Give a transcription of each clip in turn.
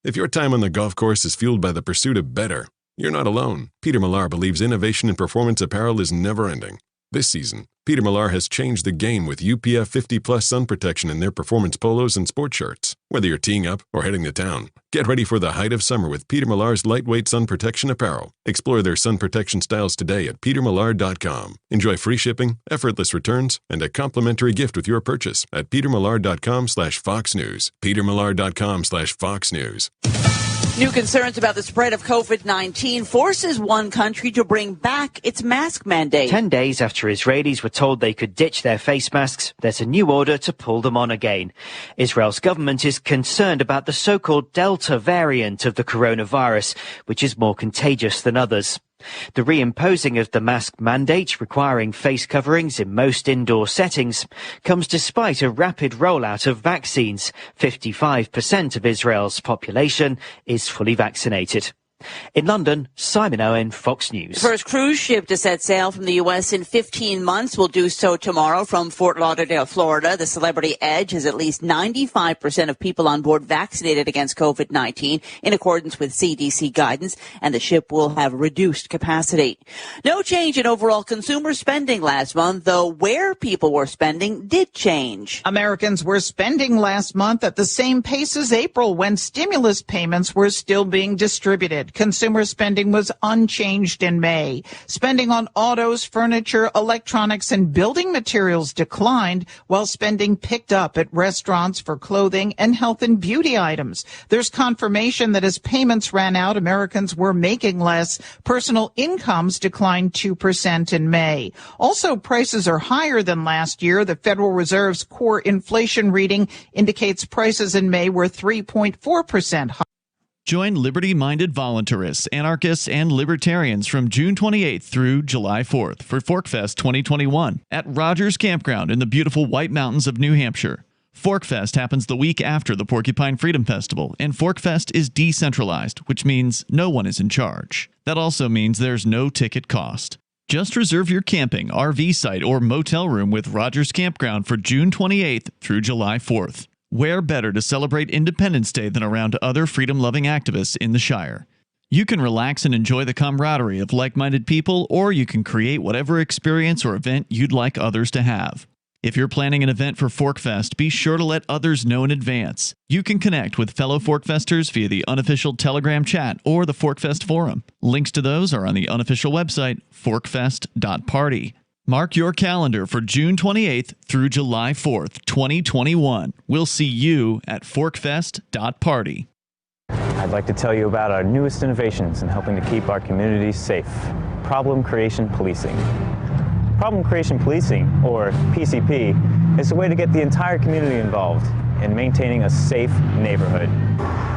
If your time on the golf course is fueled by the pursuit of better, you're not alone. Peter Millar believes innovation in performance apparel is never-ending. This season, Peter Millar has changed the game with UPF 50+ sun protection in their performance polos and sport shirts. Whether you're teeing up or heading to town, get ready for the height of summer with Peter Millar's lightweight sun protection apparel. Explore their sun protection styles today at petermillar.com. Enjoy free shipping, effortless returns, and a complimentary gift with your purchase at petermillar.com/Fox News. petermillar.com/Fox News. New concerns about the spread of COVID-19 forces one country to bring back its mask mandate. 10 days after Israelis were told they could ditch their face masks, there's a new order to pull them on again. Israel's government is concerned about the so-called Delta variant of the coronavirus, which is more contagious than others. The reimposing of the mask mandate requiring face coverings in most indoor settings comes despite a rapid rollout of vaccines. 55% of Israel's population is fully vaccinated. In London, Simon Owen, Fox News. The first cruise ship to set sail from the U.S. in 15 months will do so tomorrow from Fort Lauderdale, Florida. The Celebrity Edge has at least 95% of people on board vaccinated against COVID-19 in accordance with CDC guidance, and the ship will have reduced capacity. No change in overall consumer spending last month, though where people were spending did change. Americans were spending last month at the same pace as April when stimulus payments were still being distributed. Consumer spending was unchanged in May. Spending on autos, furniture, electronics, and building materials declined, while spending picked up at restaurants for clothing and health and beauty items. There's confirmation that as payments ran out, Americans were making less. Personal incomes declined 2% in May. Also, prices are higher than last year. The Federal Reserve's core inflation reading indicates prices in May were 3.4% higher. Join liberty-minded voluntarists, anarchists, and libertarians from June 28th through July 4th for ForkFest 2021 at Rogers Campground in the beautiful White Mountains of New Hampshire. ForkFest happens the week after the Porcupine Freedom Festival, and ForkFest is decentralized, which means no one is in charge. That also means there's no ticket cost. Just reserve your camping, RV site, or motel room with Rogers Campground for June 28th through July 4th. Where better to celebrate Independence Day than around other freedom-loving activists in the Shire? You can relax and enjoy the camaraderie of like-minded people, or you can create whatever experience or event you'd like others to have. If you're planning an event for ForkFest, be sure to let others know in advance. You can connect with fellow ForkFesters via the unofficial Telegram chat or the ForkFest forum. Links to those are on the unofficial website, forkfest.party. Mark your calendar for June 28th through July 4th, 2021. We'll see you at forkfest.party. I'd like to tell you about our newest innovations in helping to keep our communities safe. Problem Creation Policing. Problem Creation Policing, or PCP, is a way to get the entire community involved in maintaining a safe neighborhood.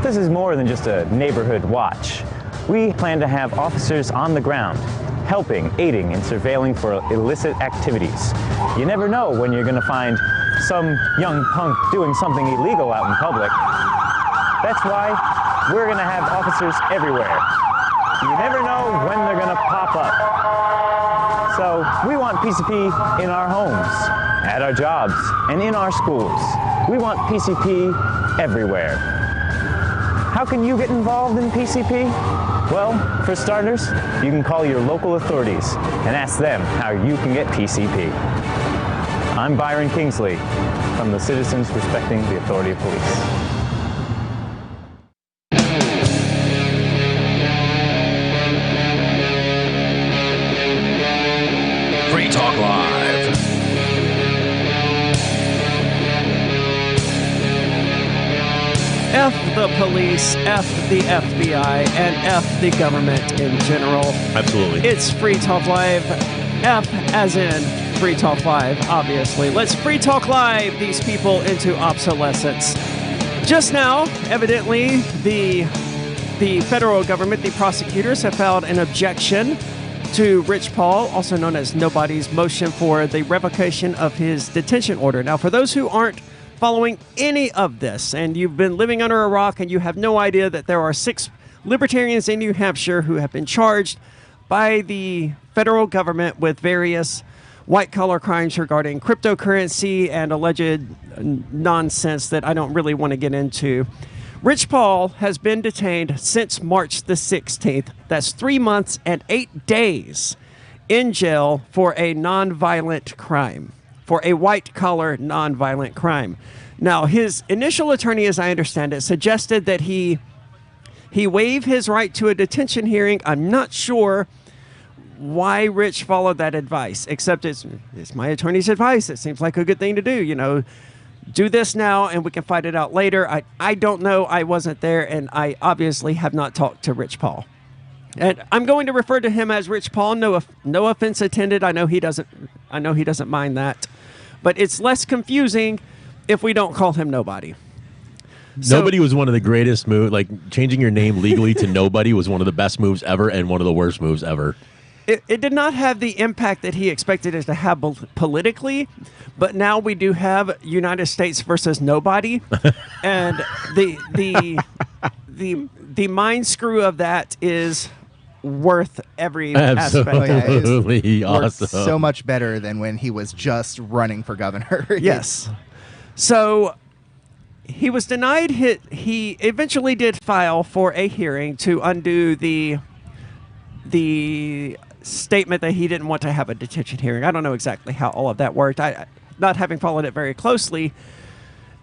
This is more than just a neighborhood watch. We plan to have officers on the ground, helping, aiding, and surveilling for illicit activities. You never know when you're going to find some young punk doing something illegal out in public. That's why we're going to have officers everywhere. You never know when they're going to pop up. So we want PCP in our homes, at our jobs, and in our schools. We want PCP everywhere. How can you get involved in PCP? Well, for starters, you can call your local authorities and ask them how you can get PCP. I'm Byron Kingsley from the Citizens Respecting the Authority of Police. Free Talk Live. F the police, F the FBI, and F the government in general. Absolutely. It's Free Talk Live. F as in Free Talk Live, obviously. Let's Free Talk Live these people into obsolescence. Just now, evidently, the federal government, the prosecutors, have filed an objection to Rich Paul, also known as Nobody's motion for the revocation of his detention order. Now, for those who aren't following any of this, and you've been living under a rock and you have no idea that there are 6 libertarians in New Hampshire who have been charged by the federal government with various white-collar crimes regarding cryptocurrency and alleged nonsense that I don't really want to get into. Rich Paul has been detained since March the 16th. That's 3 months and 8 days in jail for a nonviolent crime, for a white-collar nonviolent crime. Now, his initial attorney, as I understand it, suggested that he waive his right to a detention hearing. I'm not sure why Rich followed that advice, except it's my attorney's advice. It seems like a good thing to do, you know. Do this now and we can fight it out later. I don't know. I wasn't there, and I obviously have not talked to Rich Paul. And I'm going to refer to him as Rich Paul. No offense intended. I know he doesn't mind that. But it's less confusing if we don't call him Nobody. Nobody was one of the greatest moves. Like, changing your name legally to Nobody was one of the best moves ever and one of the worst moves ever. It did not have the impact that he expected it to have politically, but now we do have United States versus Nobody, and the mind screw of that is worth every aspect. Absolutely awesome. So much better than when he was just running for governor. Yes. So he was denied. He eventually did file for a hearing to undo the statement that he didn't want to have a detention hearing. I don't know exactly how all of that worked. I not having followed it very closely.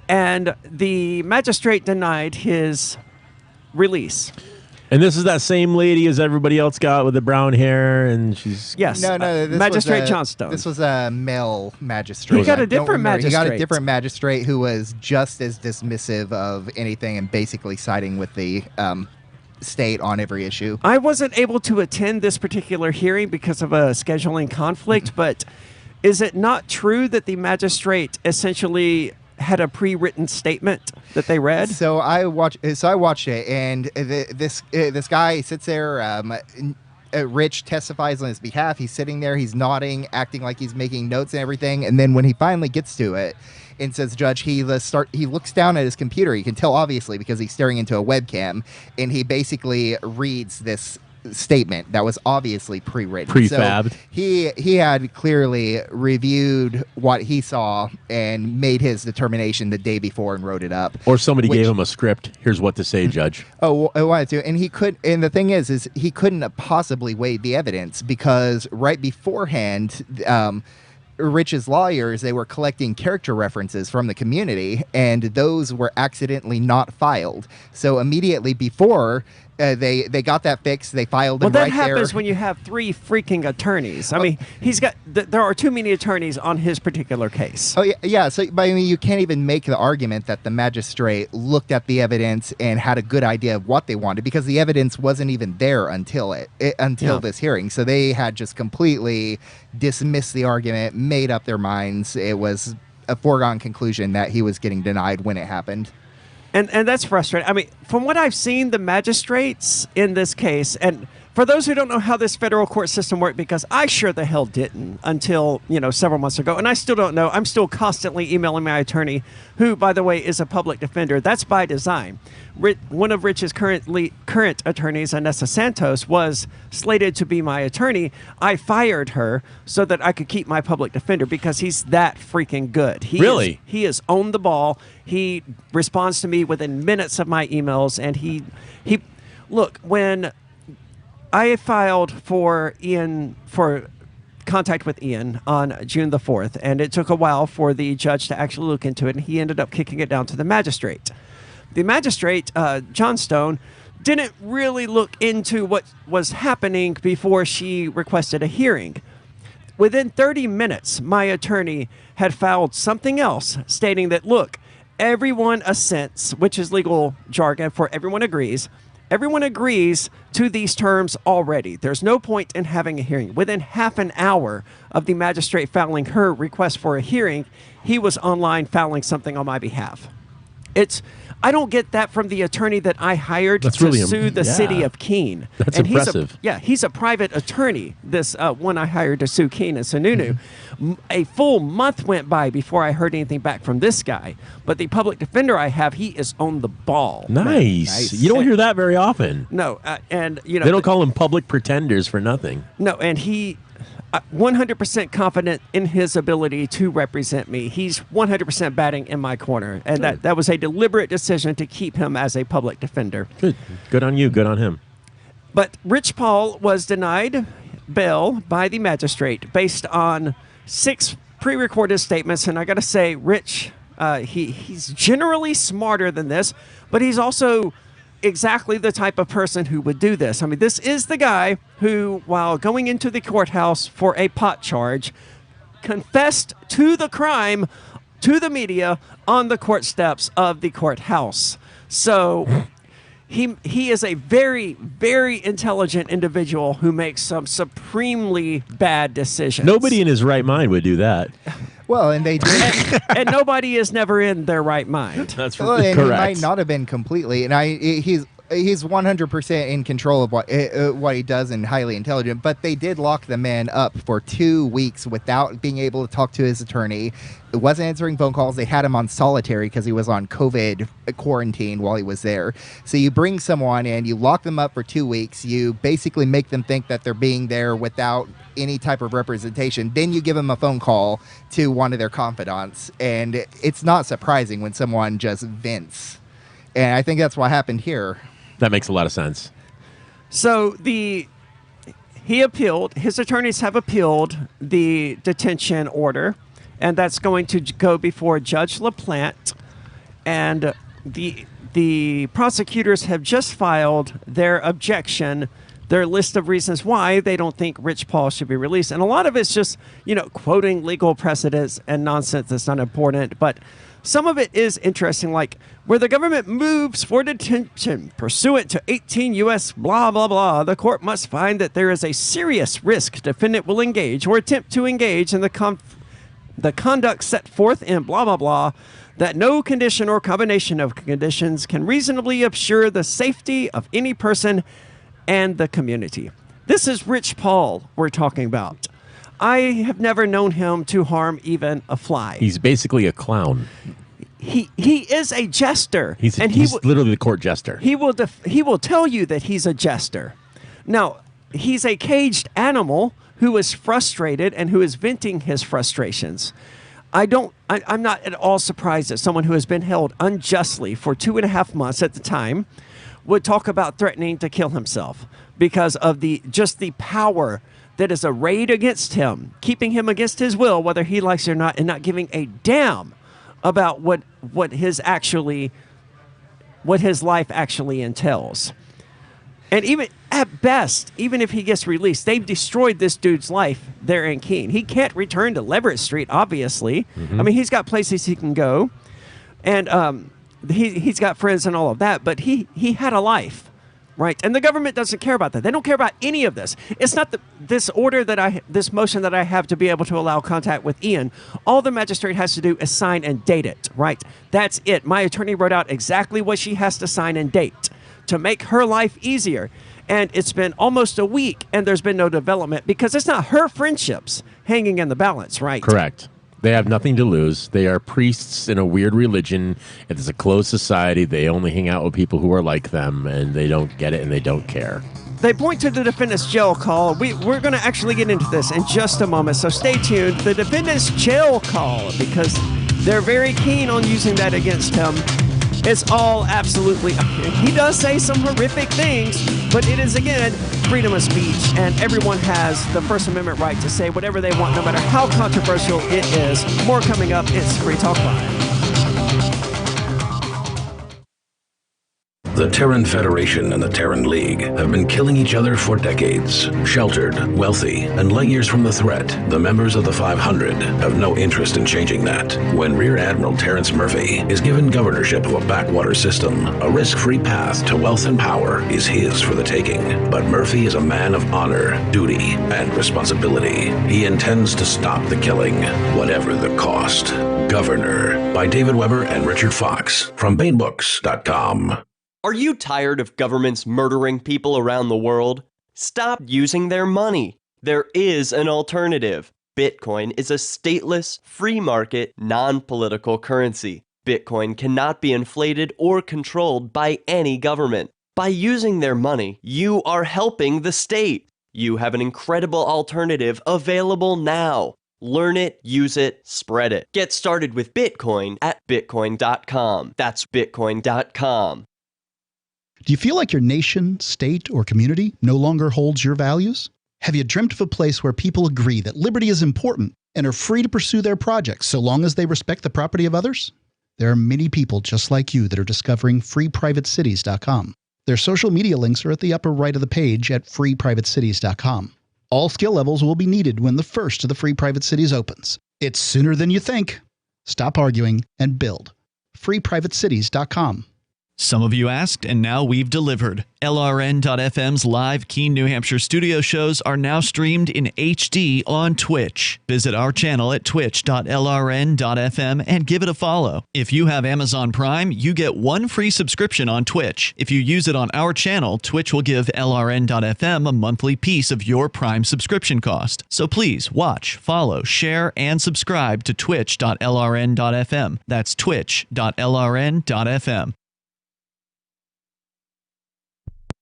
And the magistrate denied his release. And this is that same lady as everybody else got with the brown hair, and she's... Yes. No, this Magistrate was Johnstone. This was a male magistrate. He got a different magistrate. He got a different magistrate who was just as dismissive of anything and basically siding with the state on every issue. I wasn't able to attend this particular hearing because of a scheduling conflict, but is it not true that the magistrate essentially had a pre-written statement that they read? So I watched it, and this guy sits there. Rich testifies on his behalf. He's sitting there. He's nodding, acting like he's making notes and everything. And then when he finally gets to it and says, "Judge," he looks down at his computer. You can tell obviously because he's staring into a webcam, and he basically reads this statement that was obviously pre-written, prefabbed. So he had clearly reviewed what he saw and made his determination the day before and wrote it up. Or somebody gave him a script. Here's what to say, Judge. Oh, I wanted to, and he could. And the thing is he couldn't possibly weigh the evidence because right beforehand, Rich's lawyers, they were collecting character references from the community, and those were accidentally not filed. So immediately before they got that fixed, they filed them right there. Well, that happens when you have three freaking attorneys. I mean, there are too many attorneys on his particular case. Oh, yeah. So, but I mean, you can't even make the argument that the magistrate looked at the evidence and had a good idea of what they wanted because the evidence wasn't even there until this hearing. So they had just completely dismissed the argument, made up their minds. It was a foregone conclusion that he was getting denied when it happened. And that's frustrating. I mean, from what I've seen, the magistrates in this case, and for those who don't know how this federal court system worked, because I sure the hell didn't until, several months ago, and I still don't know. I'm still constantly emailing my attorney, who, by the way, is a public defender. That's by design. One of Rich's current attorneys, Anessa Santos, was slated to be my attorney. I fired her so that I could keep my public defender because he's that freaking good. He is on the ball. He responds to me within minutes of my emails, and he look, when I filed for contact with Ian on June the 4th, and it took a while for the judge to actually look into it, and he ended up kicking it down to the magistrate. The magistrate, Johnstone, didn't really look into what was happening before she requested a hearing. Within 30 minutes, my attorney had filed something else stating that, look, everyone assents, which is legal jargon for everyone agrees. Everyone agrees to these terms already. There's no point in having a hearing. Within half an hour of the magistrate filing her request for a hearing, he was online filing something on my behalf. I don't get that from the attorney that I hired to sue the city of Keene. That's impressive. He's a private attorney, this one I hired to sue Keene and Sununu. A full month went by before I heard anything back from this guy. But the public defender I have, he is on the ball. Nice. You don't hear that very often. No, and they don't call them public pretenders for nothing. No, and he 100% confident in his ability to represent me. He's 100% batting in my corner, and that was a deliberate decision to keep him as a public defender. Good on you. Good on him. But Rich Paul was denied bail by the magistrate based on 6 pre-recorded statements, and I got to say, Rich, he's generally smarter than this, but he's also exactly the type of person who would do this. I mean, this is the guy who, while going into the courthouse for a pot charge, confessed to the crime to the media on the court steps of the courthouse. So he is a very, very intelligent individual who makes some supremely bad decisions. Nobody in his right mind would do that. Well, and they did. And nobody is never in their right mind. That's Well, and correct. he might not have been completely. And he's 100% in control of what he does and highly intelligent. But they did lock the man up for 2 weeks without being able to talk to his attorney. It wasn't answering phone calls. They had him on solitary because he was on COVID quarantine while he was there. So you bring someone in, you lock them up for 2 weeks. You basically make them think that they're being there without any type of representation. Then you give them a phone call to one of their confidants. And it's not surprising when someone just vents. And I think that's what happened here. That makes a lot of sense. So he appealed. His attorneys have appealed the detention order, and that's going to go before Judge LaPlante. And the prosecutors have just filed their objection, their list of reasons why they don't think Rich Paul should be released. And a lot of it's just, quoting legal precedents and nonsense that's not important. But some of it is interesting, like where the government moves for detention pursuant to 18 U.S. blah, blah, blah, the court must find that there is a serious risk defendant will engage or attempt to engage in the conduct set forth in blah, blah, blah, that no condition or combination of conditions can reasonably assure the safety of any person and the community. This is Rich Paul we're talking about. I have never known him to harm even a fly. He's basically a clown. He is a jester. He's literally the court jester. He will tell you that he's a jester. Now, he's a caged animal who is frustrated and who is venting his frustrations. I'm not at all surprised that someone who has been held unjustly for 2.5 months at the time would talk about threatening to kill himself because of the power that is arrayed against him, keeping him against his will, whether he likes it or not, and not giving a damn about what his life actually entails. And even at best, even if he gets released, they've destroyed this dude's life there in Keene. He can't return to Leverett Street, obviously. Mm-hmm. I mean, he's got places he can go, and he's got friends and all of that, but he had a life. Right, and the government doesn't care about that. They don't care about any of this. It's not this motion that I have to be able to allow contact with Ian. All the magistrate has to do is sign and date it. Right, that's it. My attorney wrote out exactly what she has to sign and date to make her life easier. And it's been almost a week, and there's been no development because it's not her friendships hanging in the balance. Right. Correct. They have nothing to lose. They are priests in a weird religion. It is a closed society. They only hang out with people who are like them, and they don't get it, and they don't care. They point to the defendant's jail call. We're going to actually get into this in just a moment, so stay tuned. The defendant's jail call, because they're very keen on using that against him. It's all absolutely... He does say some horrific things, but it is, again, freedom of speech, and everyone has the First Amendment right to say whatever they want, no matter how controversial it is. More coming up. It's Free Talk Live. The Terran Federation and the Terran League have been killing each other for decades. Sheltered, wealthy, and light years from the threat, the members of the 500 have no interest in changing that. When Rear Admiral Terrence Murphy is given governorship of a backwater system, a risk-free path to wealth and power is his for the taking. But Murphy is a man of honor, duty, and responsibility. He intends to stop the killing, whatever the cost. Governor, by David Weber and Richard Fox, from BaneBooks.com. Are you tired of governments murdering people around the world? Stop using their money. There is an alternative. Bitcoin is a stateless, free market, non-political currency. Bitcoin cannot be inflated or controlled by any government. By using their money, you are helping the state. You have an incredible alternative available now. Learn it, use it, spread it. Get started with Bitcoin at Bitcoin.com. That's Bitcoin.com. Do you feel like your nation, state, or community no longer holds your values? Have you dreamt of a place where people agree that liberty is important and are free to pursue their projects so long as they respect the property of others? There are many people just like you that are discovering freeprivatecities.com. Their social media links are at the upper right of the page at freeprivatecities.com. All skill levels will be needed when the first of the Free Private Cities opens. It's sooner than you think. Stop arguing and build. freeprivatecities.com. Some of you asked, and now we've delivered. LRN.FM's live Keene, New Hampshire studio shows are now streamed in HD on Twitch. Visit our channel at twitch.lrn.fm and give it a follow. If you have Amazon Prime, you get one free subscription on Twitch. If you use it on our channel, Twitch will give LRN.FM a monthly piece of your Prime subscription cost. So please watch, follow, share, and subscribe to twitch.lrn.fm. That's twitch.lrn.fm.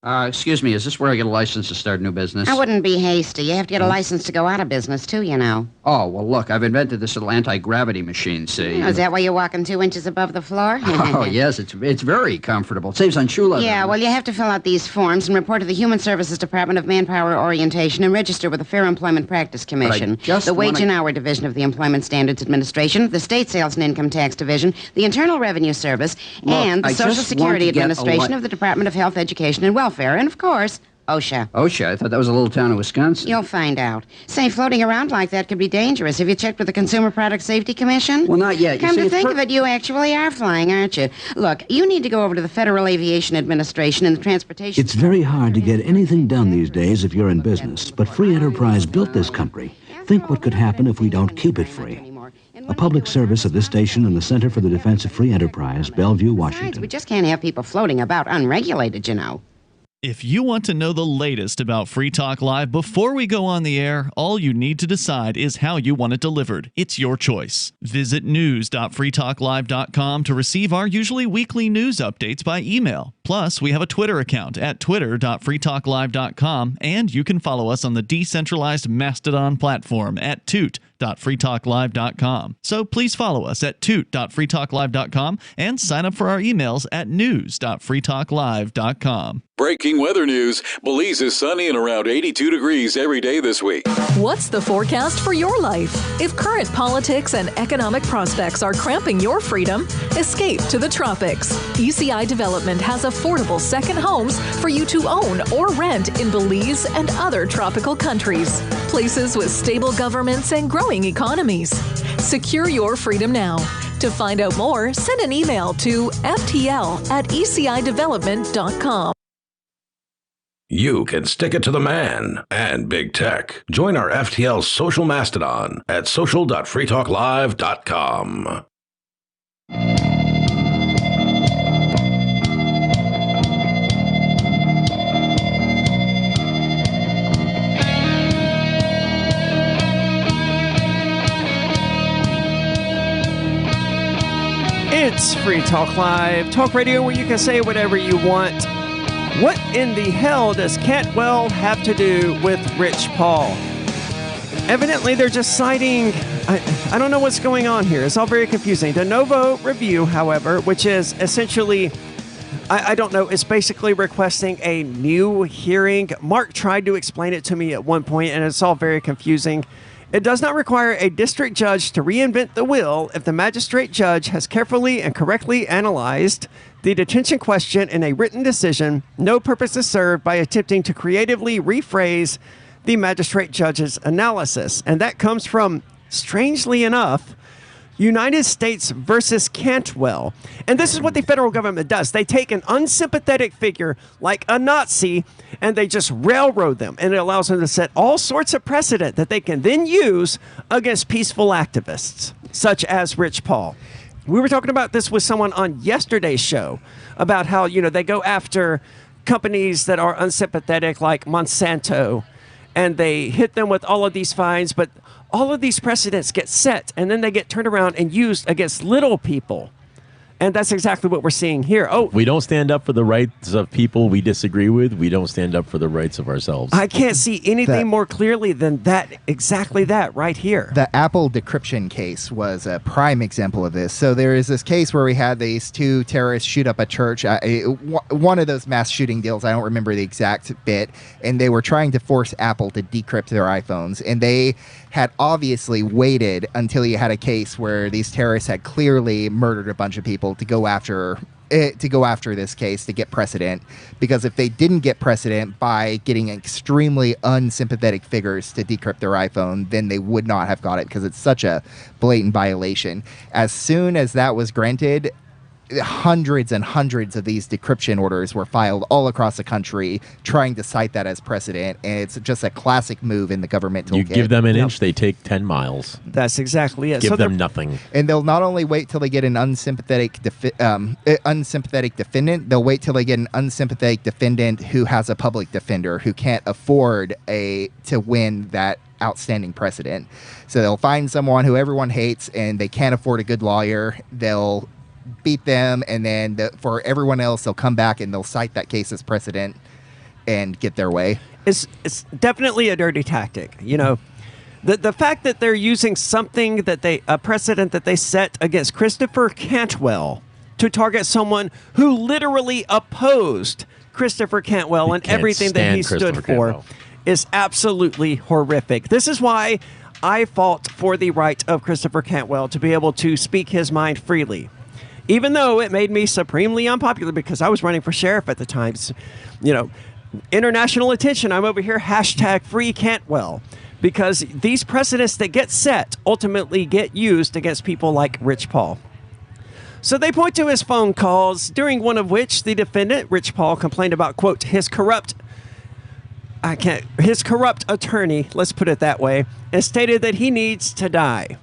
Excuse me, is this where I get a license to start a new business? I wouldn't be hasty. You have to get a license to go out of business, too, you know. Oh, well, look, I've invented this little anti-gravity machine, see? Oh, is that why you're walking 2 inches above the floor? Oh, yes, it's very comfortable. It saves on shoe leather. Yeah, well, you have to fill out these forms and report to the Human Services Department of Manpower Orientation and register with the Fair Employment Practice Commission, the Wage and Hour Division of the Employment Standards Administration, the State Sales and Income Tax Division, the Internal Revenue Service, and the Social Security Administration of the Department of Health, Education, and Welfare, and, of course, OSHA. OSHA? I thought that was a little town in Wisconsin. You'll find out. Say, floating around like that could be dangerous. Have you checked with the Consumer Product Safety Commission? Well, not yet. Come to think of it, you actually are flying, aren't you? Look, you need to go over to the Federal Aviation Administration and the Transportation... It's very hard to get anything done these days if you're in business, but free enterprise built this country. Think what could happen if we don't keep it free. A public service of this station and the Center for the Defense of Free Enterprise, Bellevue, Washington. We just can't have people floating about unregulated, you know. If you want to know the latest about Free Talk Live before we go on the air, all you need to decide is how you want it delivered. It's your choice. Visit news.freetalklive.com to receive our usually weekly news updates by email. Plus, we have a Twitter account at twitter.freetalklive.com, and you can follow us on the decentralized Mastodon platform at toot.freetalklive.com. So please follow us at toot.freetalklive.com and sign up for our emails at news.freetalklive.com. Breaking weather news. Belize is sunny and around 82 degrees every day this week. What's the forecast for your life? If current politics and economic prospects are cramping your freedom, escape to the tropics. ECI Development has affordable second homes for you to own or rent in Belize and other tropical countries. Places with stable governments and growing economies. Secure your freedom now. To find out more, send an email to ftl@ecidevelopment.com. You can stick it to the man and big tech. Join our FTL social mastodon at social.freetalklive.com. It's Free Talk Live, talk radio where you can say whatever you want. What in the hell does Cantwell have to do with Rich Paul? Evidently, they're just citing... I don't know what's going on here. It's all very confusing. De novo review, however, which is essentially... I don't know. It's basically requesting a new hearing. Mark tried to explain it to me at one point, and it's all very confusing. It does not require a district judge to reinvent the wheel if the magistrate judge has carefully and correctly analyzed the detention question in a written decision. No purpose is served by attempting to creatively rephrase the magistrate judge's analysis. And that comes from, strangely enough, United States versus Cantwell. And this is what the federal government does. They take an unsympathetic figure like a Nazi and they just railroad them. And it allows them to set all sorts of precedent that they can then use against peaceful activists, such as Rich Paul. We were talking about this with someone on yesterday's show about how, you know, they go after companies that are unsympathetic like Monsanto and they hit them with all of these fines, but all of these precedents get set and then they get turned around and used against little people. And that's exactly what we're seeing here. Oh, we don't stand up for the rights of people we disagree with. We don't stand up for the rights of ourselves. I can't see anything more clearly than that. Exactly that right here. The Apple decryption case was a prime example of this. So there is this case where we had these two terrorists shoot up a church. One of those mass shooting deals, I don't remember the exact bit, and they were trying to force Apple to decrypt their iPhones. And they had obviously waited until you had a case where these terrorists had clearly murdered a bunch of people to go after this case to get precedent, because if they didn't get precedent by getting extremely unsympathetic figures to decrypt their iPhone, then they would not have got it, because it's such a blatant violation. As soon as that was granted, hundreds and hundreds of these decryption orders were filed all across the country trying to cite that as precedent, and it's just a classic move in the government. You give them an inch, they take 10 miles. That's exactly it. Give them nothing. And they'll not only wait till they get an unsympathetic defendant, they'll wait till they get an unsympathetic defendant who has a public defender who can't afford to win that outstanding precedent. So they'll find someone who everyone hates and they can't afford a good lawyer. They'll beat them, and then for everyone else, they'll come back and they'll cite that case as precedent and get their way. It's definitely a dirty tactic. You know, the fact that they're using something that a precedent that they set against Christopher Cantwell to target someone who literally opposed Christopher Cantwell and everything that he stood for is absolutely horrific. This is why I fought for the right of Christopher Cantwell to be able to speak his mind freely. Even though it made me supremely unpopular because I was running for sheriff at the time. You know, international attention, I'm over here, #free Cantwell. Because these precedents that get set ultimately get used against people like Rich Paul. So they point to his phone calls, during one of which the defendant, Rich Paul, complained about, quote, his corrupt attorney, let's put it that way, and stated that he needs to die.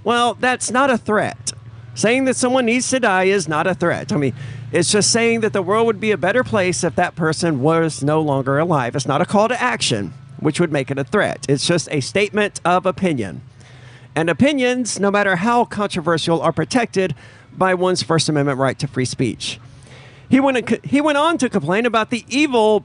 Well, that's not a threat. Saying that someone needs to die is not a threat. I mean, it's just saying that the world would be a better place if that person was no longer alive. It's not a call to action, which would make it a threat. It's just a statement of opinion. And opinions, no matter how controversial, are protected by one's First Amendment right to free speech. He went on to complain about the evil,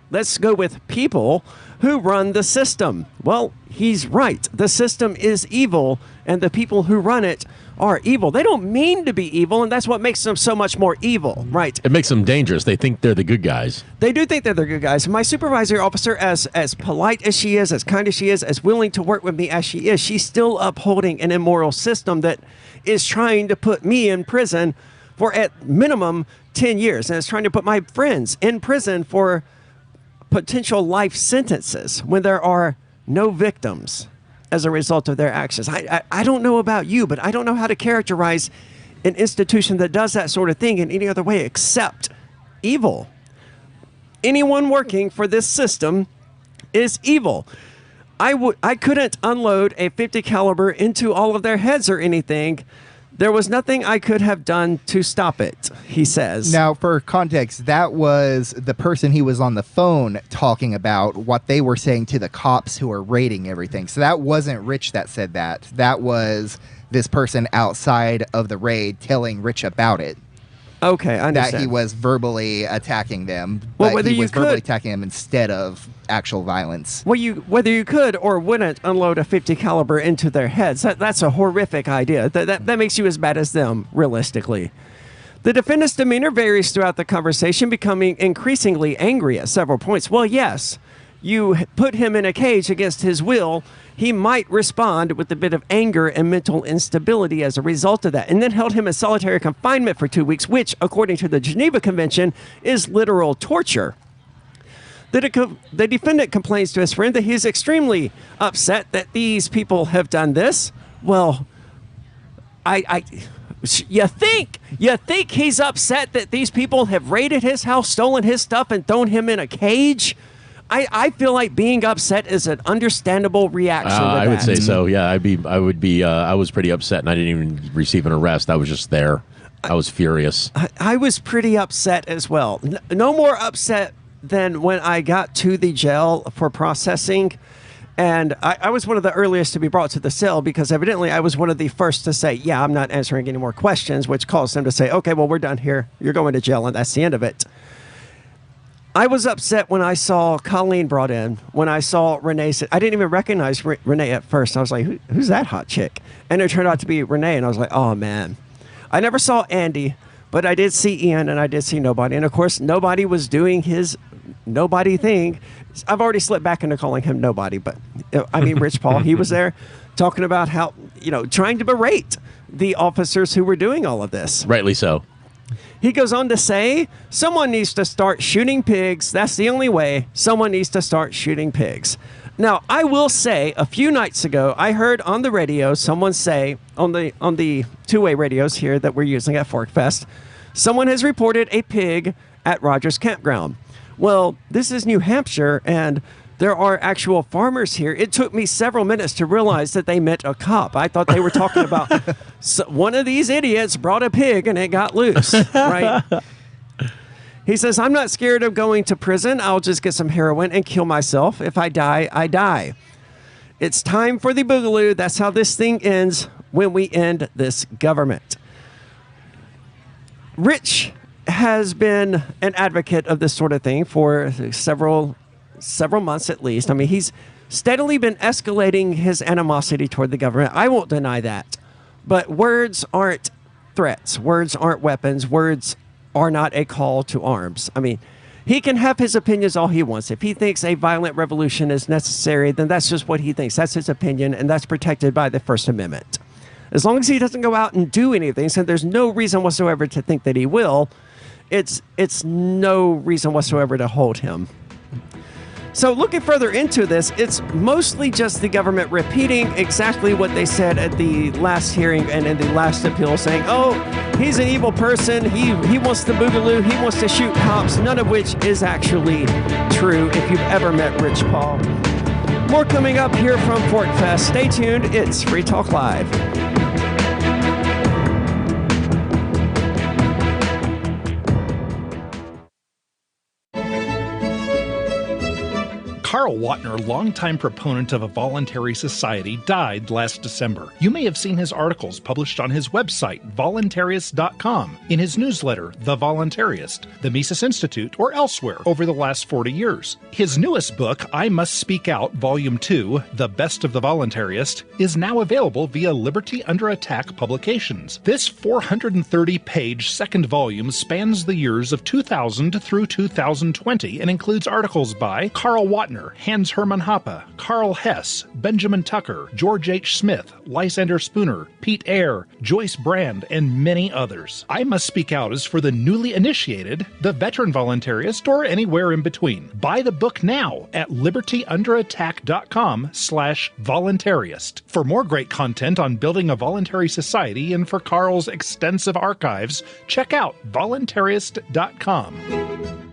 let's go with people, who run the system. Well, he's right. The system is evil, and the people who run it are evil. They don't mean to be evil, and that's what makes them so much more evil, right? It makes them dangerous. They think they're the good guys. They do think they're the good guys. My supervisory officer, as polite as she is, as kind as she is, as willing to work with me as she is, she's still upholding an immoral system that is trying to put me in prison for at minimum 10 years, and it's trying to put my friends in prison for potential life sentences when there are no victims as a result of their actions. I don't know about you, but I don't know how to characterize an institution that does that sort of thing in any other way except evil. Anyone working for this system is evil. I couldn't unload a .50 caliber into all of their heads or anything. There was nothing I could have done to stop it, he says. Now, for context, that was the person he was on the phone talking about what they were saying to the cops who were raiding everything. So that wasn't Rich that said that. That was this person outside of the raid telling Rich about it. Okay, I understand. That he was verbally attacking them. Well, but he was verbally attacking them instead of actual violence. Well, whether you could or wouldn't unload a .50 caliber into their heads, that's a horrific idea. That makes you as bad as them, realistically. The defendant's demeanor varies throughout the conversation, becoming increasingly angry at several points. Well, yes, you put him in a cage against his will, he might respond with a bit of anger and mental instability as a result of that, and then held him in solitary confinement for 2 weeks, which, according to the Geneva Convention, is literal torture. The defendant complains to his friend that he is extremely upset that these people have done this. Well, you think he's upset that these people have raided his house, stolen his stuff, and thrown him in a cage? I feel like being upset is an understandable reaction to that. I would say so. Yeah, I was pretty upset, and I didn't even receive an arrest. I was just there. I was furious. I was pretty upset as well. No more upset than when I got to the jail for processing, And I was one of the earliest to be brought to the cell because evidently I was one of the first to say, yeah, I'm not answering any more questions, which caused them to say, okay, well, we're done here. You're going to jail, and that's the end of it. I was upset when I saw Colleen brought in, when I saw Renee. I didn't even recognize Renee at first. I was like, who's that hot chick? And it turned out to be Renee, and I was like, oh, man. I never saw Andy, but I did see Ian, and I did see Nobody. And, of course, Nobody was doing his Nobody thing. I've already slipped back into calling him Nobody, but I mean Rich Paul. He was there talking about how, trying to berate the officers who were doing all of this. Rightly so. He goes on to say, someone needs to start shooting pigs. That's the only way. Someone needs to start shooting pigs. Now, I will say, a few nights ago, I heard on the radio someone say, on the two-way radios here that we're using at Forkfest, someone has reported a pig at Rogers Campground. Well, this is New Hampshire, and there are actual farmers here. It took me several minutes to realize that they meant a cop. I thought they were talking about one of these idiots brought a pig and it got loose, right? He says, I'm not scared of going to prison. I'll just get some heroin and kill myself. If I die, I die. It's time for the boogaloo. That's how this thing ends when we end this government. Rich has been an advocate of this sort of thing for several months at least. I mean, he's steadily been escalating his animosity toward the government. I won't deny that. But words aren't threats. Words aren't weapons. Words are not a call to arms. I mean, he can have his opinions all he wants. If he thinks a violent revolution is necessary, then that's just what he thinks. That's his opinion, and that's protected by the First Amendment. As long as he doesn't go out and do anything, so there's no reason whatsoever to think that he will, it's no reason whatsoever to hold him. So looking further into this, it's mostly just the government repeating exactly what they said at the last hearing and in the last appeal, saying, oh, he's an evil person, he wants the boogaloo, he wants to shoot cops, none of which is actually true if you've ever met Rich Paul. More coming up here from Forkfest. Stay tuned, it's Free Talk Live. Carl Watner, longtime proponent of a voluntary society, died last December. You may have seen his articles published on his website, voluntarist.com, in his newsletter, The Voluntarist, the Mises Institute, or elsewhere over the last 40 years. His newest book, I Must Speak Out, Volume 2, The Best of the Voluntarist, is now available via Liberty Under Attack Publications. This 430-page second volume spans the years of 2000 through 2020 and includes articles by Carl Watner, Hans Hermann Hoppe, Carl Hess, Benjamin Tucker, George H. Smith, Lysander Spooner, Pete Eyre, Joyce Brand, and many others. I Must Speak Out is for the newly initiated, the veteran voluntarist, or anywhere in between. Buy the book now at libertyunderattack.com/voluntarist. For more great content on building a voluntary society and for Carl's extensive archives, check out voluntarist.com.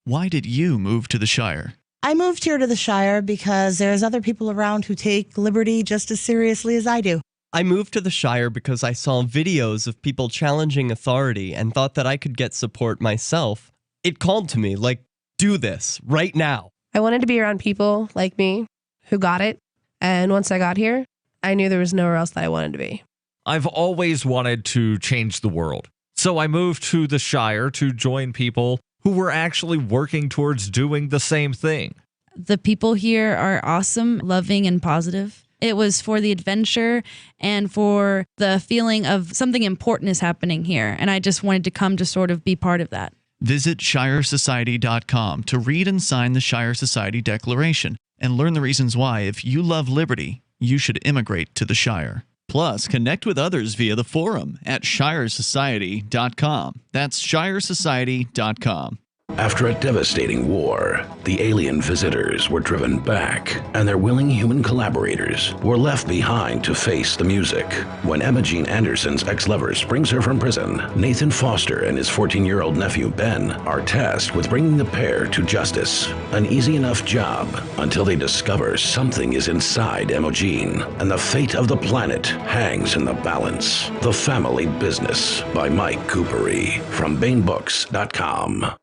Why did you move to the Shire? I moved here to the Shire because there's other people around who take liberty just as seriously as I do. I moved to the Shire because I saw videos of people challenging authority and thought that I could get support myself. It called to me, like, do this, right now. I wanted to be around people like me who got it, and once I got here, I knew there was nowhere else that I wanted to be. I've always wanted to change the world, so I moved to the Shire to join people who were actually working towards doing the same thing. The people here are awesome, loving, and positive. It was for the adventure and for the feeling of something important is happening here, and I just wanted to come to sort of be part of that. Visit ShireSociety.com to read and sign the Shire Society Declaration and learn the reasons why, if you love liberty, you should immigrate to the Shire. Plus, connect with others via the forum at ShireSociety.com. That's ShireSociety.com. After a devastating war, the alien visitors were driven back, and their willing human collaborators were left behind to face the music. When Emma Jean Anderson's ex-lover brings her from prison, Nathan Foster and his 14-year-old nephew Ben are tasked with bringing the pair to justice. An easy enough job until they discover something is inside Emma Jean, and the fate of the planet hangs in the balance. The Family Business by Mike Coopery from BaneBooks.com.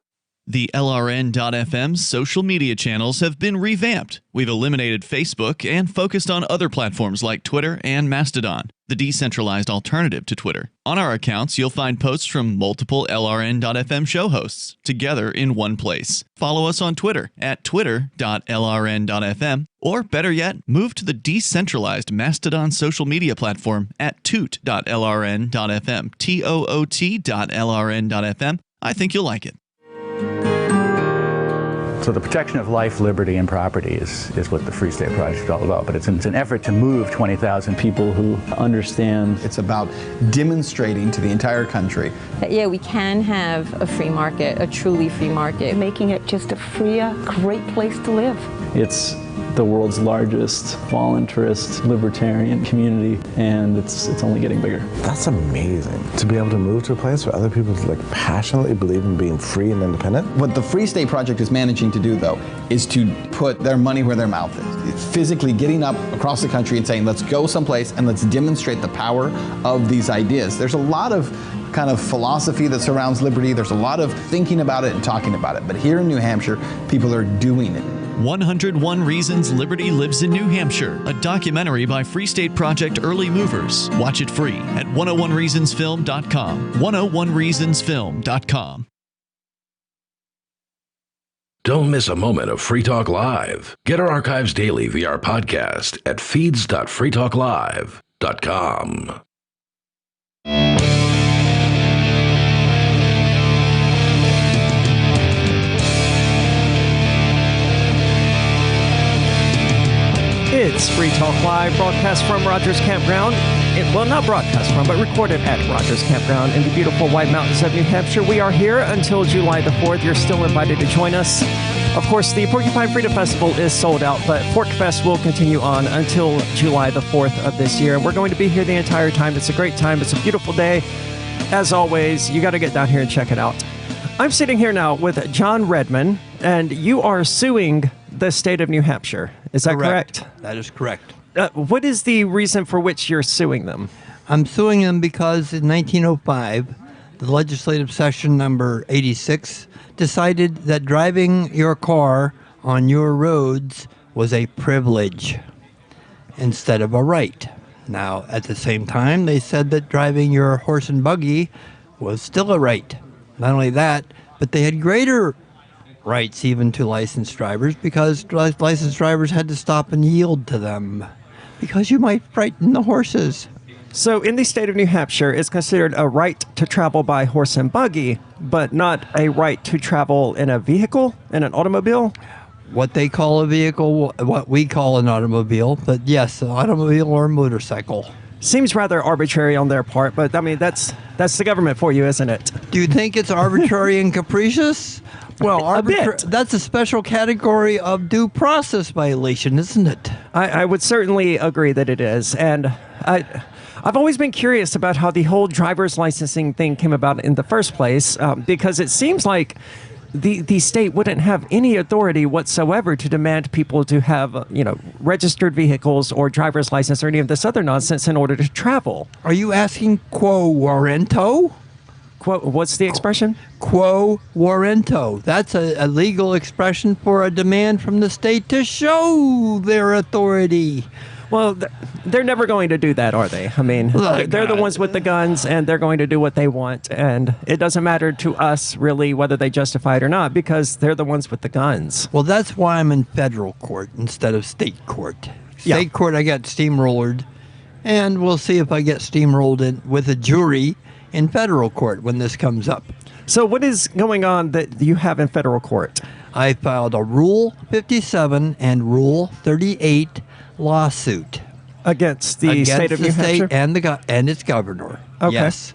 The LRN.FM social media channels have been revamped. We've eliminated Facebook and focused on other platforms like Twitter and Mastodon, the decentralized alternative to Twitter. On our accounts, you'll find posts from multiple LRN.FM show hosts together in one place. Follow us on Twitter at twitter.lrn.fm, or better yet, move to the decentralized Mastodon social media platform at toot.lrn.fm, toot.lrn.fm. I think you'll like it. So the protection of life, liberty, and property is what the Free State Project is all about. But it's an effort to move 20,000 people who understand. It's about demonstrating to the entire country that, yeah, we can have a free market, a truly free market. Making it just a freer, great place to live. It's the world's largest voluntarist libertarian community, and it's only getting bigger. That's amazing, to be able to move to a place where other people passionately believe in being free and independent. What the Free State Project is managing to do, though, is to put their money where their mouth is. It's physically getting up across the country and saying, let's go someplace and let's demonstrate the power of these ideas. There's a lot of kind of philosophy that surrounds liberty. There's a lot of thinking about it and talking about it. But here in New Hampshire, people are doing it. 101 Reasons Liberty Lives in New Hampshire, a documentary by Free State Project early movers. Watch it free at 101reasonsfilm.com. 101reasonsfilm.com. Don't miss a moment of Free Talk Live. Get our archives daily via our podcast at feeds.freetalklive.com. It's Free Talk Live, broadcast from Rogers Campground. Not broadcast from, but recorded at Rogers Campground in the beautiful White Mountains of New Hampshire. We are here until July the 4th. You're still invited to join us. Of course, the Porcupine Freedom Festival is sold out, but Fork Fest will continue on until July the 4th of this year. And we're going to be here the entire time. It's a great time. It's a beautiful day. As always, you got to get down here and check it out. I'm sitting here now with John Redman, and you are suing the state of New Hampshire. Is that correct? That is correct. What is the reason for which you're suing them? I'm suing them because in 1905, the legislative session number 86 decided that driving your car on your roads was a privilege instead of a right. Now, at the same time, they said that driving your horse and buggy was still a right. Not only that, but they had greater rights even to licensed drivers because licensed drivers had to stop and yield to them because you might frighten the horses. So in the state of New Hampshire, it's considered a right to travel by horse and buggy, but not a right to travel in a vehicle, in an automobile? What they call a vehicle, what we call an automobile, but yes, an automobile or a motorcycle. Seems rather arbitrary on their part, but I mean, that's the government for you, isn't it? Do you think it's arbitrary and capricious? Well, that's a special category of due process violation, isn't it? I would certainly agree that it is. And I've always been curious about how the whole driver's licensing thing came about in the first place, because it seems like the state wouldn't have any authority whatsoever to demand people to have, registered vehicles or driver's license or any of this other nonsense in order to travel. Are you asking quo warranto? What's the expression? Quo warranto. That's a legal expression for a demand from the state to show their authority. Well, they're never going to do that, are they? I mean, they're the ones with the guns, and they're going to do what they want. And it doesn't matter to us, really, whether they justify it or not, because they're the ones with the guns. Well, that's why I'm in federal court instead of state court. State court, I got steamrolled, and we'll see if I get steamrolled with a jury in federal court when this comes up. So what is going on that you have in federal court? I filed a Rule 57 and Rule 38 lawsuit against the state of New Hampshire and its governor. Okay. Yes.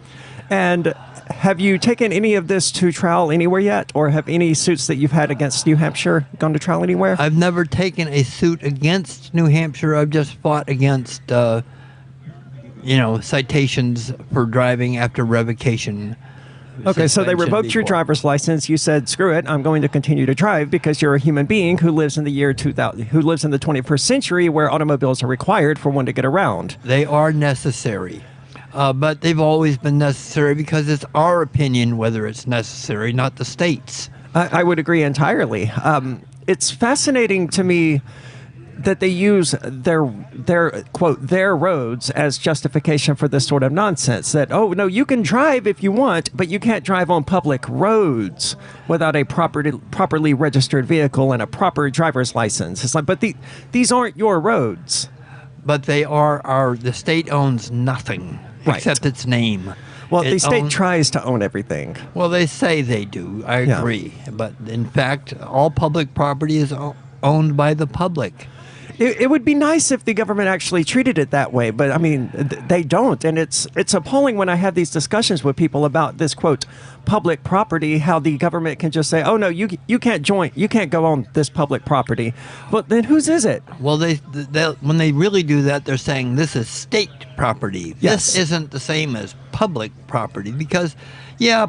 And have you taken any of this to trial anywhere yet, or have any suits that you've had against New Hampshire gone to trial anywhere? I've never taken a suit against New Hampshire. I've just fought against citations for driving after revecation. Okay, so they revoked your driver's license. You said, screw it, I'm going to continue to drive because you're a human being who lives in the year 2000, who lives in the 21st century where automobiles are required for one to get around. They are necessary, but they've always been necessary because it's our opinion whether it's necessary, not the state's. I would agree entirely. It's fascinating to me that they use their quote their roads as justification for this sort of nonsense. That no, you can drive if you want, but you can't drive on public roads without a properly registered vehicle and a proper driver's license. It's like, but these aren't your roads. But they are the state owns nothing except its name. Well, the state tries to own everything. Well, they say they do. I agree. But in fact, all public property is owned by the public. It would be nice if the government actually treated it that way, but I mean, they don't. And it's appalling when I have these discussions with people about this, quote, public property, how the government can just say, oh, no, you can't you can't go on this public property. But then whose is it? Well, they when they really do that, they're saying this is state property. Yes. This isn't the same as public property because,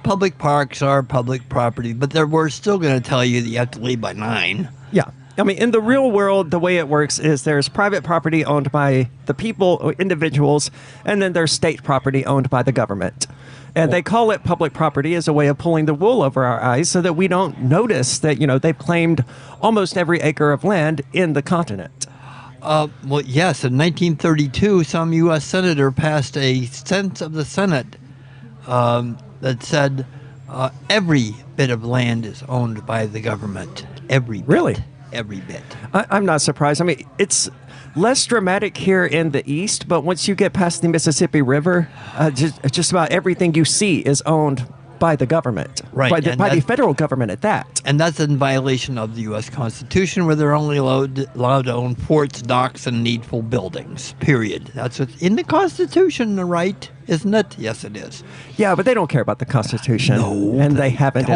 public parks are public property, but we're still going to tell you that you have to leave by 9. Yeah. I mean, in the real world, the way it works is there's private property owned by the people, or individuals, and then there's state property owned by the government. And they call it public property as a way of pulling the wool over our eyes so that we don't notice that, they've claimed almost every acre of land in the continent. Well, yes, in 1932, some U.S. senator passed a sense of the Senate that said every bit of land is owned by the government. Every bit. Really? Every bit. I'm not surprised. I mean, it's less dramatic here in the East, but once you get past the Mississippi River, just about everything you see is owned by the government, right? By the federal government at that. And that's in violation of the U.S. Constitution, where they're only allowed to own forts, docks, and needful buildings, period. That's what's in the Constitution, right? Isn't it? Yes, it is. Yeah, but they don't care about the Constitution. No, and they haven't.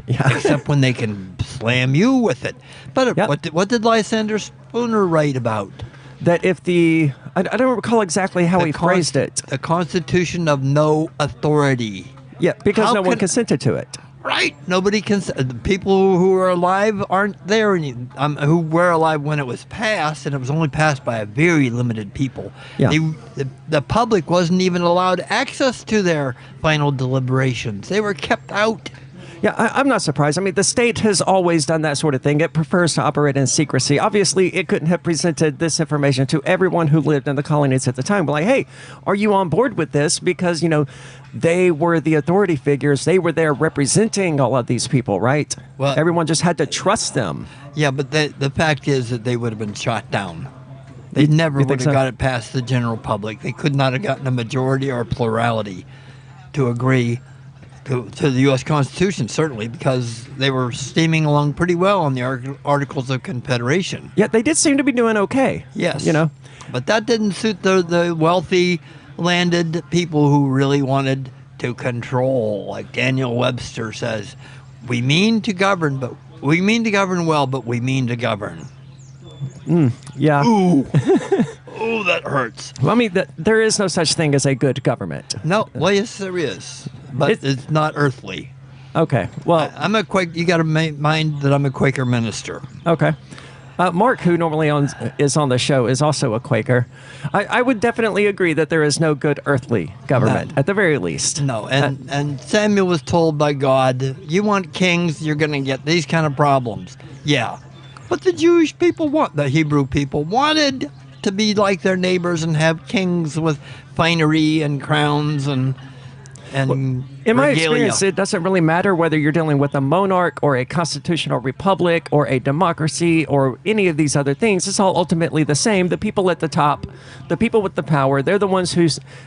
Except when they can slam you with it. But what did Lysander Spooner write about? That if I don't recall exactly how he phrased it. The Constitution of no authority. Yeah, because no one consented to it. Right. Nobody can. The people who are alive aren't there. Who were alive when it was passed, and it was only passed by a very limited people. Yeah. The public wasn't even allowed access to their final deliberations. They were kept out. Yeah, I'm not surprised. I mean, the state has always done that sort of thing. It prefers to operate in secrecy. Obviously, it couldn't have presented this information to everyone who lived in the colonies at the time. But like, hey, are you on board with this? Because, they were the authority figures. They were there representing all of these people, right? Well, everyone just had to trust them. Yeah, but the fact is that they would have been shot down. They never would have got it past the general public. They could not have gotten a majority or a plurality to agree to the U.S. Constitution, certainly, because they were steaming along pretty well on the Articles of Confederation. Yeah, they did seem to be doing okay. Yes. But that didn't suit the wealthy, landed people who really wanted to control. Like Daniel Webster says, we mean to govern well, but we mean to govern. Yeah. Ooh. Ooh, that hurts. Well, I mean, there is no such thing as a good government. No, well, yes, there is. But it's not earthly. Okay. Well, I'm a Quaker. You got to mind that I'm a Quaker minister. Okay. Mark, who normally is on the show, is also a Quaker. I would definitely agree that there is no good earthly government, at the very least. No, and Samuel was told by God, you want kings, you're going to get these kind of problems. Yeah. But the Jewish people the Hebrew people wanted to be like their neighbors and have kings with finery and crowns and in my experience, it doesn't really matter whether you're dealing with a monarch or a constitutional republic or a democracy or any of these other things. It's all ultimately the same. The people at the top, the people with the power, they're the ones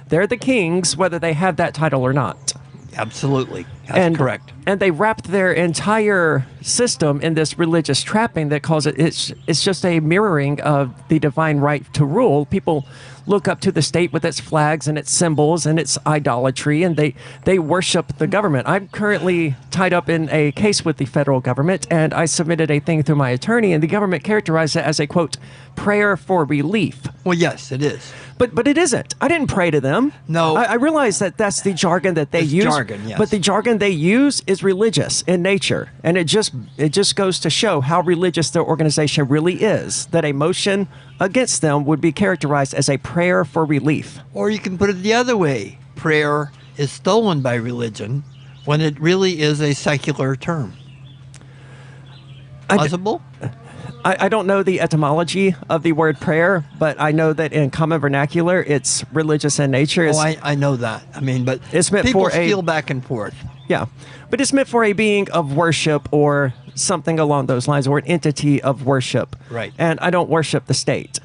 they're the kings, whether they have that title or not. Absolutely. That's correct. And they wrapped their entire system in this religious trapping that calls it's just a mirroring of the divine right to rule. People look up to the state with its flags and its symbols and its idolatry, and they worship the government. I'm currently tied up in a case with the federal government, and I submitted a thing through my attorney, and the government characterized it as a, quote, prayer for relief. Well, yes, it is. But it isn't. I didn't pray to them. No. I realize that that's the jargon that they use. Jargon, yes. But the jargon they use is religious in nature. And it just goes to show how religious their organization really is, that a motion against them would be characterized as a prayer for relief. Or you can put it the other way. Prayer is stolen by religion when it really is a secular term. possible? I don't know the etymology of the word prayer, but I know that in common vernacular, it's religious in nature. I know that. I mean, but it's meant people for steal back and forth. Yeah, but it's meant for a being of worship or something along those lines, or an entity of worship. Right. And I don't worship the state.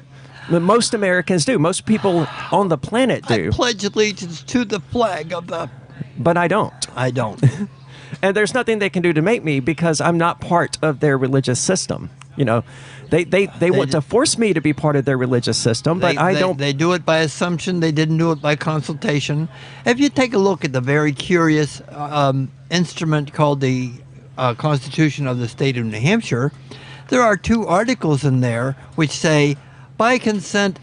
But most Americans do. Most people on the planet do. I pledge allegiance to the flag of the... But I don't. I don't. And there's nothing they can do to make me because I'm not part of their religious system. You know, they want to force me to be part of their religious system, but I don't. They do it by assumption. They didn't do it by consultation. If you take a look at the very curious instrument called the Constitution of the State of New Hampshire, there are 2 articles in there which say, by consent,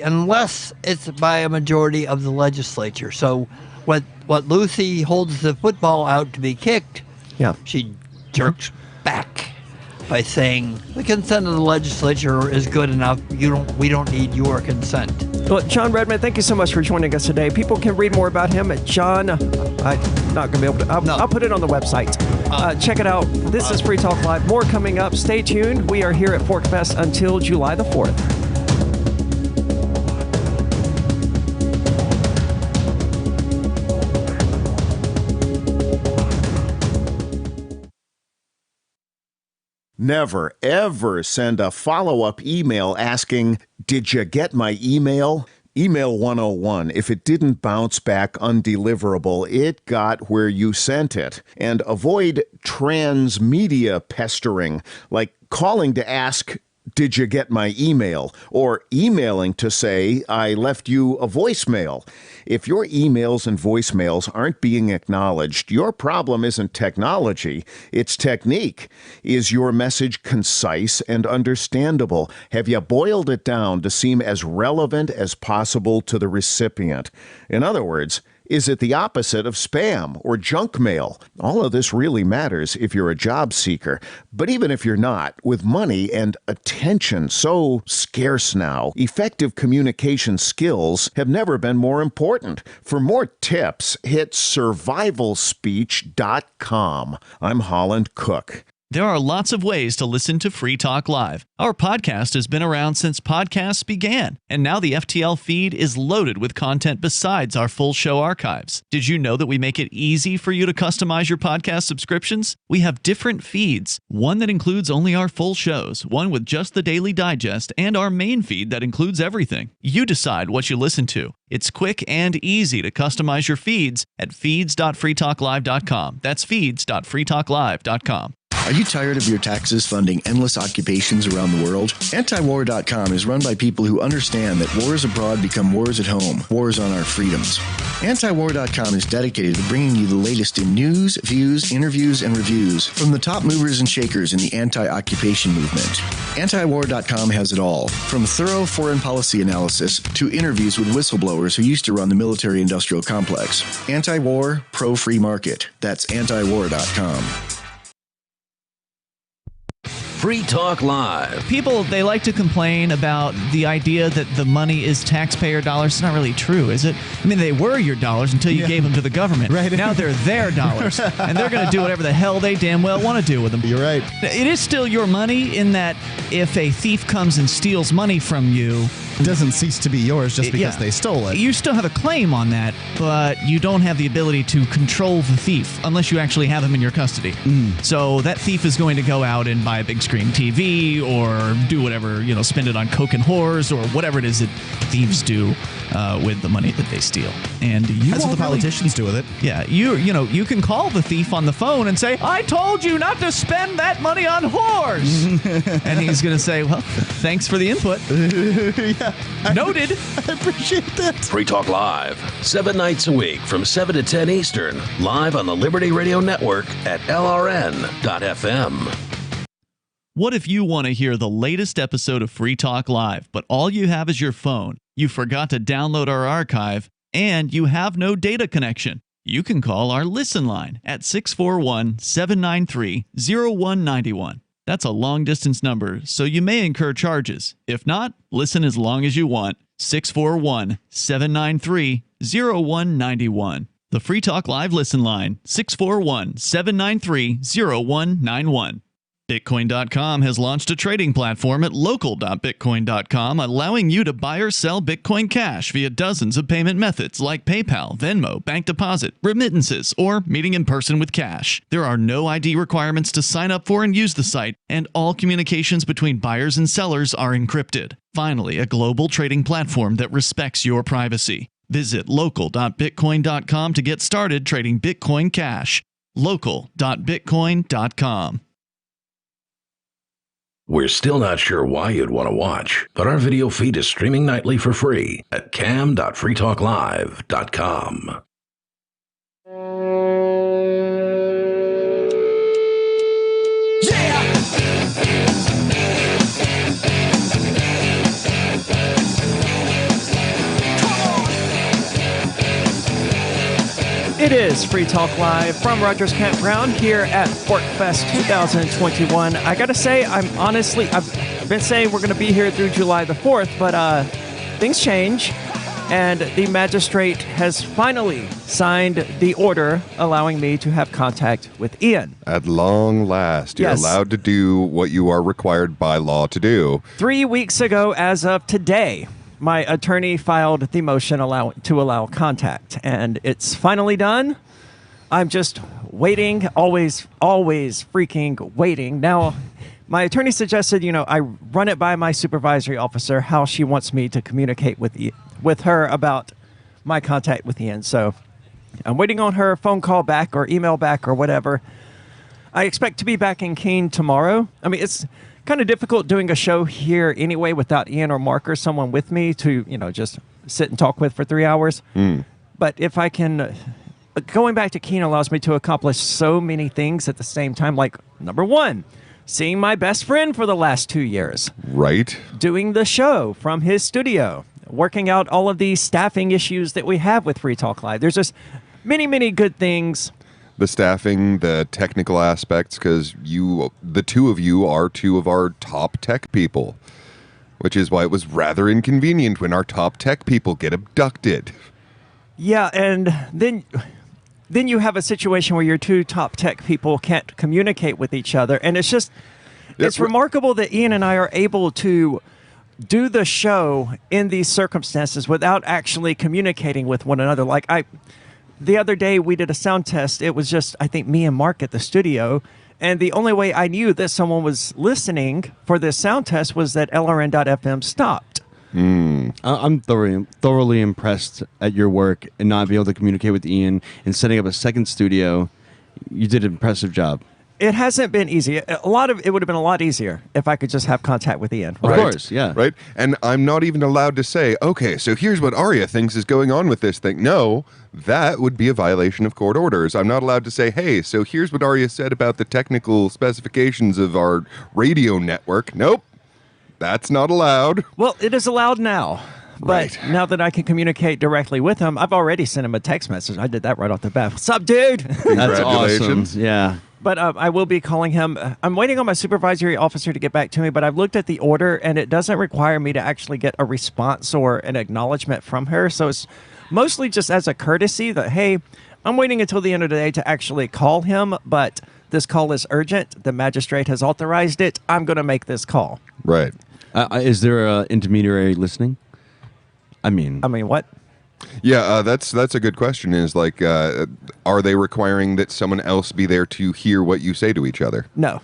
unless it's by a majority of the legislature. So what Lucy holds the football out to be kicked, she jerks back by saying the consent of the legislature is good enough. We don't need your consent. Well, John Redmond, thank you so much for joining us today. People can read more about him at John. I'm not going to be able to. I'll put it on the website. Check it out. This is Free Talk Live. More coming up. Stay tuned. We are here at Fork Fest until July the 4th. Never, ever send a follow-up email asking, "Did you get my email?" Email 101. If it didn't bounce back undeliverable, it got where you sent it. And avoid transmedia pestering, like calling to ask, "Did you get my email?" or emailing to say, "I left you a voicemail." If your emails and voicemails aren't being acknowledged, your problem isn't technology, it's technique. Is your message concise and understandable? Have you boiled it down to seem as relevant as possible to the recipient? In other words, is it the opposite of spam or junk mail? All of this really matters if you're a job seeker. But even if you're not, with money and attention so scarce now, effective communication skills have never been more important. For more tips, hit survivalspeech.com. I'm Holland Cook. There are lots of ways to listen to Free Talk Live. Our podcast has been around since podcasts began, and now the FTL feed is loaded with content besides our full show archives. Did you know that we make it easy for you to customize your podcast subscriptions? We have different feeds, one that includes only our full shows, one with just the Daily Digest, and our main feed that includes everything. You decide what you listen to. It's quick and easy to customize your feeds at feeds.freetalklive.com. That's feeds.freetalklive.com. Are you tired of your taxes funding endless occupations around the world? Antiwar.com is run by people who understand that wars abroad become wars at home, wars on our freedoms. Antiwar.com is dedicated to bringing you the latest in news, views, interviews, and reviews from the top movers and shakers in the anti-occupation movement. Antiwar.com has it all, from thorough foreign policy analysis to interviews with whistleblowers who used to run the military-industrial complex. Anti-war, pro-free market. That's antiwar.com. Free Talk Live. People, they like to complain about the idea that the money is taxpayer dollars. It's not really true, is it? I mean, they were your dollars until you gave them to the government. Right. Now they're their dollars, and they're going to do whatever the hell they damn well want to do with them. You're right. It is still your money in that if a thief comes and steals money from you, it doesn't cease to be yours just because they stole it. You still have a claim on that, but you don't have the ability to control the thief unless you actually have him in your custody. So that thief is going to go out and buy a big screen TV or do whatever, spend it on coke and whores or whatever it is that thieves do with the money that they steal. And that's what the politicians do with it. Yeah, you can call the thief on the phone and say, "I told you not to spend that money on whores," and he's going to say, "Well, thanks for the input." Noted. I appreciate that. Free Talk Live, 7 nights a week from 7 to 10 Eastern, live on the Liberty Radio Network at LRN.FM. What if you want to hear the latest episode of Free Talk Live, but all you have is your phone, you forgot to download our archive, and you have no data connection? You can call our Listen line at 641-793-0191. That's a long-distance number, so you may incur charges. If not, listen as long as you want. 641-793-0191. The Free Talk Live Listen line, 641-793-0191. Bitcoin.com has launched a trading platform at local.bitcoin.com, allowing you to buy or sell Bitcoin Cash via dozens of payment methods like PayPal, Venmo, bank deposit, remittances, or meeting in person with cash. There are no ID requirements to sign up for and use the site, and all communications between buyers and sellers are encrypted. Finally, a global trading platform that respects your privacy. Visit local.bitcoin.com to get started trading Bitcoin Cash. local.bitcoin.com. We're still not sure why you'd want to watch, but our video feed is streaming nightly for free at cam.freetalklive.com. It is Free Talk Live from Rogers Campground here at ForkFest 2021. I gotta say, I've been saying we're gonna be here through July the 4th, but things change, and the magistrate has finally signed the order allowing me to have contact with Ian. At long last, you're allowed to do what you are required by law to do. 3 weeks ago, as of today, my attorney filed the motion to allow contact, and it's finally done. I'm just waiting, always freaking waiting. Now, my attorney suggested, I run it by my supervisory officer how she wants me to communicate with her about my contact with Ian. So I'm waiting on her phone call back or email back or whatever. I expect to be back in Keene tomorrow. I mean, it's kind of difficult doing a show here anyway without Ian or Mark or someone with me to, just sit and talk with for 3 hours. But if I can, going back to Keene allows me to accomplish so many things at the same time. Like, number one, seeing my best friend for the last 2 years. Right. Doing the show from his studio. Working out all of these staffing issues that we have with Free Talk Live. There's just many, many good things. The staffing, the technical aspects, because the two of you are two of our top tech people, which is why it was rather inconvenient when our top tech people get abducted. Yeah, and then you have a situation where your two top tech people can't communicate with each other, and it's remarkable that Ian and I are able to do the show in these circumstances without actually communicating with one another. Like the other day we did a sound test. It was just, I think, me and Mark at the studio. And the only way I knew that someone was listening for this sound test was that LRN.FM stopped. I'm thoroughly impressed at your work and not being able to communicate with Ian and setting up a second studio. You did an impressive job. It hasn't been easy. It would have been a lot easier if I could just have contact with Ian. Of course, yeah. Right? And I'm not even allowed to say, okay, so here's what Arya thinks is going on with this thing. No, that would be a violation of court orders. I'm not allowed to say, hey, so here's what Arya said about the technical specifications of our radio network. Nope, that's not allowed. Well, it is allowed now. But now that I can communicate directly with him, I've already sent him a text message. I did that right off the bat. What's up, dude? That's awesome. Yeah. But I will be calling him. I'm waiting on my supervisory officer to get back to me, but I've looked at the order, and it doesn't require me to actually get a response or an acknowledgement from her. So it's mostly just as a courtesy that, hey, I'm waiting until the end of the day to actually call him, but this call is urgent. The magistrate has authorized it. I'm going to make this call. Right. Is there an intermediary listening? I mean, what? Yeah, that's a good question. Is like, are they requiring that someone else be there to hear what you say to each other? No.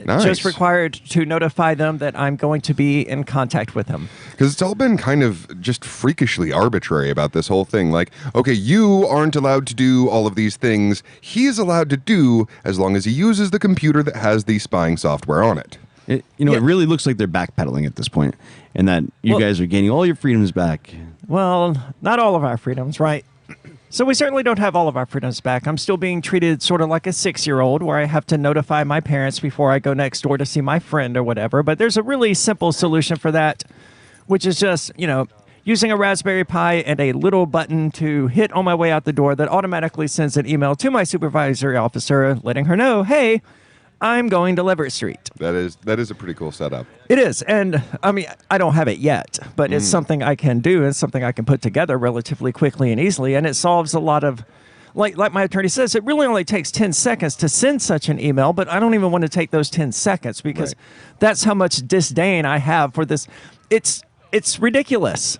Nice. Just required to notify them that I'm going to be in contact with them. Because it's all been kind of just freakishly arbitrary about this whole thing. Like, okay, you aren't allowed to do all of these things. He's allowed to do as long as he uses the computer that has the spying software on it. It really looks like they're backpedaling at this point, and that you guys are gaining all your freedoms back. Well, not all of our freedoms, right? So we certainly don't have all of our freedoms back. I'm still being treated sort of like a 6-year-old where I have to notify my parents before I go next door to see my friend or whatever. But there's a really simple solution for that, which is just, using a Raspberry Pi and a little button to hit on my way out the door that automatically sends an email to my supervisory officer letting her know, hey, I'm going to Leverett Street. That is a pretty cool setup. It is. And I mean, I don't have it yet, but it's something I can do. It's something I can put together relatively quickly and easily. And it solves a lot of like my attorney says, it really only takes 10 seconds to send such an email, but I don't even want to take those 10 seconds because that's how much disdain I have for this. It's ridiculous.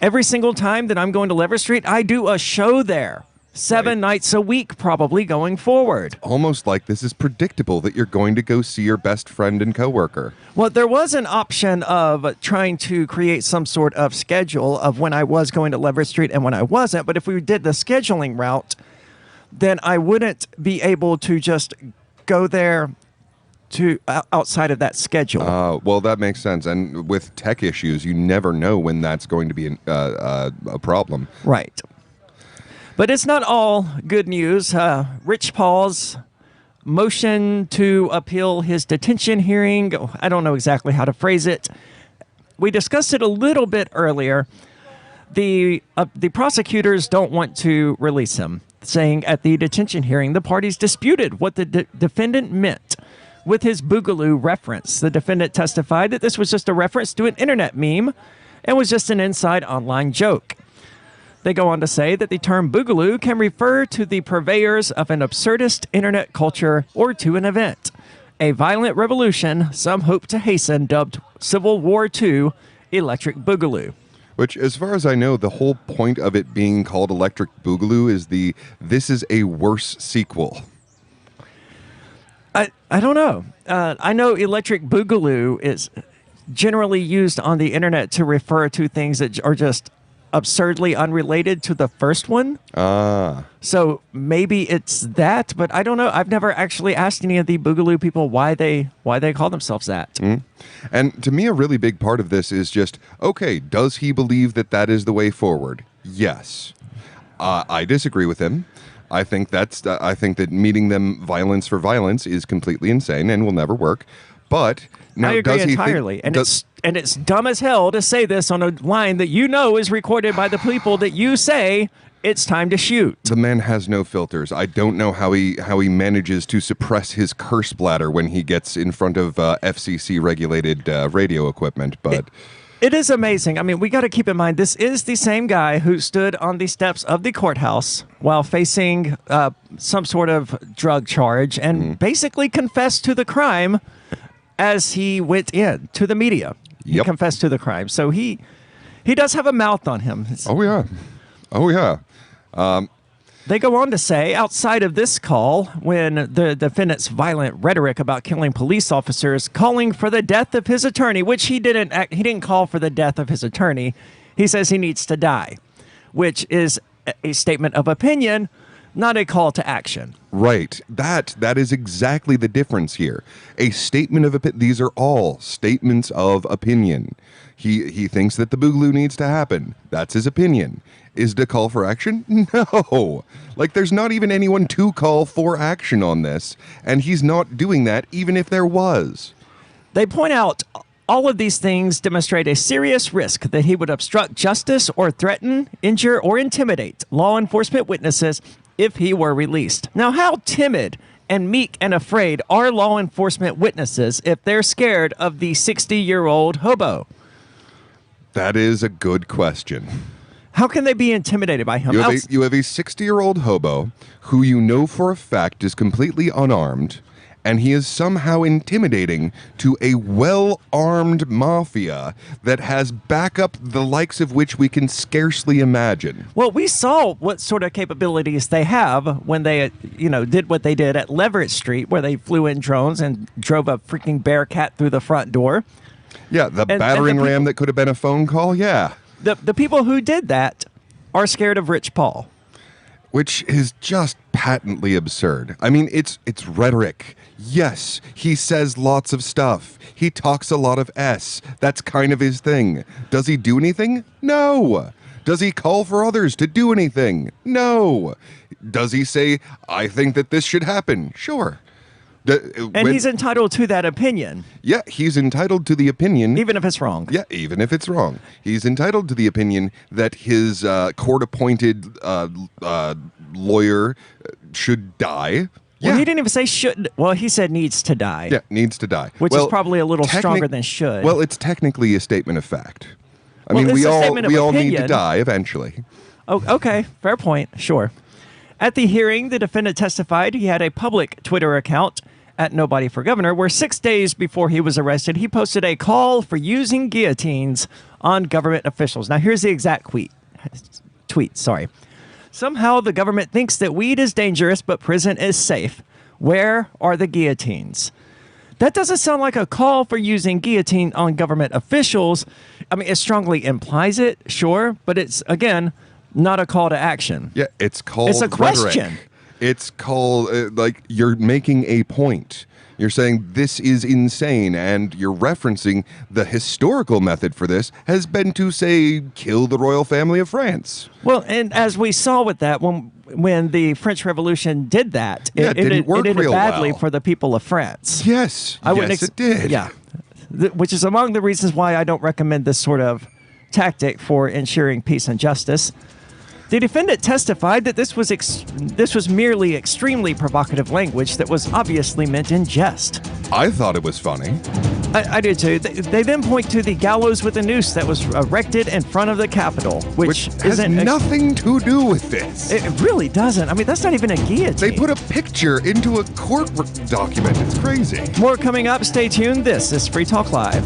Every single time that I'm going to Lever Street, I do a show there. 7 nights a week, probably going forward. Almost like this is predictable that you're going to go see your best friend and coworker. Well, there was an option of trying to create some sort of schedule of when I was going to Lever Street and when I wasn't. But if we did the scheduling route, then I wouldn't be able to just go there to outside of that schedule. Well, that makes sense. And with tech issues, you never know when that's going to be a problem. Right. But it's not all good news. Rich Paul's motion to appeal his detention hearing, I don't know exactly how to phrase it. We discussed it a little bit earlier. The prosecutors don't want to release him, saying at the detention hearing, the parties disputed what the defendant meant with his boogaloo reference. The defendant testified that this was just a reference to an internet meme and was just an inside online joke. They go on to say that the term boogaloo can refer to the purveyors of an absurdist internet culture or to an event, a violent revolution some hope to hasten, dubbed Civil War II Electric Boogaloo. Which, as far as I know, the whole point of it being called Electric Boogaloo is this is a worse sequel. I don't know. I know Electric Boogaloo is generally used on the internet to refer to things that are just absurdly unrelated to the first one. So maybe it's that, but I don't know. I've never actually asked any of the Boogaloo people why they call themselves that. And to me, a really big part of this is just, okay, does he believe that is the way forward? Yes. I disagree with him. I think that meeting them violence for violence is completely insane and will never work. But now, I agree does he entirely, and it's dumb as hell to say this on a line that you know is recorded by the people that you say it's time to shoot. The man has no filters. I don't know how he manages to suppress his curse bladder when he gets in front of FCC regulated radio equipment, but. It is amazing. I mean, we got to keep in mind, this is the same guy who stood on the steps of the courthouse while facing some sort of drug charge and basically confessed to the crime as he went in to the media. He confessed to the crime. So he does have a mouth on him. Oh, yeah. They go on to say, outside of this call, when the defendant's violent rhetoric about killing police officers, calling for the death of his attorney, which he didn't call for the death of his attorney. He says he needs to die, which is a statement of opinion, not a call to action. Right. That is exactly the difference here. A statement of opinion. These are all statements of opinion. He thinks that the Boogaloo needs to happen. That's his opinion. Is it a call for action? No. Like, there's not even anyone to call for action on this, and he's not doing that even if there was. They point out all of these things demonstrate a serious risk that he would obstruct justice or threaten, injure, or intimidate law enforcement witnesses if he were released. Now, how timid and meek and afraid are law enforcement witnesses if they're scared of the 60-year-old hobo? That is a good question. How can they be intimidated by him? You have a 60-year-old hobo who you know for a fact is completely unarmed, and he is somehow intimidating to a well-armed mafia that has backup the likes of which we can scarcely imagine. Well, we saw what sort of capabilities they have when they, did what they did at Leverett Street, where they flew in drones and drove a freaking Bearcat through the front door. Yeah, the battering ram that could have been a phone call, yeah. The people who did that are scared of Rich Paul. Which is just patently absurd. I mean, it's rhetoric. Yes, he says lots of stuff. He talks a lot of S. That's kind of his thing. Does he do anything? No. Does he call for others to do anything? No. Does he say, I think that this should happen? Sure. He's entitled to that opinion. Yeah, he's entitled to the opinion. Even if it's wrong. Yeah, even if it's wrong. He's entitled to the opinion that his court-appointed lawyer should die. Well, he didn't even say should. Well, he said needs to die. Yeah, needs to die. Which is probably a little stronger than should. Well, it's technically a statement of fact. I mean, we all need to die eventually. Oh, okay, fair point. Sure. At the hearing, the defendant testified he had a public Twitter account at Nobody for Governor, where 6 days before he was arrested, he posted a call for using guillotines on government officials. Now, here's the exact tweet. Somehow the government thinks that weed is dangerous, but prison is safe. Where are the guillotines? That doesn't sound like a call for using guillotine on government officials. I mean, it strongly implies it, sure, but it's, again, not a call to action. Yeah, it's called It's a question. Rhetoric. It's called, like, you're making a point. You're saying this is insane, and you're referencing the historical method for this has been to, say, kill the royal family of France. Well, and as we saw with that, when the French Revolution did that, it didn't work ended real badly well. for the people of France. Yes, it did. Yeah, which is among the reasons why I don't recommend this sort of tactic for ensuring peace and justice. The defendant testified that this was merely extremely provocative language that was obviously meant in jest. I thought it was funny. I did too. They then point to the gallows with a noose that was erected in front of the Capitol, which has nothing to do with this. It really doesn't. I mean, that's not even a guillotine. They put a picture into a court document. It's crazy. More coming up. Stay tuned. This is Free Talk Live.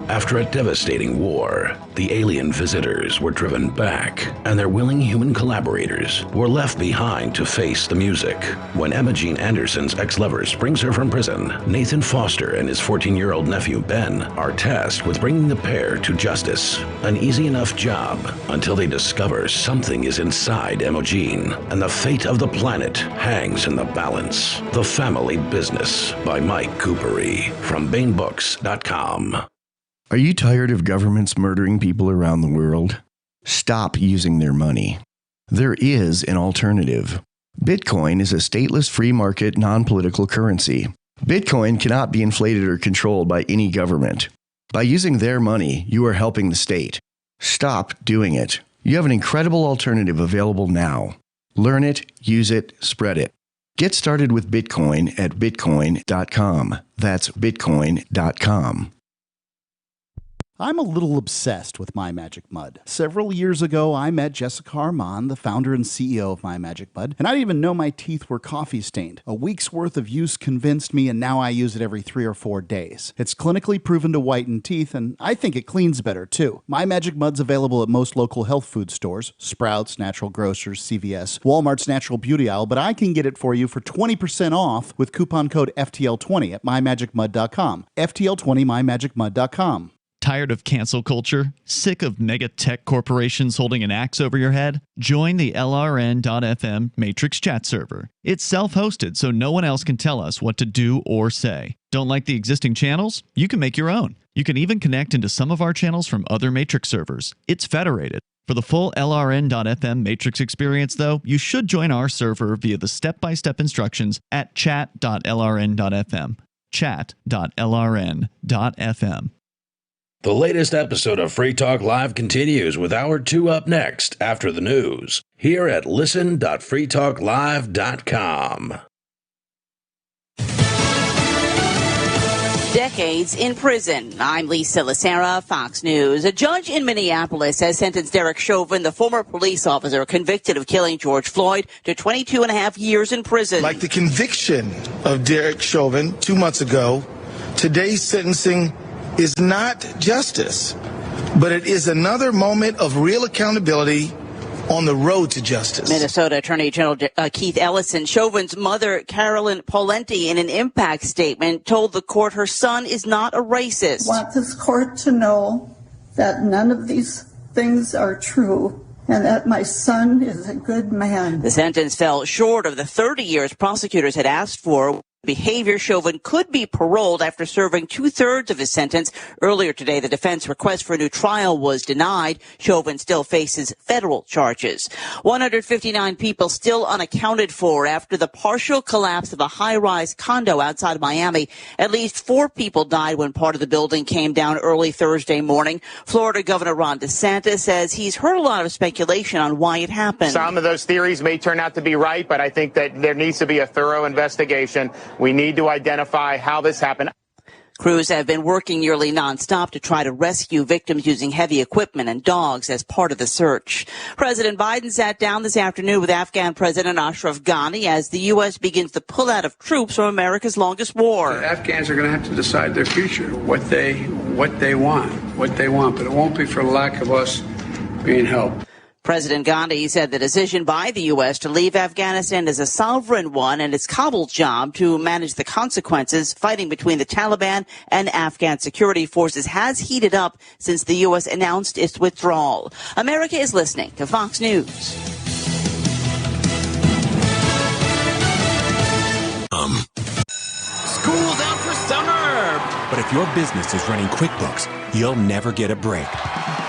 After a devastating war, the alien visitors were driven back, and their willing human collaborators were left behind to face the music. When Emma Jean Anderson's ex-lover springs her from prison, Nathan Foster and his 14-year-old nephew Ben are tasked with bringing the pair to justice. An easy enough job until they discover something is inside Emma Jean, and the fate of the planet hangs in the balance. The Family Business by Mike Coopery from BaneBooks.com. Are you tired of governments murdering people around the world? Stop using their money. There is an alternative. Bitcoin is a stateless free market non-political currency. Bitcoin cannot be inflated or controlled by any government. By using their money, you are helping the state. Stop doing it. You have an incredible alternative available now. Learn it, use it, spread it. Get started with Bitcoin at bitcoin.com. That's bitcoin.com. I'm a little obsessed with My Magic Mud. Several years ago, I met Jessica Armand, the founder and CEO of My Magic Mud, and I didn't even know my teeth were coffee stained. A week's worth of use convinced me, and now I use it every 3 or 4 days. It's clinically proven to whiten teeth, and I think it cleans better too. My Magic Mud's available at most local health food stores, Sprouts, Natural Grocers, CVS, Walmart's Natural Beauty Aisle, but I can get it for you for 20% off with coupon code FTL20 at mymagicmud.com. FTL20 mymagicmud.com. Tired of cancel culture? Sick of mega tech corporations holding an axe over your head? Join the LRN.FM Matrix chat server. It's self-hosted, so no one else can tell us what to do or say. Don't like the existing channels? You can make your own. You can even connect into some of our channels from other Matrix servers. It's federated. For the full LRN.FM Matrix experience, though, you should join our server via the step-by-step instructions at chat.lrn.fm. Chat.lrn.fm. The latest episode of Free Talk Live continues with Hour 2 up next after the news here at listen.freetalklive.com. Decades in prison. I'm Lisa Lacera, Fox News. A judge in Minneapolis has sentenced Derek Chauvin, the former police officer convicted of killing George Floyd, to 22 and a half years in prison. Like the conviction of Derek Chauvin 2 months ago, today's sentencing is not justice, but it is another moment of real accountability on the road to justice. Minnesota Attorney General Keith Ellison, Chauvin's mother, Carolyn Polenti, in an impact statement, told the court her son is not a racist. I want this court to know that none of these things are true and that my son is a good man. The sentence fell short of the 30 years prosecutors had asked for. Behavior. Chauvin could be paroled after serving 2/3 of his sentence. Earlier today, the defense request for a new trial was denied. Chauvin still faces federal charges. 159 people still unaccounted for after the partial collapse of a high-rise condo outside of Miami. At least 4 people died when part of the building came down early Thursday morning. Florida Governor Ron DeSantis says he's heard a lot of speculation on why it happened. Some of those theories may turn out to be right, but I think that there needs to be a thorough investigation. We need to identify how this happened. Crews have been working nearly nonstop to try to rescue victims using heavy equipment and dogs as part of the search. President Biden sat down this afternoon with Afghan President Ashraf Ghani as the U.S. begins the pullout of troops from America's longest war. The Afghans are going to have to decide their future, what they want. But it won't be for lack of us being helped. President Gandhi said the decision by the U.S. to leave Afghanistan is a sovereign one, and it's Kabul's job to manage the consequences. Fighting between the Taliban and Afghan security forces has heated up since the U.S. announced its withdrawal. America is listening to Fox News. School's out for summer! But if your business is running QuickBooks, you'll never get a break.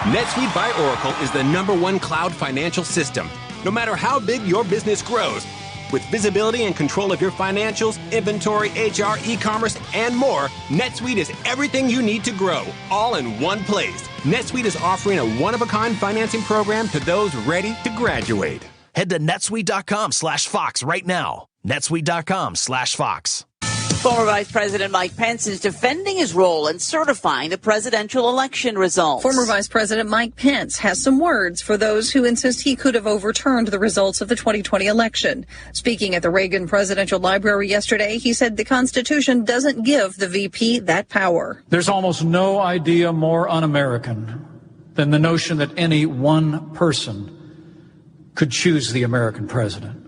NetSuite by Oracle is the #1 cloud financial system, no matter how big your business grows. With visibility and control of your financials, inventory, HR, e-commerce, and more, NetSuite is everything you need to grow, all in one place. NetSuite is offering a one-of-a-kind financing program to those ready to graduate. Head to netsuite.com/Fox right now. netsuite.com/Fox. Former Vice President Mike Pence is defending his role in certifying the presidential election results. Former Vice President Mike Pence has some words for those who insist he could have overturned the results of the 2020 election. Speaking at the Reagan Presidential Library yesterday, he said the Constitution doesn't give the VP that power. There's almost no idea more un-American than the notion that any one person could choose the American president.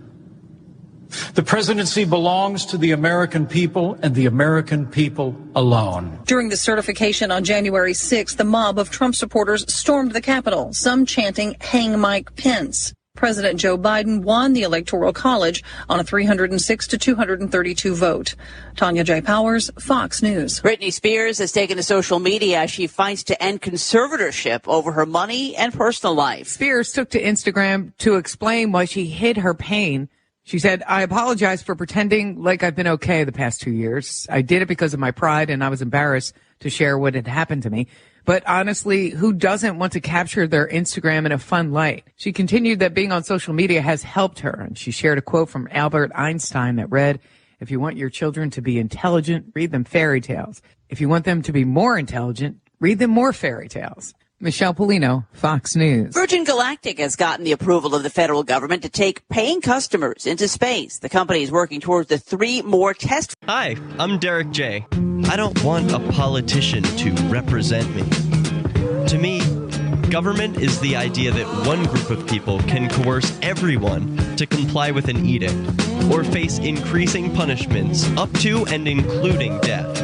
The presidency belongs to the American people and the American people alone. During the certification on January 6th, the mob of Trump supporters stormed the Capitol, some chanting, "Hang Mike Pence." President Joe Biden won the Electoral College on a 306 to 232 vote. Tanya J. Powers, Fox News. Britney Spears has taken to social media as she fights to end conservatorship over her money and personal life. Spears took to Instagram to explain why she hid her pain. She said, "I apologize for pretending like I've been okay the past 2 years. I did it because of my pride, and I was embarrassed to share what had happened to me. But honestly, who doesn't want to capture their Instagram in a fun light?" She continued that being on social media has helped her, and she shared a quote from Albert Einstein that read, "If you want your children to be intelligent, read them fairy tales. If you want them to be more intelligent, read them more fairy tales." Michelle Polino, Fox News. Virgin Galactic has gotten the approval of the federal government to take paying customers into space. The company is working towards the 3 more test. Hi, I'm Derek J. I don't want a politician to represent me. To me, government is the idea that one group of people can coerce everyone to comply with an edict or face increasing punishments up to and including death.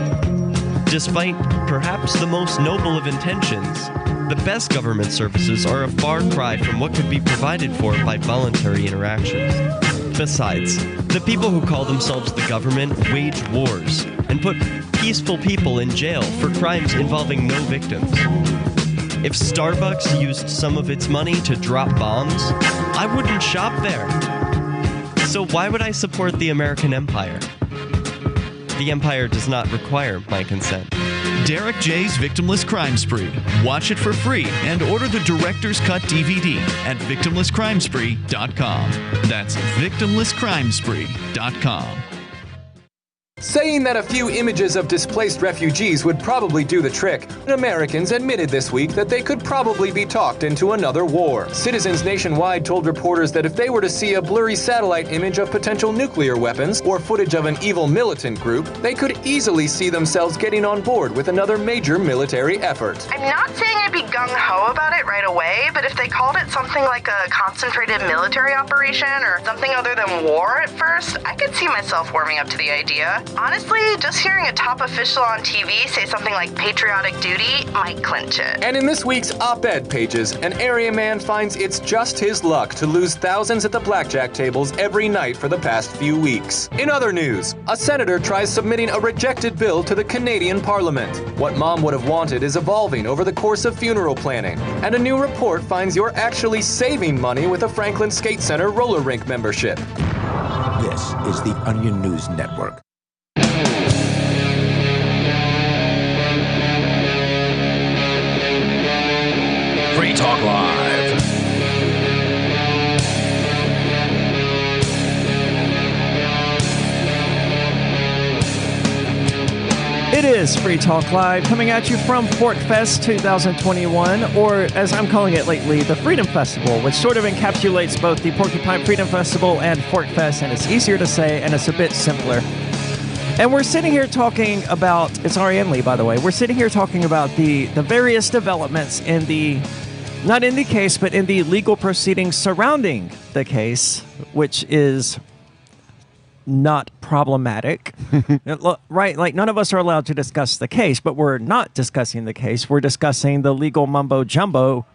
Despite perhaps the most noble of intentions, the best government services are a far cry from what could be provided for by voluntary interactions. Besides, the people who call themselves the government wage wars and put peaceful people in jail for crimes involving no victims. If Starbucks used some of its money to drop bombs, I wouldn't shop there. So why would I support the American empire? The empire does not require my consent. Derek J's Victimless Crime Spree. Watch it for free and order the Director's Cut DVD at victimlesscrimespree.com. That's victimlesscrimespree.com. Saying that a few images of displaced refugees would probably do the trick, Americans admitted this week that they could probably be talked into another war. Citizens nationwide told reporters that if they were to see a blurry satellite image of potential nuclear weapons or footage of an evil militant group, they could easily see themselves getting on board with another major military effort. I'm not saying I'd be gung-ho about it right away, but if they called it something like a concentrated military operation or something other than war at first, I could see myself warming up to the idea. Honestly, just hearing a top official on TV say something like patriotic duty might clinch it. And in this week's op-ed pages, an area man finds it's just his luck to lose thousands at the blackjack tables every night for the past few weeks. In other news, a senator tries submitting a rejected bill to the Canadian Parliament. What mom would have wanted is evolving over the course of funeral planning, and a new report finds you're actually saving money with a Franklin Skate Center roller rink membership. This is the Onion News Network. Free Talk Live. It It is Free Talk Live, coming at you from Fork Fest 2021, or as I'm calling it lately, the Freedom Festival, which sort of encapsulates both the Porcupine Freedom Festival and Fork Fest, and it's easier to say, and it's a bit simpler. And we're sitting here talking about, it's Ariane Lee, by the way, we're sitting here talking about the various developments in the, not in the case, but in the legal proceedings surrounding the case, which is not problematic. Right? Like, none of us are allowed to discuss the case, but we're not discussing the case. We're discussing the legal mumbo-jumbo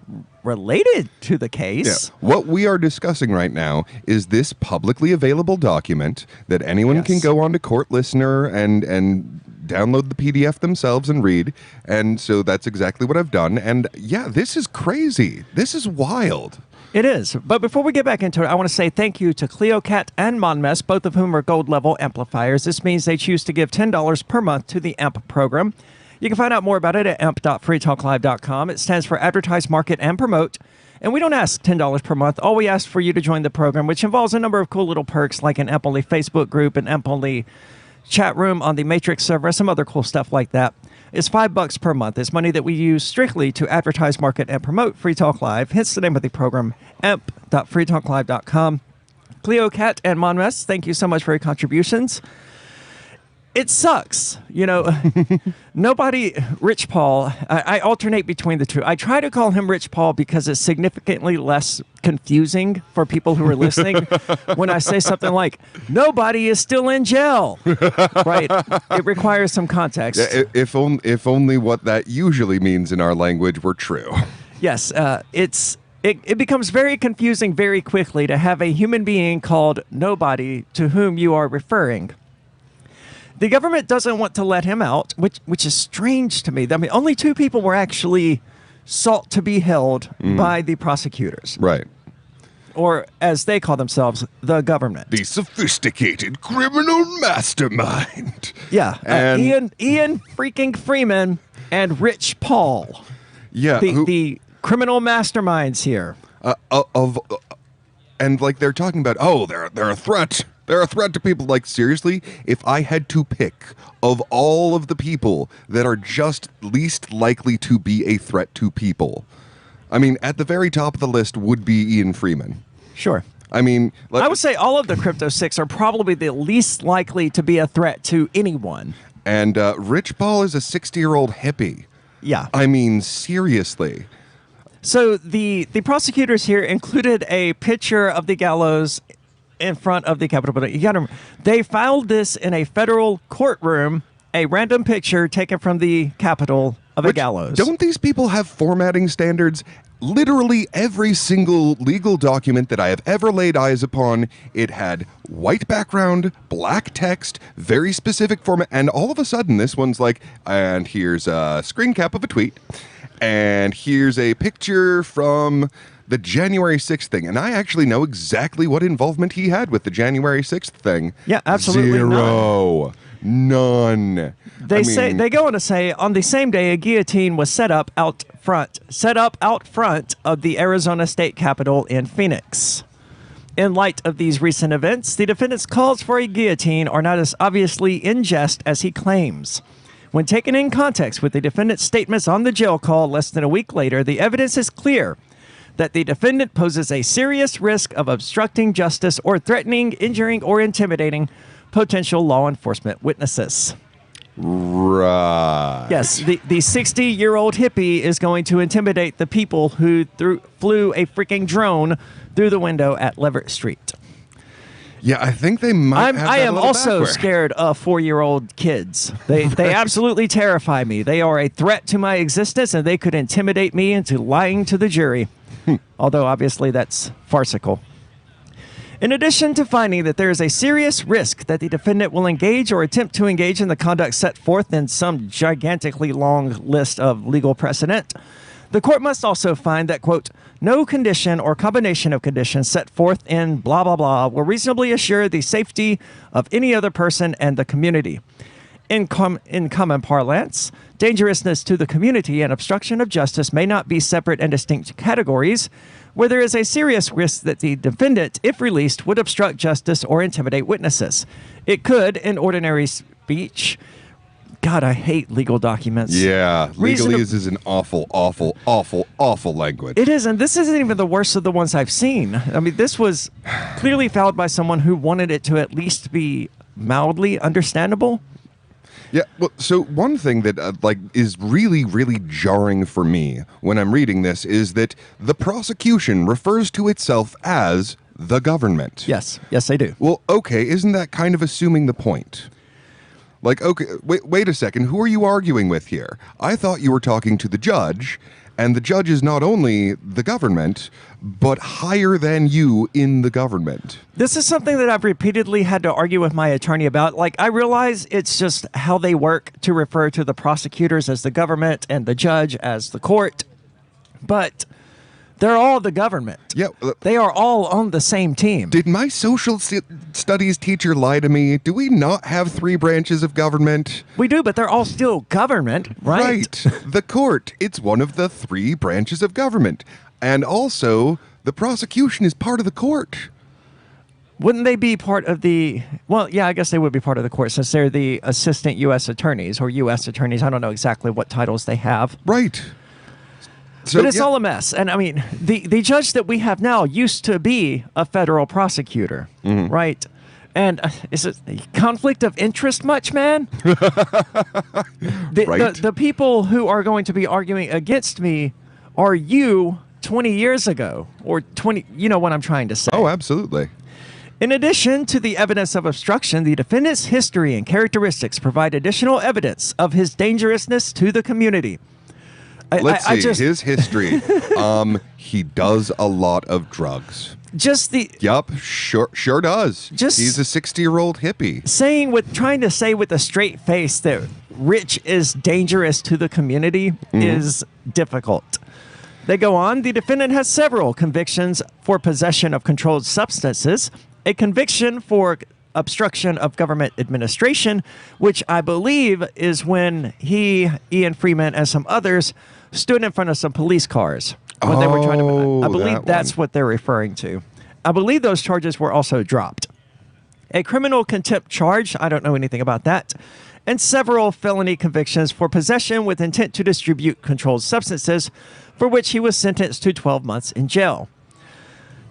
related to the case. Yeah. What we are discussing right now is this publicly available document that anyone can go on to Court Listener and download the PDF themselves and read. And so that's exactly what I've done. And yeah, this is crazy. This is wild. It is. But before we get back into it, I want to say thank you to CleoCat and Monmess, both of whom are gold level amplifiers. This means they choose to give $10 per month to the AMP program. You can find out more about it at amp.freetalklive.com. It stands for Advertise, Market, and Promote. And we don't ask $10 per month. All we ask for you to join the program, which involves a number of cool little perks like an AMP-only Facebook group, an AMP-only chat room on the Matrix server, some other cool stuff like that. It's $5 per month. It's money that we use strictly to advertise, market, and promote Free Talk Live. Hence the name of the program, amp.freetalklive.com. CleoCat and Monmess, thank you so much for your contributions. It sucks. You know, Rich Paul, I alternate between the two. I try to call him Rich Paul because it's significantly less confusing for people who are listening when I say something like, nobody is still in jail. Right. It requires some context. If only what that usually means in our language were true. Yes. It becomes very confusing very quickly to have a human being called nobody to whom you are referring. The government doesn't want to let him out, which is strange to me. I mean, only 2 people were actually sought to be held by the prosecutors. Right. Or, as they call themselves, the government. The sophisticated criminal mastermind. Yeah. Ian freaking Freeman and Rich Paul. Yeah. The criminal masterminds here. And like they're talking about, they're a threat. They're a threat to people. Like, seriously, if I had to pick of all of the people that are just least likely to be a threat to people, I mean, at the very top of the list would be Ian Freeman. Sure. I mean, I would say all of the Crypto 6 are probably the least likely to be a threat to anyone. And Rich Paul is a 60-year-old hippie. Yeah. I mean, seriously. So the prosecutors here included a picture of the gallows in front of the Capitol building. You got to remember, they filed this in a federal courtroom, a random picture taken from the Capitol of a gallows. Don't these people have formatting standards? Literally every single legal document that I have ever laid eyes upon, it had white background, black text, very specific format, and all of a sudden this one's like, and here's a screen cap of a tweet, and here's a picture from the January 6th thing. And I actually know exactly what involvement he had with the January 6th thing. Yeah, absolutely. Zero. None. They go on to say, on the same day, a guillotine was set up out front of the Arizona State Capitol in Phoenix. In light of these recent events, the defendant's calls for a guillotine are not as obviously in jest as he claims. When taken in context with the defendant's statements on the jail call less than a week later, the evidence is clear that the defendant poses a serious risk of obstructing justice or threatening, injuring, or intimidating potential law enforcement witnesses. Right. Yes, the 60-year-old hippie is going to intimidate the people who flew a freaking drone through the window at Leverett Street. Yeah, I think they might have I am also backward. scared of 4-year-old kids. They absolutely terrify me. They are a threat to my existence, and they could intimidate me into lying to the jury. Although, obviously, that's farcical. In addition to finding that there is a serious risk that the defendant will engage or attempt to engage in the conduct set forth in some gigantically long list of legal precedent, the court must also find that, quote, no condition or combination of conditions set forth in blah, blah, blah will reasonably assure the safety of any other person and the community. In common parlance, dangerousness to the community and obstruction of justice may not be separate and distinct categories, where there is a serious risk that the defendant, if released, would obstruct justice or intimidate witnesses. It could, in ordinary speech, God, I hate legal documents. Yeah, legalese is an awful, awful, awful, awful language. It is, and this isn't even the worst of the ones I've seen. I mean, this was clearly filed by someone who wanted it to at least be mildly understandable. Yeah, well, so one thing that is really, really jarring for me when I'm reading this is that the prosecution refers to itself as the government. Yes, they do. Well, okay, isn't that kind of assuming the point? Like, okay, wait a second, who are you arguing with here? I thought you were talking to the judge, and the judge is not only the government, but higher than you in the government. This is something that I've repeatedly had to argue with my attorney about. Like, I realize it's just how they work to refer to the prosecutors as the government and the judge as the court, but they're all the government. Yeah. They are all on the same team. Did my social studies teacher lie to me? Do we not have 3 branches of government? We do, but they're all still government, right? Right. The court, it's one of the 3 branches of government. And also, the prosecution is part of the court. Wouldn't they be part of the... Well, yeah, I guess they would be part of the court since they're the assistant U.S. attorneys or U.S. attorneys. I don't know exactly what titles they have. Right. So, but it's all a mess. And I mean, the judge that we have now used to be a federal prosecutor, right? And is it conflict of interest much, man? The people who are going to be arguing against me are you 20 years ago or 20, you know what I'm trying to say. Oh, absolutely. In addition to the evidence of obstruction, the defendant's history and characteristics provide additional evidence of his dangerousness to the community. Let's see his history. He does a lot of drugs. Yup, sure does. He's a 60-year-old hippie. Trying to say with a straight face that Rich is dangerous to the community is difficult. They go on. The defendant has several convictions for possession of controlled substances, a conviction for obstruction of government administration, which I believe is when he, Ian Freeman, and some others stood in front of some police cars when they were trying to... I believe that's what they're referring to. I believe those charges were also dropped. A criminal contempt charge, I don't know anything about that, and several felony convictions for possession with intent to distribute controlled substances, for which he was sentenced to 12 months in jail.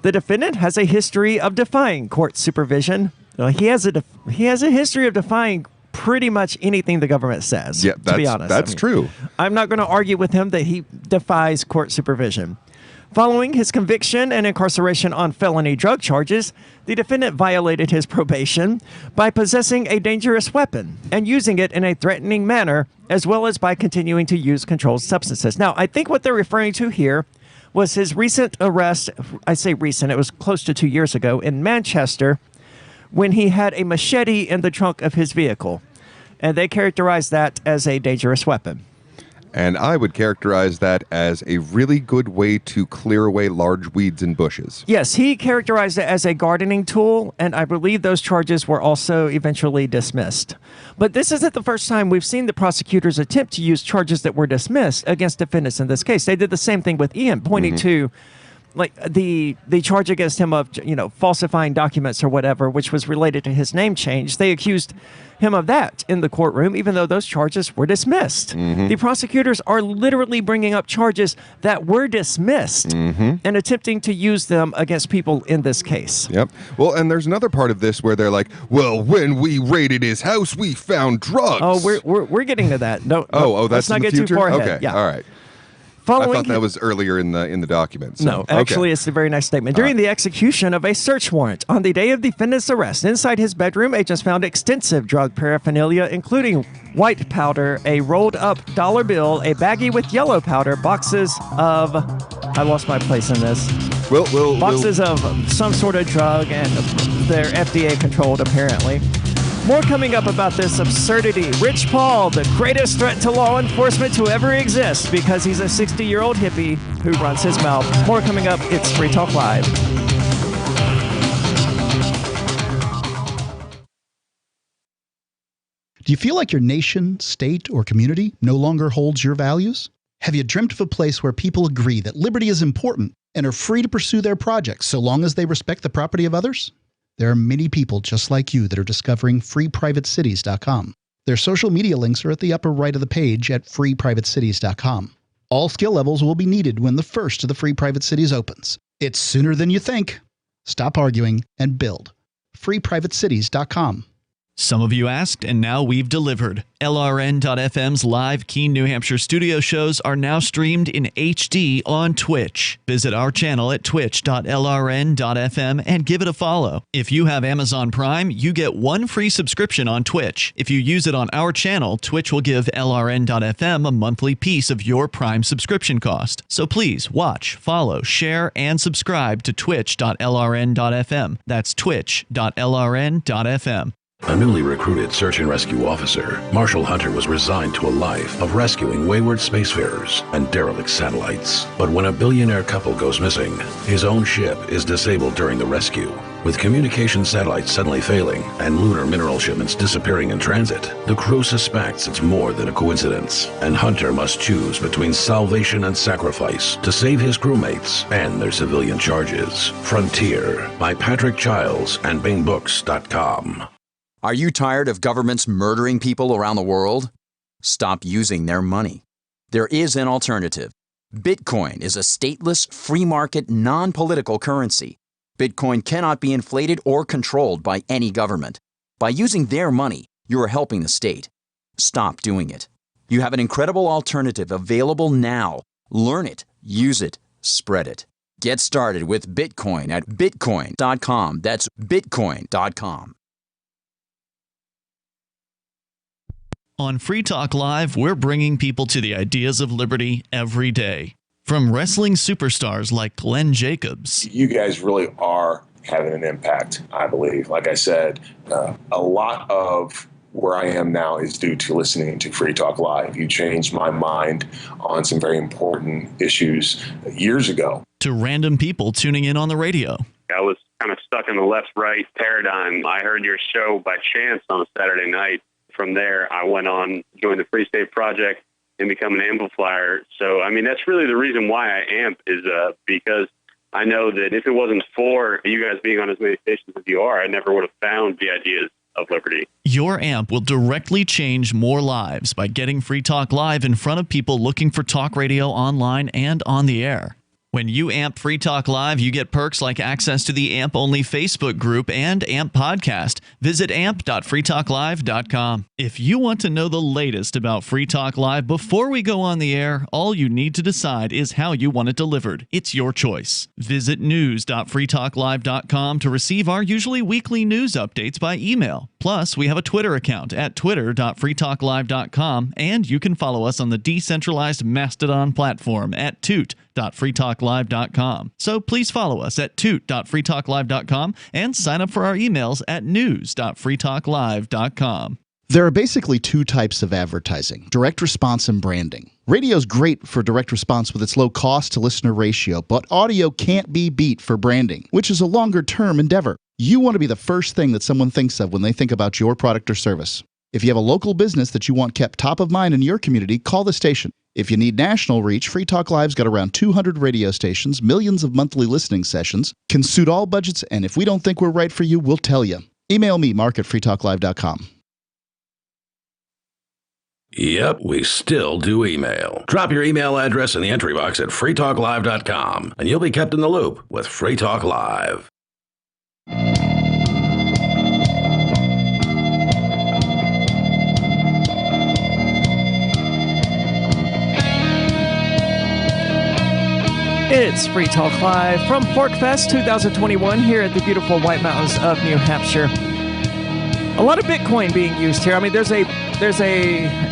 The defendant has a history of defying court supervision. He has a history of defying pretty much anything the government says. Yeah, to be honest, that's true. I'm not going to argue with him that he defies court supervision. Following his conviction and incarceration on felony drug charges, the defendant violated his probation by possessing a dangerous weapon and using it in a threatening manner, as well as by continuing to use controlled substances. Now, I think what they're referring to here was his recent arrest. I say recent, it was close to 2 years ago in Manchester, when he had a machete in the trunk of his vehicle. And they characterized that as a dangerous weapon. And I would characterize that as a really good way to clear away large weeds and bushes. Yes, he characterized it as a gardening tool, and I believe those charges were also eventually dismissed. But this isn't the first time we've seen the prosecutors attempt to use charges that were dismissed against defendants in this case. They did the same thing with Ian, pointing to like the charge against him of, falsifying documents or whatever, which was related to his name change. They accused him of that in the courtroom, even though those charges were dismissed. The prosecutors are literally bringing up charges that were dismissed and attempting to use them against people in this case. Yep. Well, and there's another part of this where they're like, well, when we raided his house, we found drugs. Oh, we're getting to that. No, that's let's not in the get future? too far ahead. Okay, Yeah. all right. I thought that was earlier in the document. So. No, actually, It's a very nice statement. During the execution of a search warrant on the day of the defendant's arrest, inside his bedroom, agents found extensive drug paraphernalia, including white powder, a rolled-up dollar bill, a baggie with yellow powder, boxes of... I lost my place in this. Boxes of some sort of drug, and they're FDA-controlled, apparently. More coming up about this absurdity. Rich Paul, the greatest threat to law enforcement to ever exist because he's a 60-year-old hippie who runs his mouth. More coming up. It's Free Talk Live. Do you feel like your nation, state, or community no longer holds your values? Have you dreamt of a place where people agree that liberty is important and are free to pursue their projects so long as they respect the property of others? There are many people just like you that are discovering freeprivatecities.com. Their social media links are at the upper right of the page at freeprivatecities.com. All skill levels will be needed when the first of the Free Private Cities opens. It's sooner than you think. Stop arguing and build. freeprivatecities.com. Some of you asked, and now we've delivered. LRN.FM's live Keene, New Hampshire studio shows are now streamed in HD on Twitch. Visit our channel at twitch.lrn.fm and give it a follow. If you have Amazon Prime, you get one free subscription on Twitch. If you use it on our channel, Twitch will give LRN.FM a monthly piece of your Prime subscription cost. So please watch, follow, share, and subscribe to twitch.lrn.fm. That's twitch.lrn.fm. A newly recruited search and rescue officer, Marshall Hunter was resigned to a life of rescuing wayward spacefarers and derelict satellites. But when a billionaire couple goes missing, his own ship is disabled during the rescue. With communication satellites suddenly failing and lunar mineral shipments disappearing in transit, the crew suspects it's more than a coincidence, and Hunter must choose between salvation and sacrifice to save his crewmates and their civilian charges. Frontier by Patrick Childs and BingBooks.com. Are you tired of governments murdering people around the world? Stop using their money. There is an alternative. Bitcoin is a stateless, free market, non-political currency. Bitcoin cannot be inflated or controlled by any government. By using their money, you are helping the state. Stop doing it. You have an incredible alternative available now. Learn it, use it, spread it. Get started with Bitcoin at bitcoin.com. That's bitcoin.com. On Free Talk Live, we're bringing people to the ideas of liberty every day. From wrestling superstars like Glenn Jacobs. You guys really are having an impact, I believe. Like I said, a lot of where I am now is due to listening to Free Talk Live. You changed my mind on some very important issues years ago. To random people tuning in on the radio. I was kind of stuck in the left-right paradigm. I heard your show by chance on a Saturday night. From there, I went on, joined the Free State Project, and become an amplifier. So, I mean, that's really the reason why I amp is because I know that if it wasn't for you guys being on as many stations as you are, I never would have found the ideas of liberty. Your amp will directly change more lives by getting Free Talk Live in front of people looking for talk radio online and on the air. When you amp Free Talk Live, you get perks like access to the AMP-only Facebook group and AMP podcast. Visit amp.freetalklive.com. If you want to know the latest about Free Talk Live before we go on the air, all you need to decide is how you want it delivered. It's your choice. Visit news.freetalklive.com to receive our usually weekly news updates by email. Plus, we have a Twitter account at twitter.freetalklive.com, and you can follow us on the decentralized Mastodon platform at toot.freetalklive.com. So please follow us at toot.freetalklive.com and sign up for our emails at news.freetalklive.com. There are basically two types of advertising, direct response and branding. Radio's great for direct response with its low cost to listener ratio, but audio can't be beat for branding, which is a longer-term endeavor. You want to be the first thing that someone thinks of when they think about your product or service. If you have a local business that you want kept top of mind in your community, call the station. If you need national reach, Free Talk Live's got around 200 radio stations, millions of monthly listening sessions, can suit all budgets, and if we don't think we're right for you, we'll tell you. Email me, mark@freetalklive.com. Yep, we still do email. Drop your email address in the entry box at freetalklive.com, and you'll be kept in the loop with Free Talk Live. It's Free Talk Live from Forkfest 2021 here at the beautiful White Mountains of New Hampshire. A lot of Bitcoin being used here. I mean, there's a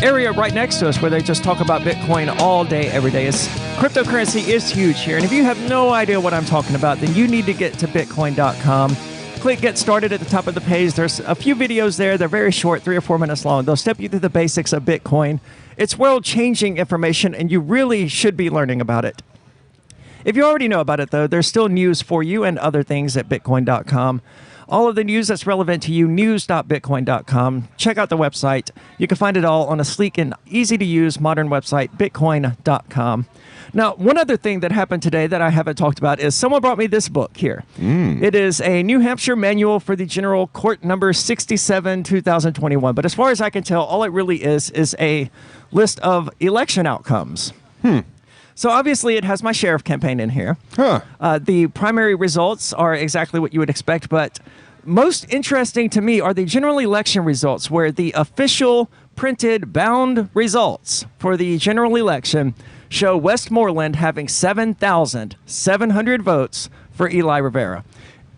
area right next to us where they just talk about Bitcoin all day, every day. Cryptocurrency is huge here. And if you have no idea what I'm talking about, then you need to get to bitcoin.com. Click Get Started at the top of the page. There's a few videos there. They're very short, 3 or 4 minutes long. They'll step you through the basics of Bitcoin. It's world-changing information, and you really should be learning about it. If you already know about it, though, there's still news for you and other things at bitcoin.com. All of the news that's relevant to you, news.bitcoin.com. Check out the website. You can find it all on a sleek and easy-to-use modern website, bitcoin.com. Now, one other thing that happened today that I haven't talked about is someone brought me this book here. It is a New Hampshire Manual for the General Court number 67, 2021. But as far as I can tell, all it really is a list of election outcomes. So obviously it has my sheriff campaign in here. The primary results are exactly what you would expect, but most interesting to me are the general election results, where the official printed bound results for the general election show Westmoreland having 7,700 votes for Eli Rivera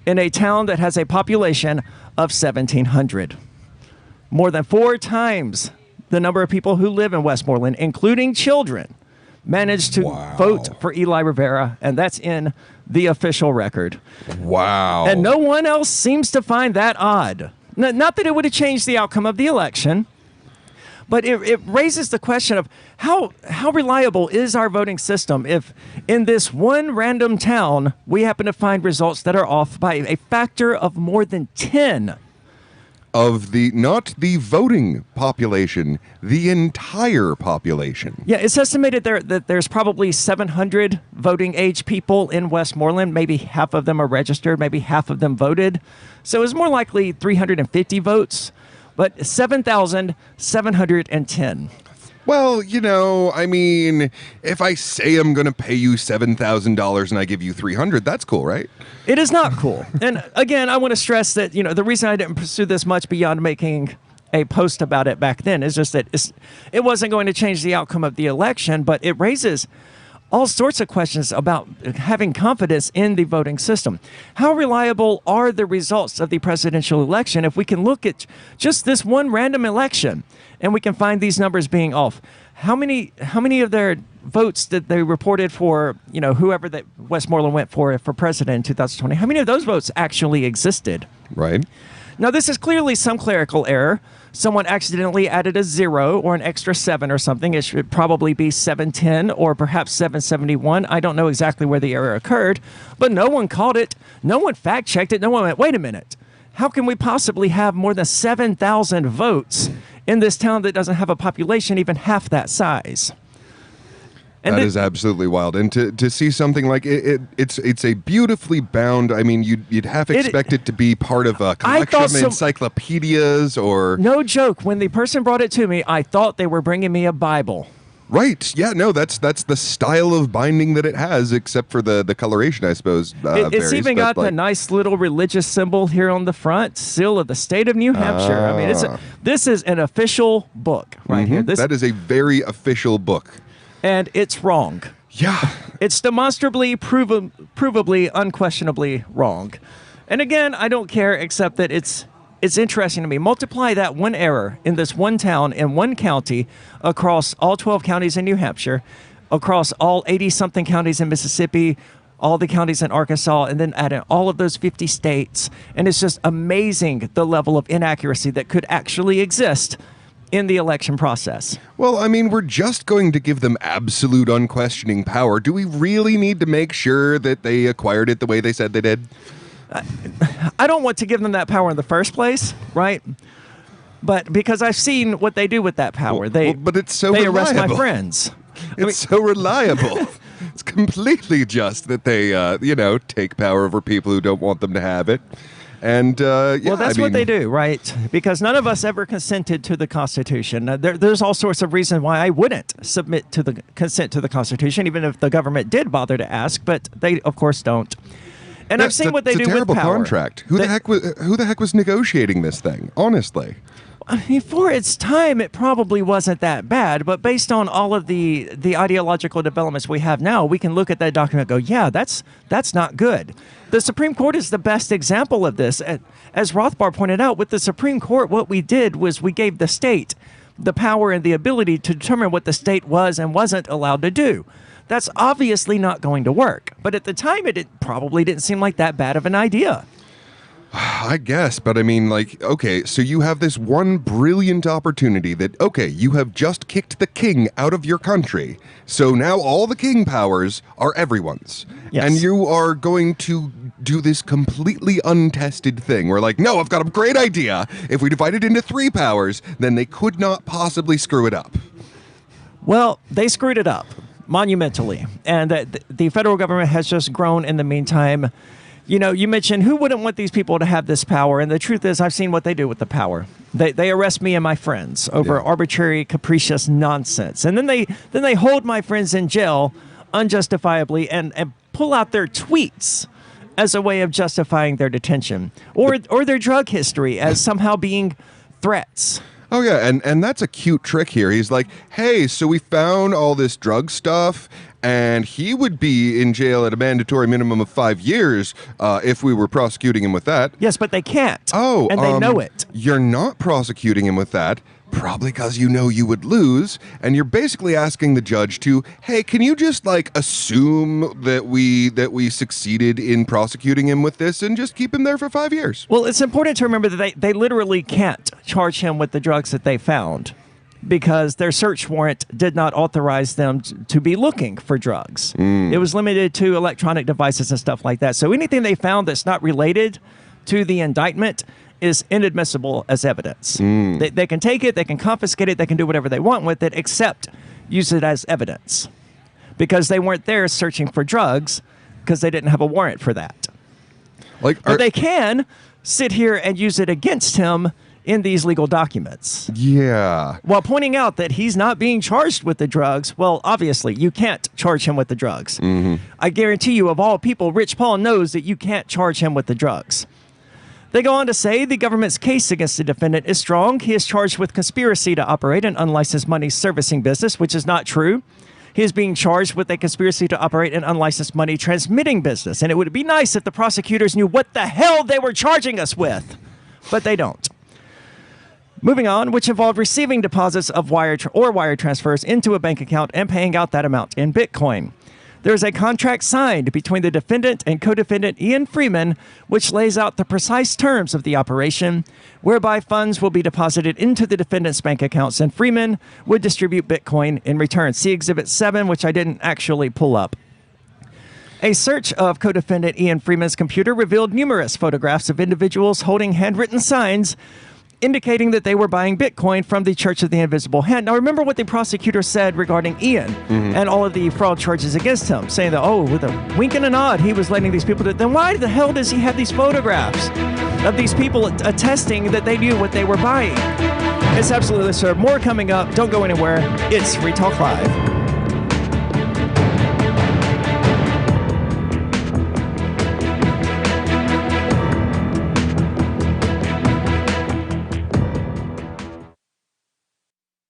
in a town that has a population of 1,700. More than 4 times the number of people who live in Westmoreland, including children, managed to vote for Eli Rivera, and that's in the official record. Wow. And no one else seems to find that odd. Not that it would have changed the outcome of the election, but it raises the question of how reliable is our voting system if in this one random town we happen to find results that are off by a factor of more than 10. Of not the voting population, the entire population. Yeah, it's estimated that there's probably 700 voting age people in Westmoreland. Maybe half of them are registered, maybe half of them voted. So it's more likely 350 votes, but 7,710. Well, I mean, if I say I'm going to pay you $7,000 and I give you $300, that's cool, right? It is not cool. And again, I want to stress that, the reason I didn't pursue this much beyond making a post about it back then is just that it wasn't going to change the outcome of the election, but it raises all sorts of questions about having confidence in the voting system. How reliable are the results of the presidential election if we can look at just this one random election and we can find these numbers being off? How many of their votes that they reported for, whoever that Westmoreland went for president in 2020, how many of those votes actually existed? Right. Now, this is clearly some clerical error. Someone accidentally added a 0 or an extra 7 or something. It should probably be 710 or perhaps 771. I don't know exactly where the error occurred, but no one caught it. No one fact-checked it. No one went, wait a minute. How can we possibly have more than 7,000 votes in this town that doesn't have a population even half that size? And that is absolutely wild. And to see something like it's a beautifully bound. I mean, you'd half expect it to be part of a collection of encyclopedias or. No joke. When the person brought it to me, I thought they were bringing me a Bible. Right. Yeah. No. That's the style of binding that it has, except for the coloration, I suppose. It's even got the nice little religious symbol here on the front, seal of the state of New Hampshire. I mean, this is an official book right here. That is a very official book. And it's wrong. Yeah. It's demonstrably, provably, unquestionably wrong. And again, I don't care, except that it's interesting to me. Multiply that one error in this one town in one county across all 12 counties in New Hampshire, across all 80-something counties in Mississippi, all the counties in Arkansas, and then add in all of those 50 states. And it's just amazing the level of inaccuracy that could actually exist in the election process. Well, I mean, we're just going to give them absolute unquestioning power. Do we really need to make sure that they acquired it the way they said they did? I don't want to give them that power in the first place, right? But because I've seen what they do with that power. But it's so they reliable. arrest my friends. So reliable. It's completely just that they, take power over people who don't want them to have it. And well, that's what they do, right? Because none of us ever consented to the Constitution. There's all sorts of reasons why I wouldn't submit to the consent to the Constitution, even if the government did bother to ask, but they, of course, don't. And I've seen what they do with power. It's a terrible contract. Who the heck was negotiating this thing? Honestly. I mean, for its time, it probably wasn't that bad, but based on all of the ideological developments we have now, we can look at that document and go, yeah, that's not good. The Supreme Court is the best example of this. As Rothbard pointed out, with the Supreme Court, what we did was we gave the state the power and the ability to determine what the state was and wasn't allowed to do. That's obviously not going to work. But at the time, it probably didn't seem like that bad of an idea. I guess, but I mean, like, okay, so you have this one brilliant opportunity that, okay, you have just kicked the king out of your country, so now all the king powers are everyone's. Yes. And you are going to do this completely untested thing where, like, no, I've got a great idea. If we divide it into 3 powers, then they could not possibly screw it up. Well, they screwed it up monumentally, and the federal government has just grown in the meantime. You know, you mentioned who wouldn't want these people to have this power, and the truth is I've seen what they do with the power. They arrest me and my friends over arbitrary, capricious nonsense, and then they hold my friends in jail unjustifiably and pull out their tweets as a way of justifying their detention or their drug history as somehow being threats. Oh, yeah, and that's a cute trick here. He's like, hey, so we found all this drug stuff, and he would be in jail at a mandatory minimum of 5 years if we were prosecuting him with that. Yes, but they can't. Oh, and they know it. You're not prosecuting him with that, probably because you know you would lose, and you're basically asking the judge to, hey, can you just, like, assume that we succeeded in prosecuting him with this and just keep him there for 5 years? Well, it's important to remember that they literally can't charge him with the drugs that they found because their search warrant did not authorize them to be looking for drugs. It was limited to electronic devices and stuff like that. So anything they found that's not related to the indictment is inadmissible as evidence. They can take it, they can confiscate it, they can do whatever they want with it, except use it as evidence. Because they weren't there searching for drugs, because they didn't have a warrant for that. But they can sit here and use it against him in these legal documents. Yeah. While pointing out that he's not being charged with the drugs, well, obviously, you can't charge him with the drugs. I guarantee you, of all people, Rich Paul knows that you can't charge him with the drugs. They go on to say the government's case against the defendant is strong. He is charged with conspiracy to operate an unlicensed money servicing business, which is not true. He is being charged with a conspiracy to operate an unlicensed money transmitting business. And it would be nice if the prosecutors knew what the hell they were charging us with. But they don't. Moving on, which involved receiving deposits of wire transfers into a bank account and paying out that amount in Bitcoin. There is a contract signed between the defendant and co-defendant Ian Freeman, which lays out the precise terms of the operation, whereby funds will be deposited into the defendant's bank accounts, and Freeman would distribute Bitcoin in return. See Exhibit 7, which I didn't actually pull up. A search of co-defendant Ian Freeman's computer revealed numerous photographs of individuals holding handwritten signs indicating that they were buying Bitcoin from the Church of the Invisible Hand. Now, remember what the prosecutor said regarding Ian and all of the fraud charges against him, saying that, oh, with a wink and a nod, he was letting these people do it. Then why the hell does he have these photographs of these people attesting that they knew what they were buying? It's absolutely absurd. More coming up. Don't go anywhere. It's Free Talk Live.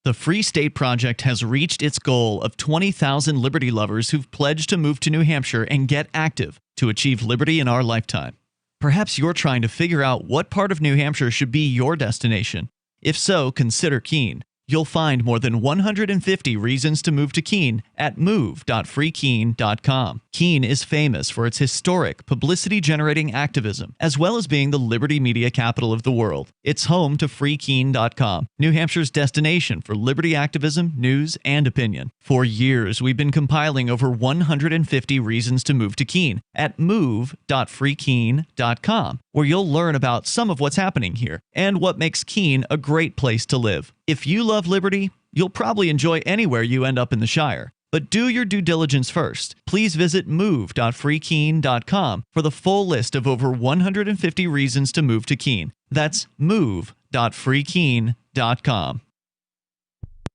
The Free State Project has reached its goal of 20,000 liberty lovers who've pledged to move to New Hampshire and get active to achieve liberty in our lifetime. Perhaps you're trying to figure out what part of New Hampshire should be your destination. If so, consider Keene. You'll find more than 150 reasons to move to Keene at move.freekeene.com. Keene is famous for its historic, publicity-generating activism, as well as being the liberty media capital of the world. It's home to freekeene.com, New Hampshire's destination for liberty activism, news, and opinion. For years, we've been compiling over 150 reasons to move to Keene at move.freekeene.com, where you'll learn about some of what's happening here and what makes Keene a great place to live. If you love liberty, you'll probably enjoy anywhere you end up in the Shire. But do your due diligence first. Please visit move.freekeene.com for the full list of over 150 reasons to move to Keene. That's move.freekeene.com.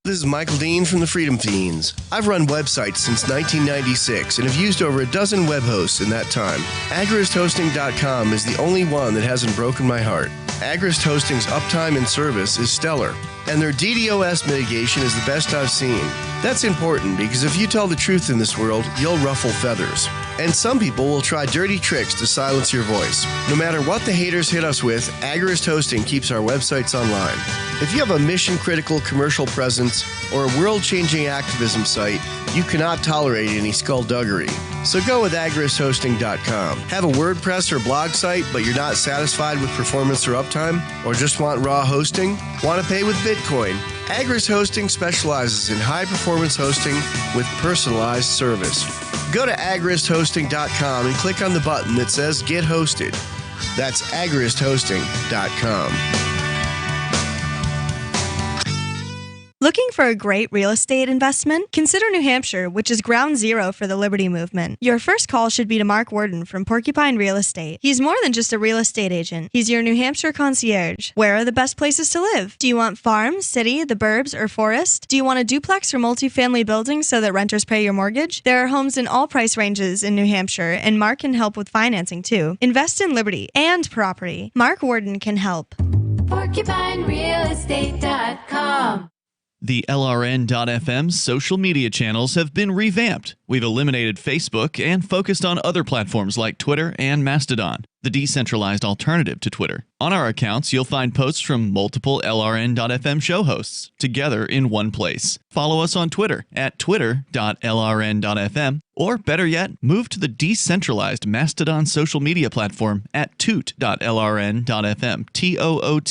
This is Michael Dean from the Freedom Fiends. I've run websites since 1996 and have used over a dozen web hosts in that time. AgristHosting.com is the only one that hasn't broken my heart. Agrist Hosting's uptime and service is stellar, and their DDoS mitigation is the best I've seen. That's important because if you tell the truth in this world, you'll ruffle feathers. And some people will try dirty tricks to silence your voice. No matter what the haters hit us with, Agrist Hosting keeps our websites online. If you have a mission-critical commercial presence or a world-changing activism site, You cannot tolerate any skullduggery. So go with agrishosting.com. Have a WordPress or blog site, but you're not satisfied with performance or uptime? Or just want raw hosting? Want to pay with Bitcoin? Agris Hosting specializes in high-performance hosting with personalized service. Go to agrishosting.com and click on the button that says Get Hosted. That's agrishosting.com. Looking for a great real estate investment? Consider New Hampshire, which is ground zero for the Liberty Movement. Your first call should be to Mark Worden from Porcupine Real Estate. He's more than just a real estate agent. He's your New Hampshire concierge. Where are the best places to live? Do you want farm, city, the burbs, or forest? Do you want a duplex or multifamily building so that renters pay your mortgage? There are homes in all price ranges in New Hampshire, and Mark can help with financing too. Invest in liberty and property. Mark Worden can help. PorcupineRealEstate.com. The LRN.FM social media channels have been revamped. We've eliminated Facebook and focused on other platforms like Twitter and Mastodon, the decentralized alternative to Twitter. On our accounts, you'll find posts from multiple LRN.FM show hosts together in one place. Follow us on Twitter at twitter.lrn.fm, or better yet, move to the decentralized Mastodon social media platform at toot.lrn.fm, toot.lrn.fm.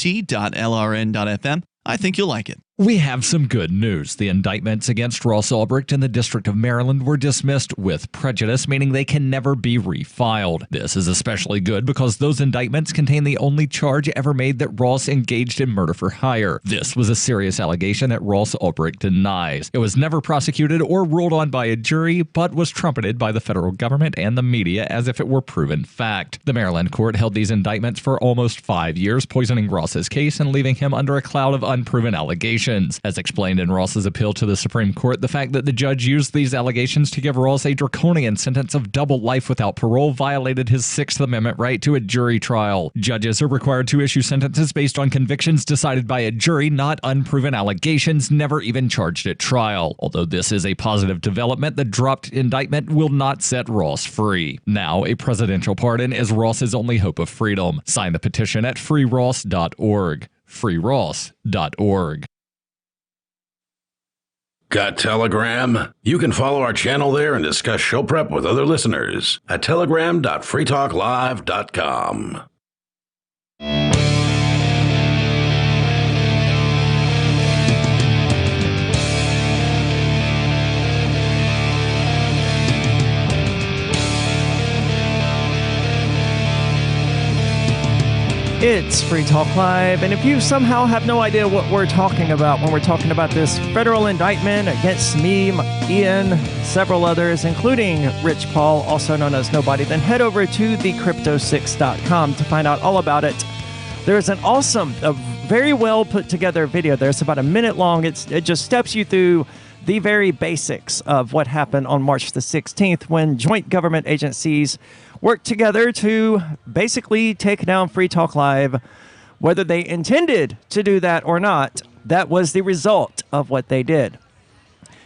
I think you'll like it. We have some good news. The indictments against Ross Ulbricht in the District of Maryland were dismissed with prejudice, meaning they can never be refiled. This is especially good because those indictments contain the only charge ever made that Ross engaged in murder for hire. This was a serious allegation that Ross Ulbricht denies. It was never prosecuted or ruled on by a jury, but was trumpeted by the federal government and the media as if it were proven fact. The Maryland court held these indictments for almost 5 years, poisoning Ross's case and leaving him under a cloud of unproven allegations. As explained in Ross's appeal to the Supreme Court, the fact that the judge used these allegations to give Ross a draconian sentence of double life without parole violated his Sixth Amendment right to a jury trial. Judges are required to issue sentences based on convictions decided by a jury, not unproven allegations never even charged at trial. Although this is a positive development, the dropped indictment will not set Ross free. Now, a presidential pardon is Ross's only hope of freedom. Sign the petition at freeross.org. freeross.org. Got Telegram? You can follow our channel there and discuss show prep with other listeners at telegram.freetalklive.com. It's Free Talk Live, and if you somehow have no idea what we're talking about when we're talking about this federal indictment against me, Ian, several others, including Rich Paul, also known as Nobody, then head over to thecrypto6.com to find out all about it. There's an awesome, very well put together video there. It's about a minute long. It just steps you through the very basics of what happened on March the 16th when joint government agencies worked together to basically take down Free Talk Live. Whether they intended to do that or not, that was the result of what they did.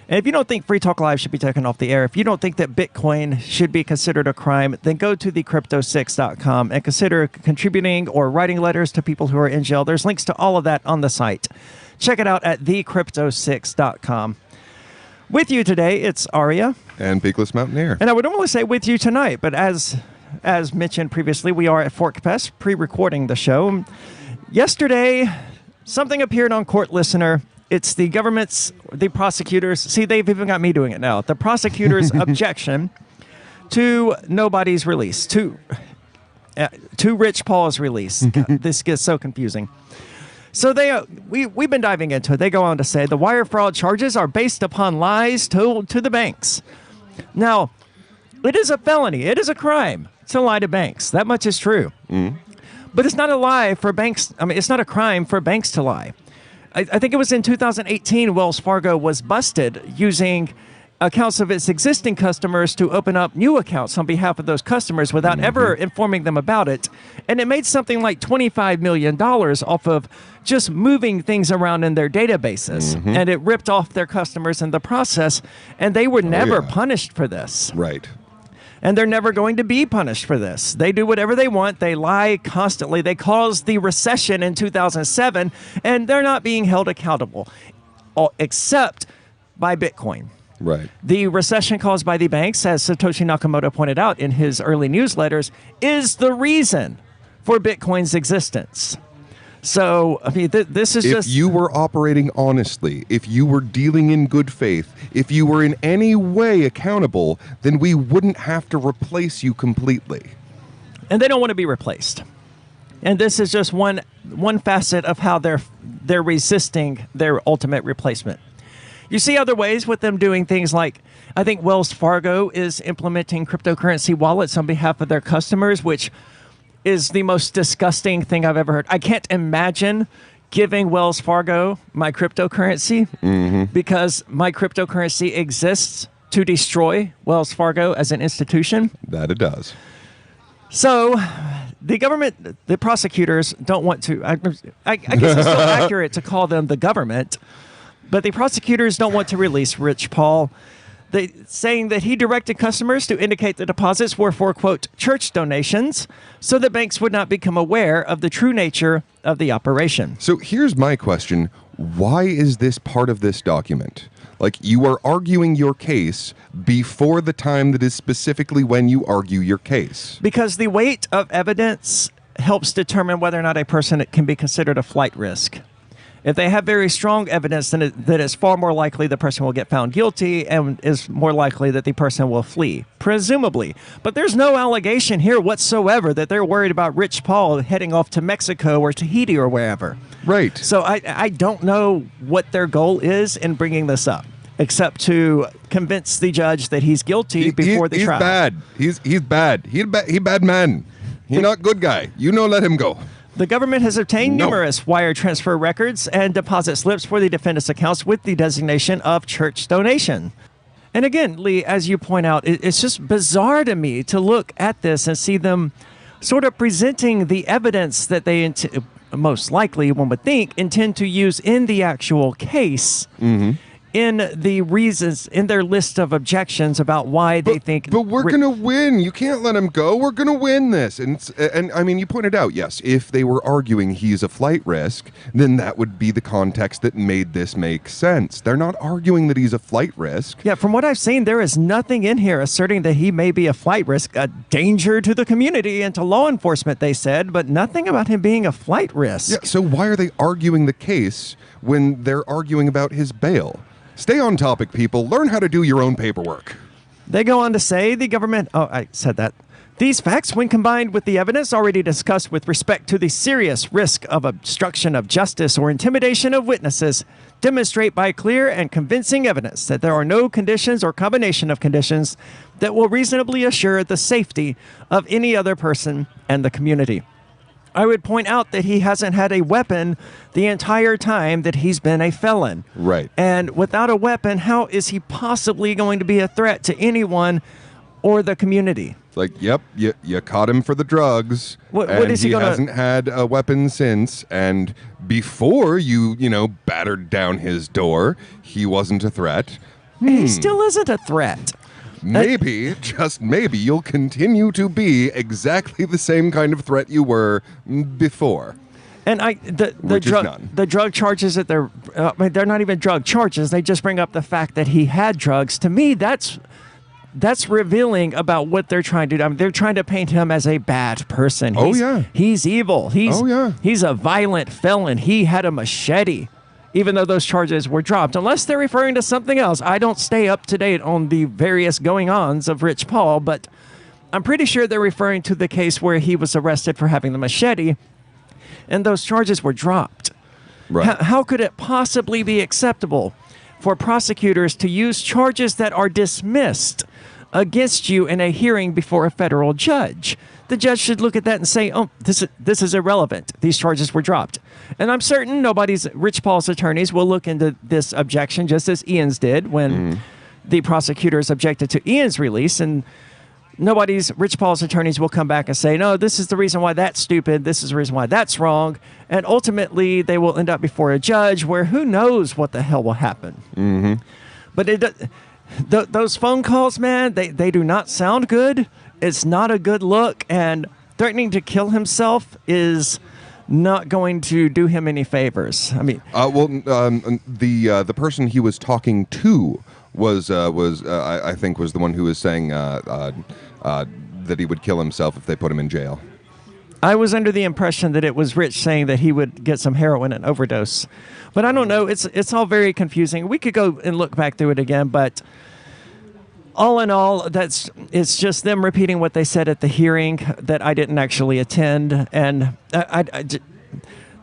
And if you don't think Free Talk Live should be taken off the air, if you don't think that Bitcoin should be considered a crime, then go to thecrypto6.com and consider contributing or writing letters to people who are in jail. There's links to all of that on the site. Check it out at thecrypto6.com. With you today, it's Aria. And Beakless Mountaineer. And I would normally say with you tonight, but as mentioned previously, we are at ForkFest pre-recording the show. Yesterday, something appeared on Court Listener. It's the government's, the prosecutors, see, they've even got me doing it now, the prosecutor's objection to Nobody's release, to Rich Paul's release. God, this gets so confusing. So we've been diving into it. They go on to say the wire fraud charges are based upon lies told to the banks. Now, it is a felony. It is a crime to lie to banks. That much is true. But it's not a lie for banks. I mean, it's not a crime for banks to lie. I think it was in 2018, Wells Fargo was busted using accounts of its existing customers to open up new accounts on behalf of those customers without ever informing them about it. And it made something like $25 million off of just moving things around in their databases. And it ripped off their customers in the process. And they were never punished for this. Right. And they're never going to be punished for this. They do whatever they want. They lie constantly. They caused the recession in 2007, and they're not being held accountable, except by Bitcoin. Right. The recession caused by the banks, as Satoshi Nakamoto pointed out in his early newsletters, is the reason for Bitcoin's existence. So, I mean, this is if you were operating honestly, if you were dealing in good faith, if you were in any way accountable, then we wouldn't have to replace you completely. And they don't want to be replaced. And this is just one facet of how they're resisting their ultimate replacement. You see other ways with them doing things like, I think Wells Fargo is implementing cryptocurrency wallets on behalf of their customers, which is the most disgusting thing I've ever heard. I can't imagine giving Wells Fargo my cryptocurrency because my cryptocurrency exists to destroy Wells Fargo as an institution. That it does. So the government, the prosecutors don't want to, I guess it's still accurate to call them the government, but the prosecutors don't want to release Rich Paul, saying that he directed customers to indicate the deposits were for, quote, church donations, so that banks would not become aware of the true nature of the operation. So here's my question. Why is this part of this document? Like, you are arguing your case before the time that is specifically when you argue your case. Because the weight of evidence helps determine whether or not a person can be considered a flight risk. If they have very strong evidence, then that it's far more likely the person will get found guilty and is more likely that the person will flee, presumably. But there's no allegation here whatsoever that they're worried about Rich Paul heading off to Mexico or Tahiti or wherever. Right. So I don't know what their goal is in bringing this up, except to convince the judge that he's guilty before the trial. He's bad. He's bad man. He's not good guy. You know, let him go. The government has obtained numerous wire transfer records and deposit slips for the defendant's accounts with the designation of church donation. And again, Lee, as you point out, it's just bizarre to me to look at this and see them sort of presenting the evidence that they most likely, one would think, intend to use in the actual case. In the reasons, in their list of objections about why they think... But we're going to win. You can't let him go. We're going to win this. And I mean, you pointed out, yes, if they were arguing he's a flight risk, then that would be the context that made this make sense. They're not arguing that he's a flight risk. Yeah, from what I've seen, there is nothing in here asserting that he may be a flight risk, a danger to the community and to law enforcement, they said, but nothing about him being a flight risk. Yeah, so why are they arguing the case when they're arguing about his bail? Stay on topic, people. Learn how to do your own paperwork. They go on to say the government... Oh, I said that. These facts, when combined with the evidence already discussed with respect to the serious risk of obstruction of justice or intimidation of witnesses, demonstrate by clear and convincing evidence that there are no conditions or combination of conditions that will reasonably assure the safety of any other person and the community. I would point out that he hasn't had a weapon the entire time that he's been a felon. Right. And without a weapon, how is he possibly going to be a threat to anyone or the community? It's like, yep, you caught him for the drugs. What is he gonna... hasn't had a weapon since. And before you battered down his door, he wasn't a threat. He still isn't a threat. Maybe, just maybe, you'll continue to be exactly the same kind of threat you were before. And the drug charges that they're not even drug charges. They just bring up the fact that he had drugs. To me, that's revealing about what they're trying to do. I mean, they're trying to paint him as a bad person. He's evil. He's a violent felon. He had a machete. Even though those charges were dropped, unless they're referring to something else. I don't stay up to date on the various going-ons of Rich Paul, but I'm pretty sure they're referring to the case where he was arrested for having the machete, and those charges were dropped. Right. How could it possibly be acceptable for prosecutors to use charges that are dismissed against you in a hearing before a federal judge? The judge should look at that and say, oh, this is irrelevant. These charges were dropped. And I'm certain Rich Paul's attorneys will look into this objection just as Ian's did when the prosecutors objected to Ian's release. And Rich Paul's attorneys will come back and say, no, this is the reason why that's stupid. This is the reason why that's wrong. And ultimately, they will end up before a judge where who knows what the hell will happen. But those phone calls, man, they do not sound good. It's not a good look, and threatening to kill himself is not going to do him any favors. I mean, the person he was talking to I think was the one who was saying that he would kill himself if they put him in jail. I was under the impression that it was Rich saying that he would get some heroin and overdose. But I don't know. It's all very confusing. We could go and look back through it again, but all in all, it's just them repeating what they said at the hearing that I didn't actually attend. And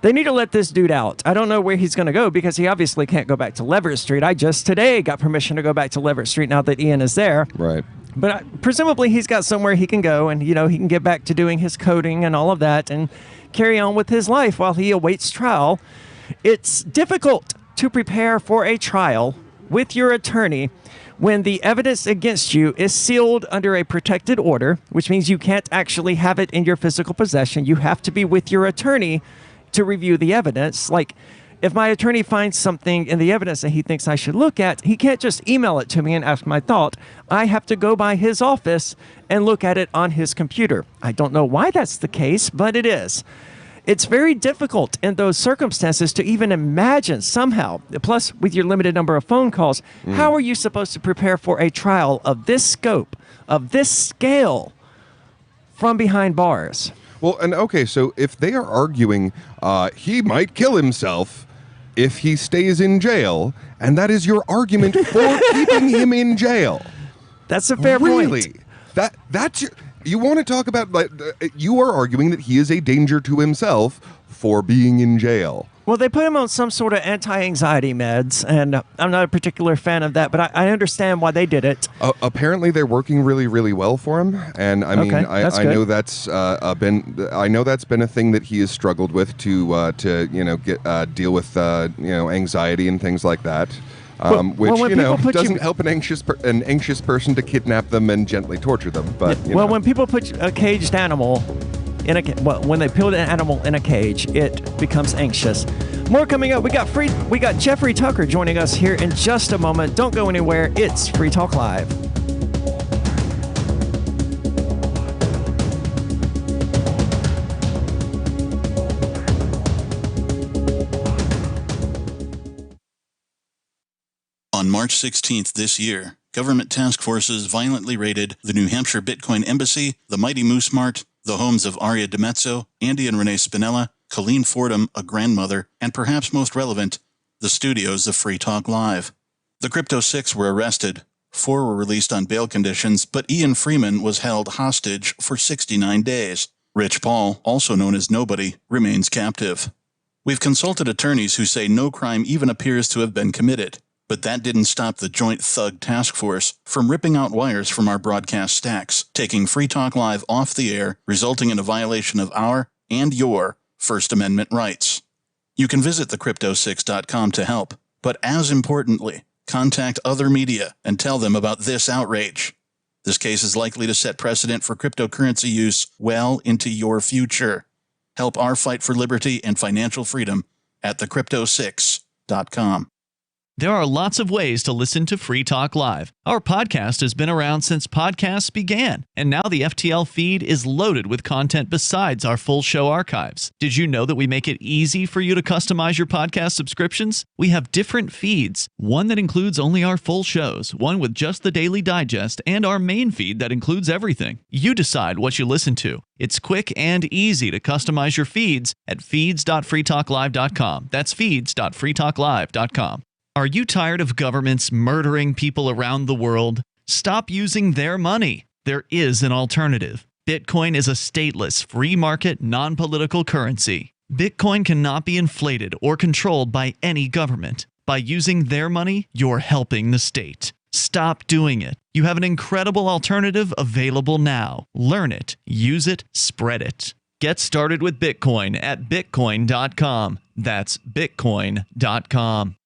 they need to let this dude out. I don't know where he's going to go because he obviously can't go back to Leverett Street. I just today got permission to go back to Leverett Street now that Ian is there. Right. But presumably he's got somewhere he can go and, he can get back to doing his coding and all of that and carry on with his life while he awaits trial. It's difficult to prepare for a trial with your attorney when the evidence against you is sealed under a protected order, which means you can't actually have it in your physical possession. You have to be with your attorney to review the evidence. Like, if my attorney finds something in the evidence that he thinks I should look at, he can't just email it to me and ask my thought. I have to go by his office and look at it on his computer. I don't know why that's the case, but it is. It's very difficult in those circumstances to even imagine somehow, plus with your limited number of phone calls, how are you supposed to prepare for a trial of this scope, of this scale, from behind bars? Well, and okay, so if they are arguing he might kill himself if he stays in jail, and that is your argument for keeping him in jail. That's a fair point. Really? That's your... You want to talk about, you are arguing that he is a danger to himself for being in jail. Well, they put him on some sort of anti-anxiety meds, and I'm not a particular fan of that, but I understand why they did it. Apparently, they're working really, really well for him, and I mean, I know that's been a thing that he has struggled with to deal with anxiety and things like that. Which doesn't help an anxious person to kidnap them and gently torture them. But when people put a caged animal in when they put an animal in a cage, it becomes anxious. More coming up. We got Jeffrey Tucker joining us here in just a moment. Don't go anywhere. It's Free Talk Live. On March 16th this year, government task forces violently raided the New Hampshire Bitcoin Embassy, the Mighty Moose Mart, the homes of Aria DiMezzo, Andy and Renee Spinella, Colleen Fordham, a grandmother, and perhaps most relevant, the studios of Free Talk Live. The Crypto Six were arrested. 4 were released on bail conditions, but Ian Freeman was held hostage for 69 days. Rich Paul, also known as Nobody, remains captive. We've consulted attorneys who say no crime even appears to have been committed. But that didn't stop the Joint Thug Task Force from ripping out wires from our broadcast stacks, taking Free Talk Live off the air, resulting in a violation of our and your First Amendment rights. You can visit thecrypto6.com to help, but as importantly, contact other media and tell them about this outrage. This case is likely to set precedent for cryptocurrency use well into your future. Help our fight for liberty and financial freedom at thecrypto6.com. There are lots of ways to listen to Free Talk Live. Our podcast has been around since podcasts began, and now the FTL feed is loaded with content besides our full show archives. Did you know that we make it easy for you to customize your podcast subscriptions? We have different feeds, one that includes only our full shows, one with just the Daily Digest, and our main feed that includes everything. You decide what you listen to. It's quick and easy to customize your feeds at feeds.freetalklive.com. That's feeds.freetalklive.com. Are you tired of governments murdering people around the world? Stop using their money. There is an alternative. Bitcoin is a stateless, free market, non-political currency. Bitcoin cannot be inflated or controlled by any government. By using their money, you're helping the state. Stop doing it. You have an incredible alternative available now. Learn it, use it, spread it. Get started with Bitcoin at bitcoin.com. That's bitcoin.com.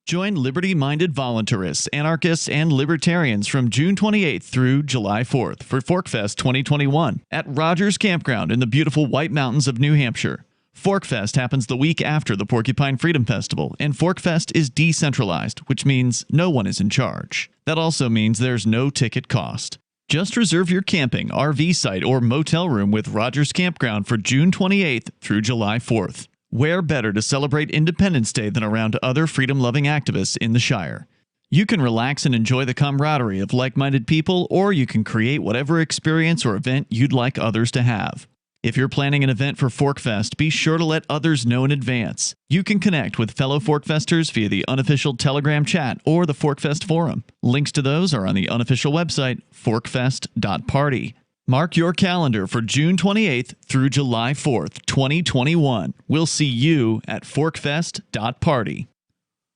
Join liberty-minded voluntarists, anarchists, and libertarians from June 28th through July 4th for ForkFest 2021 at Rogers Campground in the beautiful White Mountains of New Hampshire. ForkFest happens the week after the Porcupine Freedom Festival, and ForkFest is decentralized, which means no one is in charge. That also means there's no ticket cost. Just reserve your camping, RV site, or motel room with Rogers Campground for June 28th through July 4th. Where better to celebrate Independence Day than around other freedom-loving activists in the Shire? You can relax and enjoy the camaraderie of like-minded people, or you can create whatever experience or event you'd like others to have. If you're planning an event for Forkfest, be sure to let others know in advance. You can connect with fellow Forkfesters via the unofficial Telegram chat or the Forkfest forum. Links to those are on the unofficial website, forkfest.party. Mark your calendar for June 28th through July 4th, 2021. We'll see you at forkfest.party.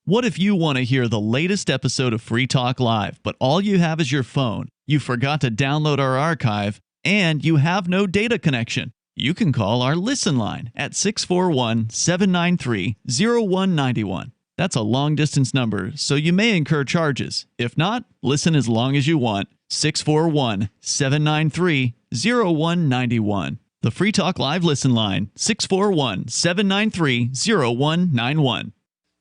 What if you want to hear the latest episode of Free Talk Live, but all you have is your phone, you forgot to download our archive, and you have no data connection? You can call our Listen line at 641-793-0191. That's a long-distance number, so you may incur charges. If not, listen as long as you want. 641-793-0191. The Free Talk Live Listen line, 641-793-0191.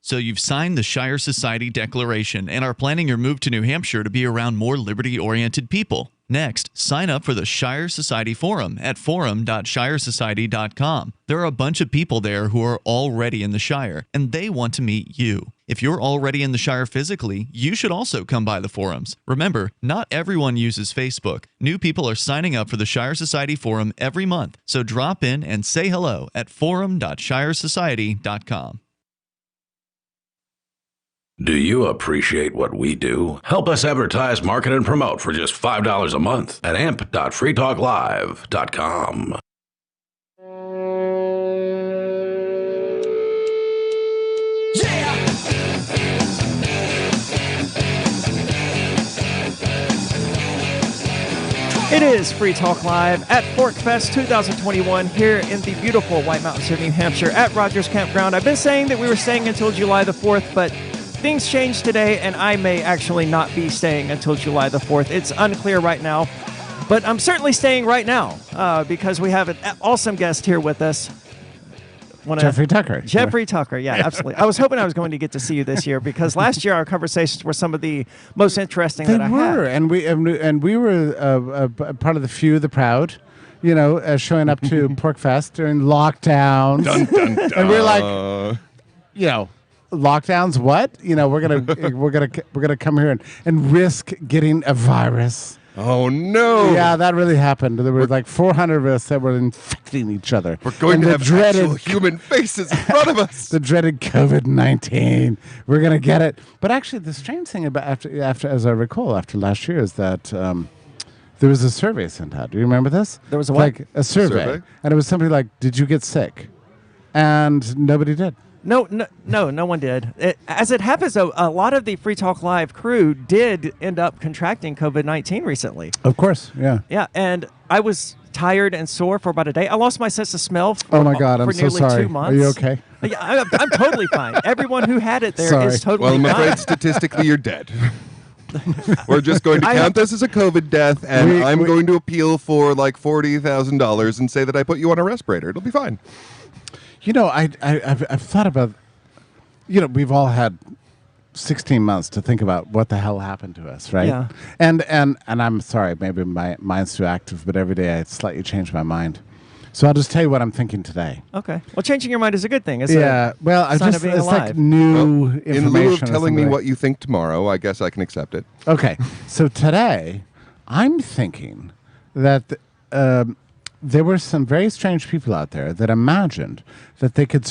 So you've signed the Shire Society Declaration and are planning your move to New Hampshire to be around more liberty-oriented people. Next, sign up for the Shire Society Forum at forum.shiresociety.com. There are a bunch of people there who are already in the Shire, and they want to meet you. If you're already in the Shire physically, you should also come by the forums. Remember, not everyone uses Facebook. New people are signing up for the Shire Society Forum every month, so drop in and say hello at forum.shiresociety.com. Do you appreciate what we do? Help us advertise, market, and promote for just $5 a month at amp.freetalklive.com. It is Free Talk Live at Forkfest 2021 here in the beautiful White Mountains of New Hampshire at Rogers Campground. I've been saying that we were staying until July the 4th, but things changed today, and I may actually not be staying until July the 4th. It's unclear right now, but I'm certainly staying right now because we have an awesome guest here with us. Jeffrey Tucker. Jeffrey Tucker, yeah, absolutely. I was hoping I was going to get to see you this year because last year our conversations were some of the most interesting that I had. And we were part of the few, the proud, showing up to Porkfest during lockdowns. Dun, dun, dun. And we're like, lockdowns. What? We're gonna come here and risk getting a virus. Oh no! Yeah, that really happened. There were like 400 of us that were infecting each other. We're going to have actual human faces in front of us. The dreaded COVID-19. We're gonna get it. But actually, the strange thing about after, as I recall, after last year, is that there was a survey sent out. Do you remember this? There was a what? Like a survey, and it was something like, "Did you get sick?" And nobody did. No one did. As it happens, though, a lot of the Free Talk Live crew did end up contracting COVID-19 recently. Of course, yeah. Yeah, and I was tired and sore for about a day. I lost my sense of smell for, oh my God, I'm nearly so sorry. 2 months. Are you okay? Yeah, I'm totally fine. Everyone who had it there is totally fine. Well, I'm afraid statistically you're dead. We're just going to count this as a COVID death, and I'm going to appeal for like $40,000 and say that I put you on a respirator. It'll be fine. I've thought about, we've all had 16 months to think about what the hell happened to us, right? Yeah. And I'm sorry, maybe my mind's too active, but every day I slightly change my mind. So I'll just tell you what I'm thinking today. Okay. Well, changing your mind is a good thing. It's I just of being it's alive. like new information. In lieu of telling me what you think tomorrow, I guess I can accept it. Okay. So today, I'm thinking that there were some very strange people out there that imagined that they could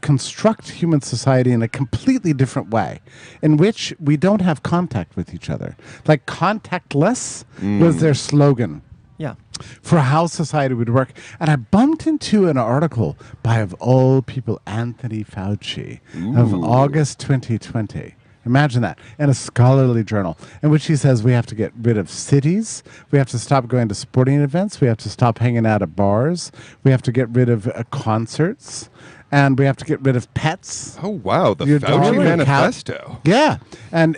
construct human society in a completely different way, in which we don't have contact with each other. Like contactless was their slogan. Yeah. For how society would work. And I bumped into an article by, of all people, Anthony Fauci of August 2020. Imagine that. In a scholarly journal in which he says we have to get rid of cities. We have to stop going to sporting events. We have to stop hanging out at bars. We have to get rid of concerts. And we have to get rid of pets. Oh, wow. The Fauci Manifesto. Yeah. And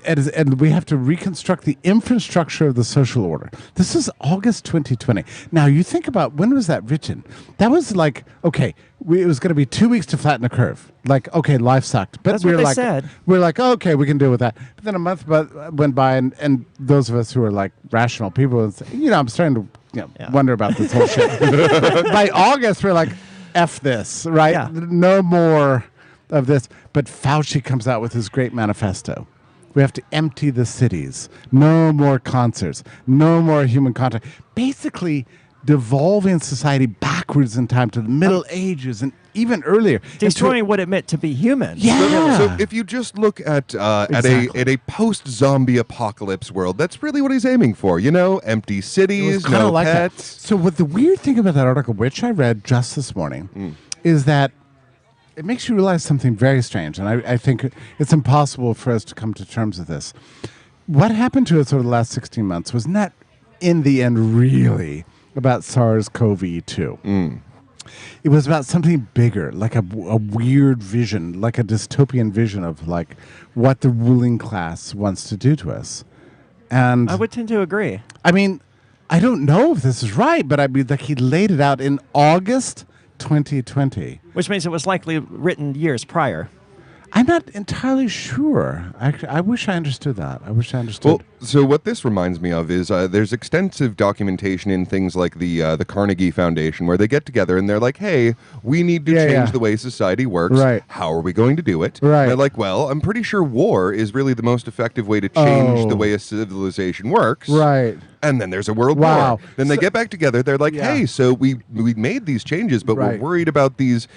we have to reconstruct the infrastructure of the social order. This is August 2020. Now, you think about, when was that written? That was like, okay, it was going to be 2 weeks to flatten the curve. Like, okay, life sucked. But that's what they said. We're like, oh, okay, we can deal with that. But then a month went by, and those of us who are like rational people, I'm starting to wonder about this whole shit. By August, we're like, F this, right? Yeah. No more of this. But Fauci comes out with his great manifesto. We have to empty the cities. No more concerts. No more human contact. Basically, devolving society backwards in time to the Middle Ages and even earlier. Destroying what it meant to be human. Yeah. So if you just look at a post-zombie apocalypse world, that's really what he's aiming for. Empty cities, kinda no like that. pets. So what the weird thing about that article, which I read just this morning, is that it makes you realize something very strange, and I think it's impossible for us to come to terms with this. What happened to us over the last 16 months was not, in the end, really about SARS-CoV-2. It was about something bigger, like a weird vision, like a dystopian vision of like what the ruling class wants to do to us. And I would tend to agree. I mean, I don't know if this is right, but I mean, like he laid it out in August 2020. Which means it was likely written years prior. I'm not entirely sure. Actually, I wish I understood that. I wish I understood. Well, so what this reminds me of is there's extensive documentation in things like the Carnegie Foundation where they get together and they're like, hey, we need to change the way society works. Right. How are we going to do it? Right. And they're like, well, I'm pretty sure war is really the most effective way to change the way a civilization works. Right. And then there's a world Wow. war. Then they get back together. They're like, hey, so we made these changes, but we're worried about these,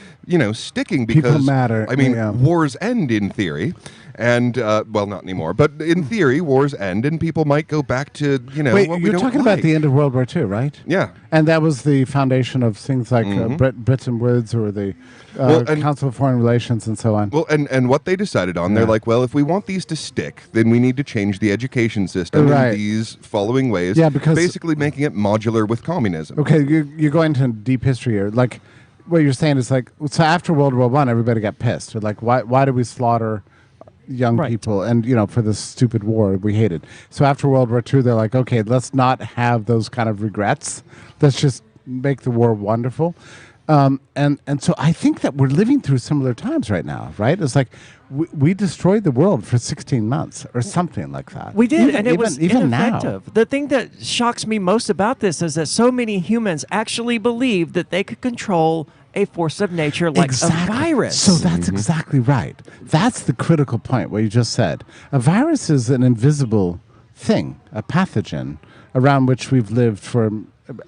sticking because People matter. I mean, Yeah. wars end in theory. And, well, not anymore. But in theory, wars end and people might go back to, Wait, what we you're don't talking like. about the end of World War II, right? Yeah. And that was the foundation of things like Bretton Woods or the Council of Foreign Relations and so on. Well, and what they decided on, they're like, well, if we want these to stick, then we need to change the education system in these following ways. Yeah, because basically making it modular with communism. Okay, you're going into deep history here. Like, what you're saying is like, so after World War I, everybody got pissed. They're like, why did we slaughter young people and for this stupid war we hated? So after World War II, they're like, okay, let's not have those kind of regrets. Let's just make the war wonderful. And so I think that we're living through similar times right now, right? It's like we destroyed the world for 16 months or something like that. We did, and it was even ineffective. The thing that shocks me most about this is that so many humans actually believe that they could control a force of nature like a virus. So that's exactly right. That's the critical point, what you just said. A virus is an invisible thing, a pathogen around which we've lived for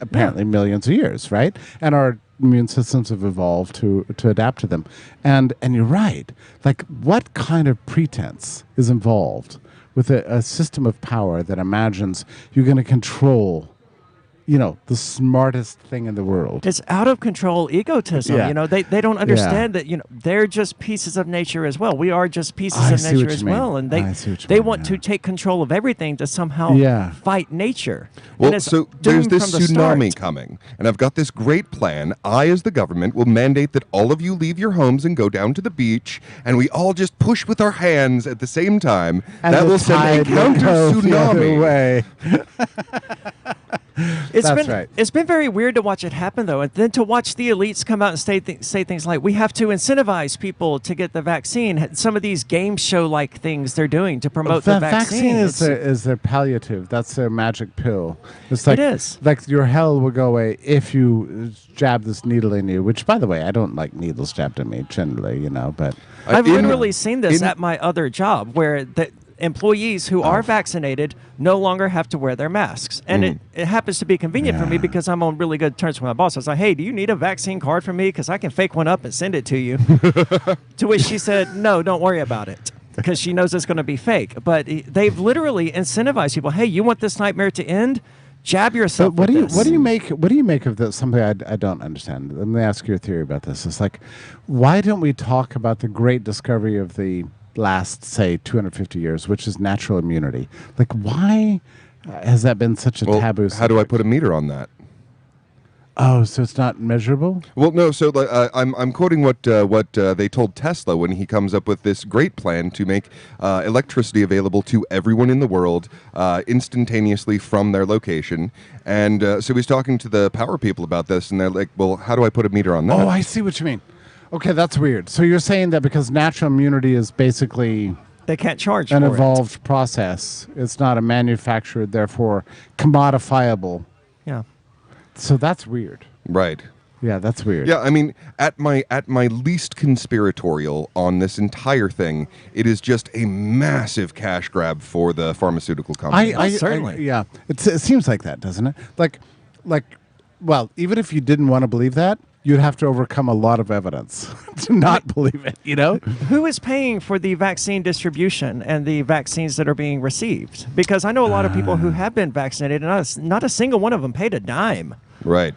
apparently millions of years, right? And our immune systems have evolved to adapt to them. And you're right. Like, what kind of pretense is involved with a system of power that imagines you're going to control the smartest thing in the world? It's out of control egotism. Yeah. They don't understand that they're just pieces of nature as well. We are just pieces of nature as well, and they want to take control of everything to somehow fight nature. Well, so there's this tsunami coming, and I've got this great plan. I, as the government, will mandate that all of you leave your homes and go down to the beach, and we all just push with our hands at the same time. And that will send a counter tsunami. It's been very weird to watch it happen, though, and then to watch the elites come out and say things like, we have to incentivize people to get the vaccine. Some of these game show-like things they're doing to promote the vaccine. is their palliative. That's their magic pill. It's like, it is. Like your hell will go away if you jab this needle in you, which, by the way, I don't like needles jabbed in me generally, but... I've literally seen this at my other job where the employees who are vaccinated no longer have to wear their masks. And it happens to be convenient for me because I'm on really good terms with my boss. I was like, hey, do you need a vaccine card from me? Because I can fake one up and send it to you. To which she said, no, don't worry about it. Because she knows it's going to be fake. But they've literally incentivized people. Hey, you want this nightmare to end? Jab yourself. But what do you make of this? Something I don't understand. Let me ask your theory about this. It's like, why don't we talk about the great discovery of the last, say, 250 years, which is natural immunity? Like, why has that been such a taboo subject? How do I put a meter on that? Oh, so it's not measurable? Well, no. So I'm quoting what they told Tesla when he comes up with this great plan to make electricity available to everyone in the world instantaneously from their location. And so he's talking to the power people about this, and they're like, "Well, how do I put a meter on that?" Oh, I see what you mean. Okay, that's weird. So you're saying that because natural immunity is basically they can't charge an for evolved process. It's not a manufactured, therefore commodifiable. Yeah. So that's weird. Right. Yeah, that's weird. Yeah, I mean, at my least conspiratorial on this entire thing, it is just a massive cash grab for the pharmaceutical company. Yeah, it seems like that, doesn't it? Like, well, even if you didn't want to believe that, you'd have to overcome a lot of evidence to not believe it, you know? Who is paying for the vaccine distribution and the vaccines that are being received? Because I know a lot of people who have been vaccinated, and not a single one of them paid a dime. Right.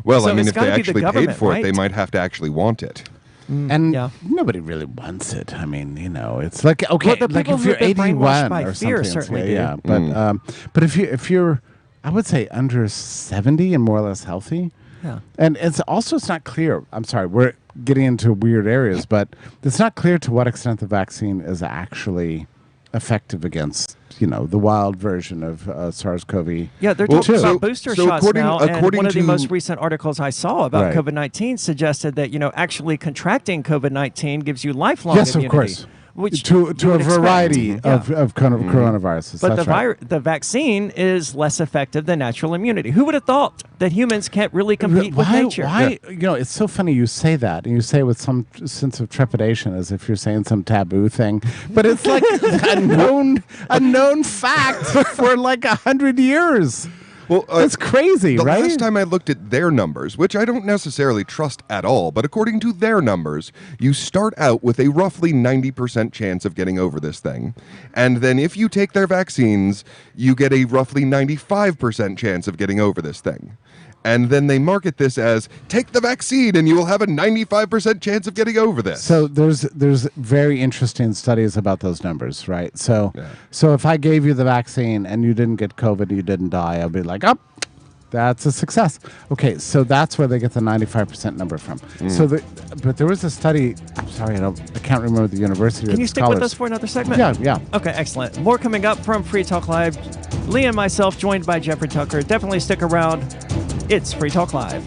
Well, So I mean, it's if they gotta be the actually paid government, for it, right? they might have to actually want it. And nobody really wants it. I mean, you know, it's like, okay, Well, the like people if you're who've been brainwashed 81 by or fear something, certainly do. yeah. But if you're, I would say under 70 and more or less healthy. Yeah. And it's not clear. I'm sorry, we're getting into weird areas, but it's not clear to what extent the vaccine is actually effective against, you know, the wild version of SARS-CoV. Yeah, they're talking about booster shots now, and one of the most recent articles I saw about Right. COVID-19 suggested that, you know, actually contracting COVID-19 gives you lifelong Yes, immunity. of course. Which to you a would expect. variety of kind of coronaviruses. But That's right. the vaccine is less effective than natural immunity. Who would have thought that humans can't really compete with nature? Why? You know, it's so funny you say that, and you say it with some sense of trepidation, as if you're saying some taboo thing. But it's like a known fact for like 100 years. Well, it's crazy, the right? last time I looked at their numbers, which I don't necessarily trust at all, but according to their numbers, you start out with a roughly 90% chance of getting over this thing. And then if you take their vaccines, you get a roughly 95% chance of getting over this thing. And then they market this as, take the vaccine and you will have a 95% chance of getting over this. So there's very interesting studies about those numbers, right? So if I gave you the vaccine and you didn't get COVID, you didn't die, I'll be like, oh, that's a success. Okay, so that's where they get the 95% number from. So, but there was a study. I'm sorry, I can't remember the university. Can you stick with us for another segment? Yeah. Okay, excellent. More coming up from Free Talk Live. Lee and myself, joined by Jeffrey Tucker. Definitely stick around. It's Free Talk Live.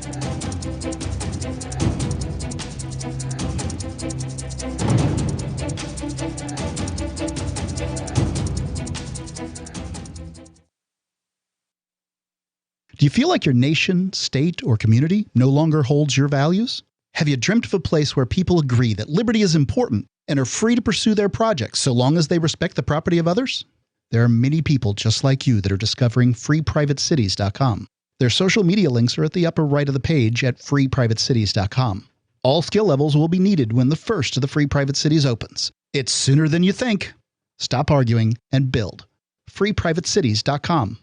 Do you feel like your nation, state, or community no longer holds your values? Have you dreamt of a place where people agree that liberty is important and are free to pursue their projects so long as they respect the property of others? There are many people just like you that are discovering freeprivatecities.com. Their social media links are at the upper right of the page at freeprivatecities.com. All skill levels will be needed when the first of the Free Private Cities opens. It's sooner than you think. Stop arguing and build. freeprivatecities.com.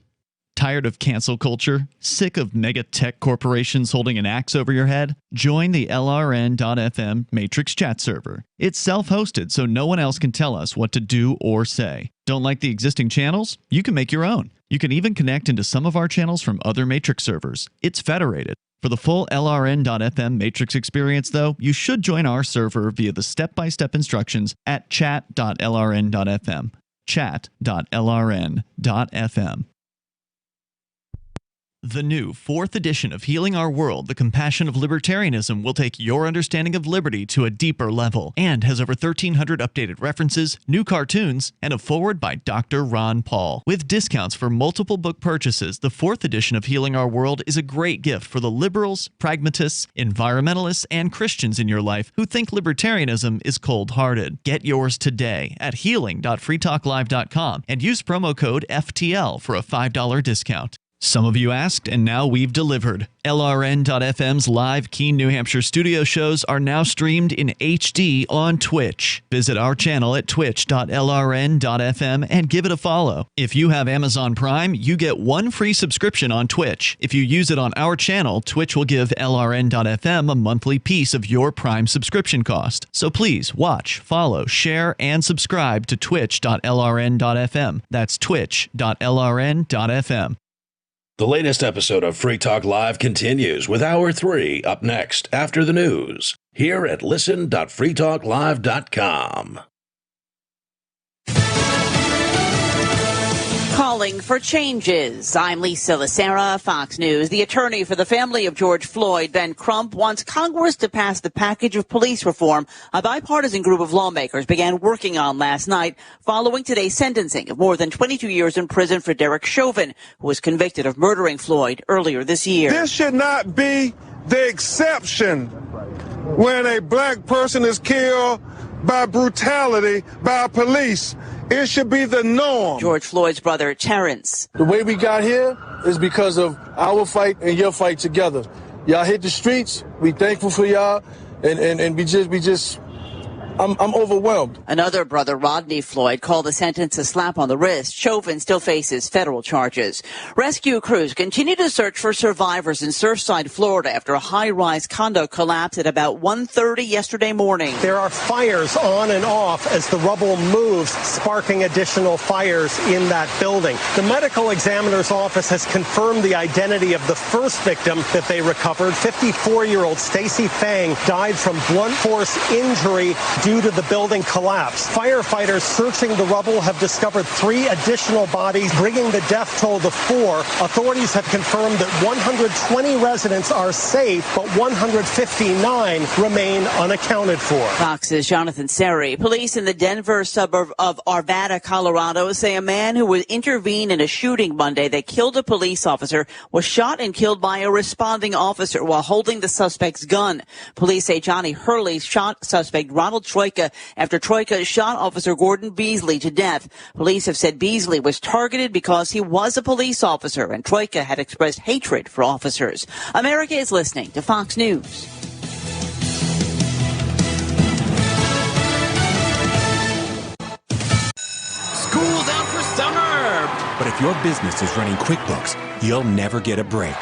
Tired of cancel culture? Sick of mega tech corporations holding an axe over your head? Join the LRN.FM Matrix chat server. It's self-hosted, so no one else can tell us what to do or say. Don't like the existing channels? You can make your own. You can even connect into some of our channels from other Matrix servers. It's federated. For the full LRN.FM Matrix experience, though, you should join our server via the step-by-step instructions at chat.lrn.fm. chat.lrn.fm. The new 4th edition of Healing Our World, The Compassion of Libertarianism, will take your understanding of liberty to a deeper level and has over 1,300 updated references, new cartoons, and a foreword by Dr. Ron Paul. With discounts for multiple book purchases, the 4th edition of Healing Our World is a great gift for the liberals, pragmatists, environmentalists, and Christians in your life who think libertarianism is cold-hearted. Get yours today at healing.freetalklive.com and use promo code FTL for a $5 discount. Some of you asked, and now we've delivered. LRN.FM's live Keene, New Hampshire studio shows are now streamed in HD on Twitch. Visit our channel at twitch.lrn.fm and give it a follow. If you have Amazon Prime, you get 1 free subscription on Twitch. If you use it on our channel, Twitch will give LRN.FM a monthly piece of your Prime subscription cost. So please watch, follow, share, and subscribe to twitch.lrn.fm. That's twitch.lrn.fm. The latest episode of Free Talk Live continues with Hour 3 up next after the news here at listen.freetalklive.com. Calling for changes. I'm Lisa Lacera, Fox News. The attorney for the family of George Floyd, Ben Crump, wants Congress to pass the package of police reform a bipartisan group of lawmakers began working on last night following today's sentencing of more than 22 years in prison for Derek Chauvin, who was convicted of murdering Floyd earlier this year. This should not be the exception when a black person is killed by brutality by police. It should be the norm. George Floyd's brother, Terrence. The way we got here is because of our fight and your fight together. Y'all hit the streets. We thankful for y'all, and we just. I'm overwhelmed. Another brother, Rodney Floyd, called the sentence a slap on the wrist. Chauvin still faces federal charges. Rescue crews continue to search for survivors in Surfside, Florida, after a high-rise condo collapsed at about 1:30 yesterday morning. There are fires on and off as the rubble moves, sparking additional fires in that building. The medical examiner's office has confirmed the identity of the first victim that they recovered. 54-year-old Stacy Fang died from blunt force injury due to the building collapse. Firefighters searching the rubble have discovered 3 additional bodies, bringing the death toll to 4. Authorities have confirmed that 120 residents are safe, but 159 remain unaccounted for. Fox's Jonathan Seri. Police in the Denver suburb of Arvada, Colorado, say a man who would intervene in a shooting Monday that killed a police officer was shot and killed by a responding officer while holding the suspect's gun. Police say Johnny Hurley shot suspect Ronald Troika after Troika shot Officer Gordon Beasley to death. Police have said Beasley was targeted because he was a police officer and Troika had expressed hatred for officers. America is listening to Fox News. School's out for summer! But if your business is running QuickBooks, you'll never get a break.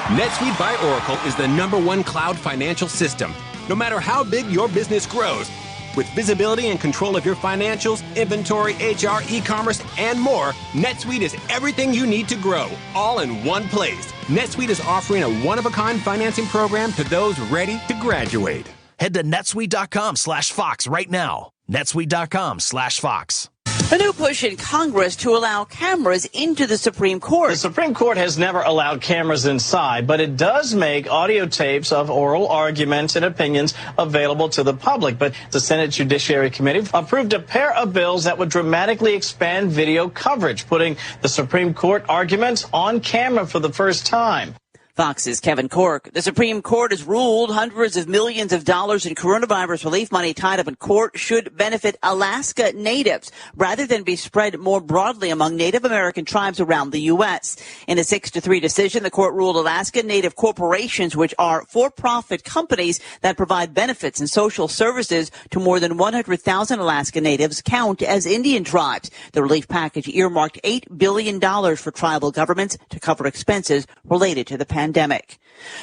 NetSuite by Oracle is the #1 cloud financial system. No matter how big your business grows, with visibility and control of your financials, inventory, HR, e-commerce, and more, NetSuite is everything you need to grow, all in one place. NetSuite is offering a one-of-a-kind financing program to those ready to graduate. Head to netsuite.com/Fox right now. netsuite.com/Fox. A new push in Congress to allow cameras into the Supreme Court. The Supreme Court has never allowed cameras inside, but it does make audio tapes of oral arguments and opinions available to the public. But the Senate Judiciary Committee approved a pair of bills that would dramatically expand video coverage, putting the Supreme Court arguments on camera for the first time. Fox's Kevin Corke. The Supreme Court has ruled hundreds of millions of dollars in coronavirus relief money tied up in court should benefit Alaska natives rather than be spread more broadly among Native American tribes around the U.S. In a 6-3 decision, the court ruled Alaska Native corporations, which are for-profit companies that provide benefits and social services to more than 100,000 Alaska Natives, count as Indian tribes. The relief package earmarked $8 billion for tribal governments to cover expenses related to the pandemic.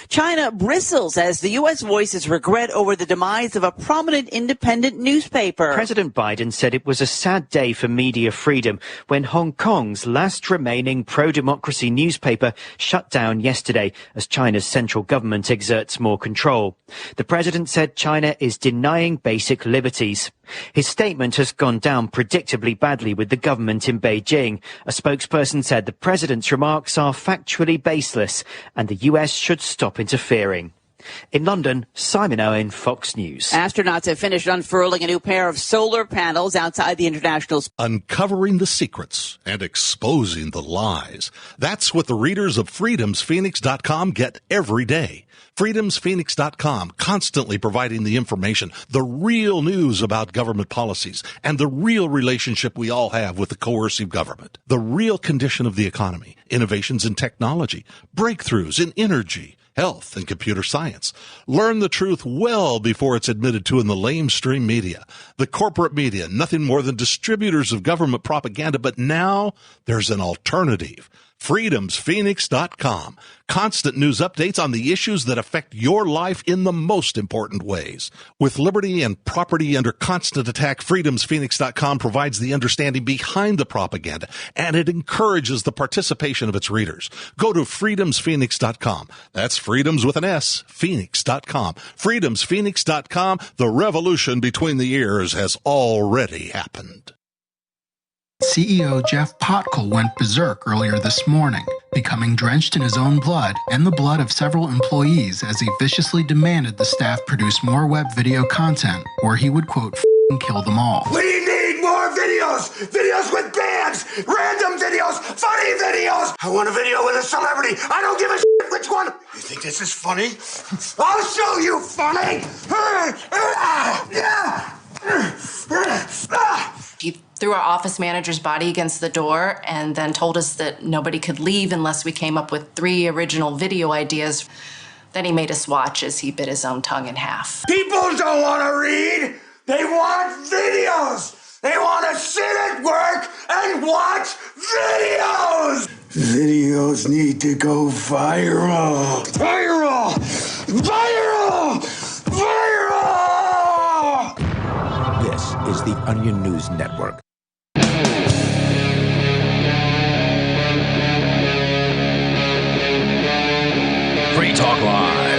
China bristles as the U.S. voices regret over the demise of a prominent independent newspaper. President Biden said it was a sad day for media freedom when Hong Kong's last remaining pro-democracy newspaper shut down yesterday as China's central government exerts more control. The president said China is denying basic liberties. His statement has gone down predictably badly with the government in Beijing. A spokesperson said the president's remarks are factually baseless and the U.S. should stop interfering. In London, Simon Owen, Fox News. Astronauts have finished unfurling a new pair of solar panels outside the International Space. Uncovering the secrets and exposing the lies. That's what the readers of freedomsphoenix.com get every day. freedomsphoenix.com, constantly providing the information, the real news about government policies, and the real relationship we all have with the coercive government, the real condition of the economy, innovations in technology, breakthroughs in energy, health, and computer science. Learn the truth well before it's admitted to in the lamestream media. The corporate media, nothing more than distributors of government propaganda, but now there's an alternative. freedomsphoenix.com. Constant news updates on the issues that affect your life in the most important ways. With liberty and property under constant attack, freedomsphoenix.com provides the understanding behind the propaganda, and it encourages the participation of its readers. Go to freedomsphoenix.com. That's freedoms with an S, phoenix.com. freedomsphoenix.com. The revolution between the ears has already happened. CEO Jeff Potkel went berserk earlier this morning, becoming drenched in his own blood and the blood of several employees as he viciously demanded the staff produce more web video content, or he would, quote, kill them all. We need more videos! Videos with bands! Random videos! Funny videos! I want a video with a celebrity! I don't give a shit which one! You think this is funny? I'll show you funny! He threw our office manager's body against the door and then told us that nobody could leave unless we came up with 3 original video ideas. Then he made us watch as he bit his own tongue in half. People don't want to read. They want videos. They want to sit at work and watch videos. Videos need to go viral. Viral! Viral! Viral! This is the Onion News Network. Free Talk Live.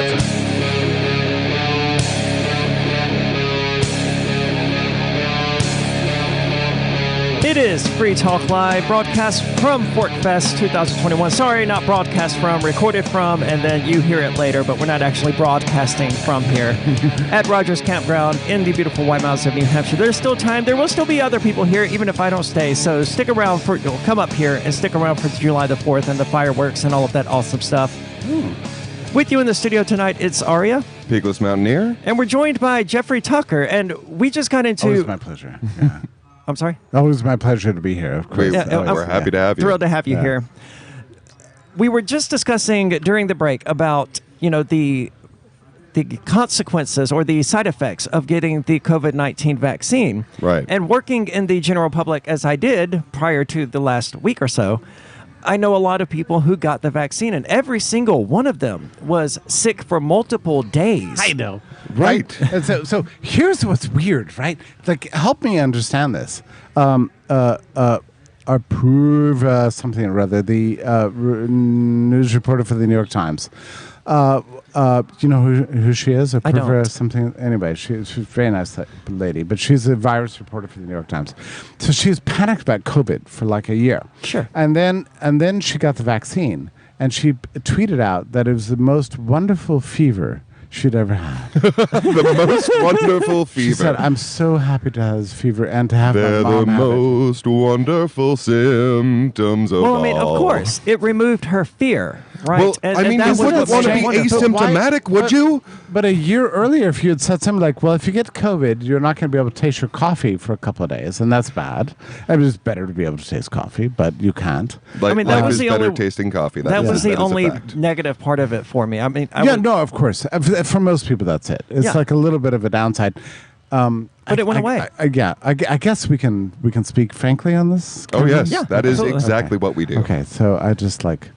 It is Free Talk Live, broadcast from ForkFest 2021. Sorry, not broadcast from, recorded from, and then you hear it later, but we're not actually broadcasting from here at Rogers Campground in the beautiful White Mountains of New Hampshire. There's still time. There will still be other people here, even if I don't stay. So stick around come up here and stick around for July the 4th and the fireworks and all of that awesome stuff. With you in the studio tonight, it's Aria. Peakless Mountaineer. And we're joined by Jeffrey Tucker, and we just got into... Always my pleasure. Yeah. I'm sorry? Always my pleasure to be here, of course. We're happy to have you. Thrilled to have you here. We were just discussing during the break about, the consequences or the side effects of getting the COVID-19 vaccine. Right. And working in the general public as I did prior to the last week or so, I know a lot of people who got the vaccine, and every single one of them was sick for multiple days. I know. Right. And so here's what's weird, right? Like, help me understand this. Approve something or other, the news reporter for the New York Times. You know who she is? I don't. Something. Anyway, she's a very nice lady, but she's a virus reporter for the New York Times. So she's panicked about COVID for like a year. Sure. And then she got the vaccine, and she tweeted out that it was the most wonderful fever she'd ever had. The most wonderful fever. She said, "I'm so happy to have this fever and to have They're my mom the have it." most wonderful symptoms of all. Well, I mean, of course, it removed her fear, right? Well, you wouldn't want to be asymptomatic, would you? But a year earlier, if you had said something like, well, if you get COVID, you're not going to be able to taste your coffee for a couple of days, and that's bad. I mean, it's better to be able to taste coffee, but you can't. I mean, that was the better only tasting coffee. That was the that is a only fact. negative part of it for me. I mean, no, of course. For most people, that's it. It's like a little bit of a downside. But it went away. I guess we can speak frankly on this. Oh, yes. Yeah, that is absolutely. exactly what we do. Okay, so I just like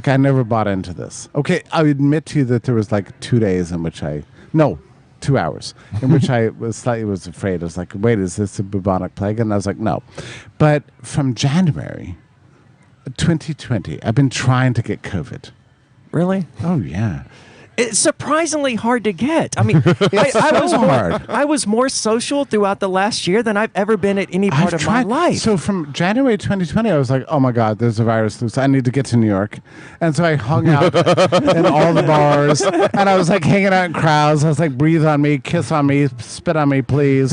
I never bought into this. Okay, I admit to you that there was like 2 days in which 2 hours in which I was afraid. I was like, wait, is this a bubonic plague? And I was like, no. But from January 2020, I've been trying to get COVID. Really? Oh, yeah. It's surprisingly hard to get. I mean, I was more social throughout the last year than I've ever been at any part of my life. So from January 2020, I was like, oh my God, there's a virus loose. I need to get to New York. And so I hung out in all the bars, and I was like hanging out in crowds. I was like, breathe on me, kiss on me, spit on me, please.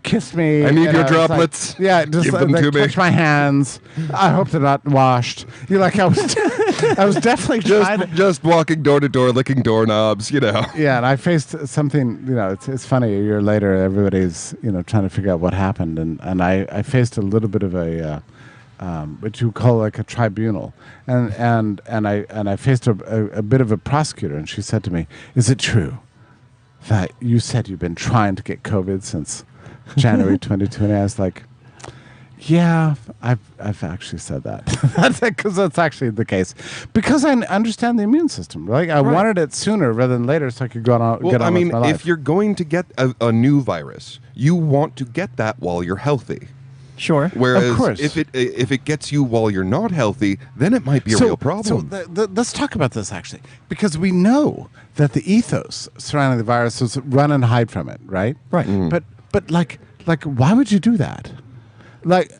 Kiss me. I need your I was droplets. Like, just Give them to me. touch my hands. I hope they're not washed. I was definitely just walking door to door, licking doorknobs, Yeah, and I faced something, it's funny, a year later, everybody's, trying to figure out what happened. And I faced a little bit of a, what you call like a tribunal. And I faced a bit of a prosecutor, and she said to me, is it true that you said you've been trying to get COVID since January 2020? I was like, yeah, I've actually said that. Because that's actually the case. Because I understand the immune system. Like I wanted it sooner rather than later, so I could get on with my life. If you're going to get a new virus, you want to get that while you're healthy. Sure. Whereas of course. if it gets you while you're not healthy, then it might be a real problem. So let's talk about this actually, because we know that the ethos surrounding the virus is run and hide from it, right? Right. But like why would you do that? Like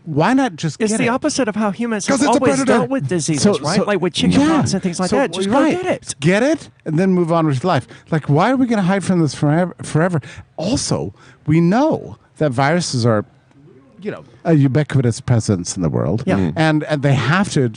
why not just It's get the it? opposite of how humans have it's a always predator. dealt with diseases, right? Like with chickenpox and things like that. Just go get it. Get it, and then move on with your life. Like, why are we going to hide from this forever? Also, we know that viruses are, a ubiquitous presence in the world. Yeah. And they have to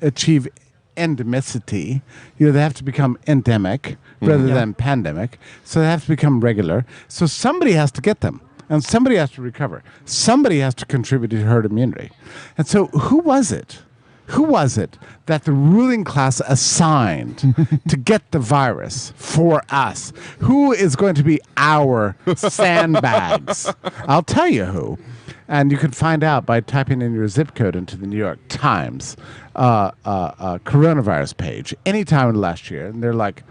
achieve endemicity. They have to become endemic rather than pandemic. So they have to become regular. So somebody has to get them. And somebody has to recover. Somebody has to contribute to herd immunity. And so who was it? Who was it that the ruling class assigned to get the virus for us? Who is going to be our sandbags? I'll tell you who. And you can find out by typing in your zip code into the New York Times coronavirus page anytime in the last year. And they're like,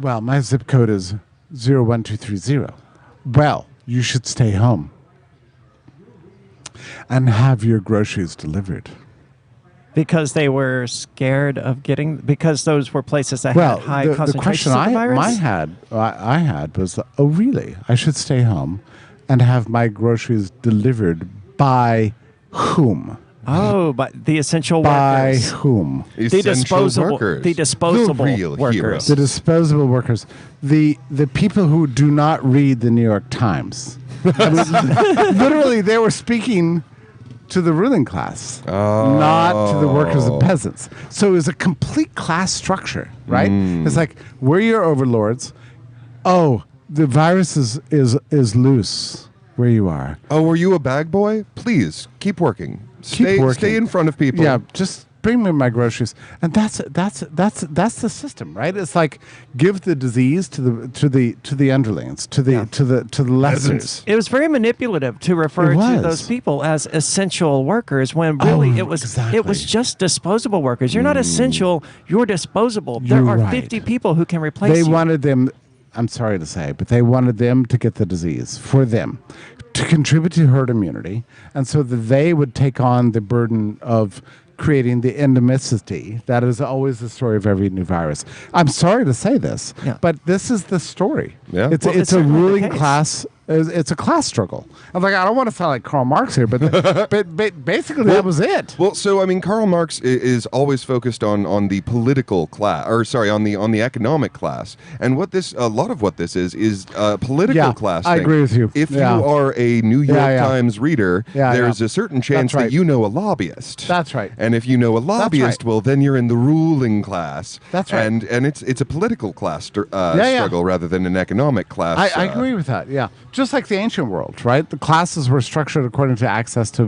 well, my zip code is 01230. Well, you should stay home and have your groceries delivered. Because they were scared of because those were places that had high concentrations of the virus? The question I had was, oh, really? I should stay home and have my groceries delivered by whom? Oh, but the essential by workers. By whom? The disposable workers. The disposable workers. The disposable workers. The people who do not read the New York Times. Literally, they were speaking to the ruling class, not to the workers and peasants. So it was a complete class structure, right? It's like, we're your overlords. Oh, the virus is loose where you are. Oh, were you a bag boy? Please, keep working. Stay in front of people. Yeah, just bring me my groceries. And that's the system, right? It's like, give the disease to the underlings, to the lessers. It was very manipulative to refer to those people as essential workers when really it was just disposable workers. You're not essential, you're disposable. There are 50 people who can replace you. They wanted them, I'm sorry to say, but they wanted them to get the disease for them, to contribute to herd immunity, and so that they would take on the burden of creating the endemicity. That is always the story of every new virus. I'm sorry to say this, but this is the story. Yeah. It's a ruling class. It's a class struggle. I don't want to sound like Karl Marx here, but basically that was it. Well, so I mean, Karl Marx is always focused on the political class, on the economic class, and a lot of what this is political class. I agree with you. If you are a New York Times reader, there's a certain chance that you know a lobbyist. That's right. And if you know a lobbyist, well, then you're in the ruling class. That's right. And it's a political class struggle rather than an economic class. I agree with that. Yeah. Just like the ancient world, right? The classes were structured according to access to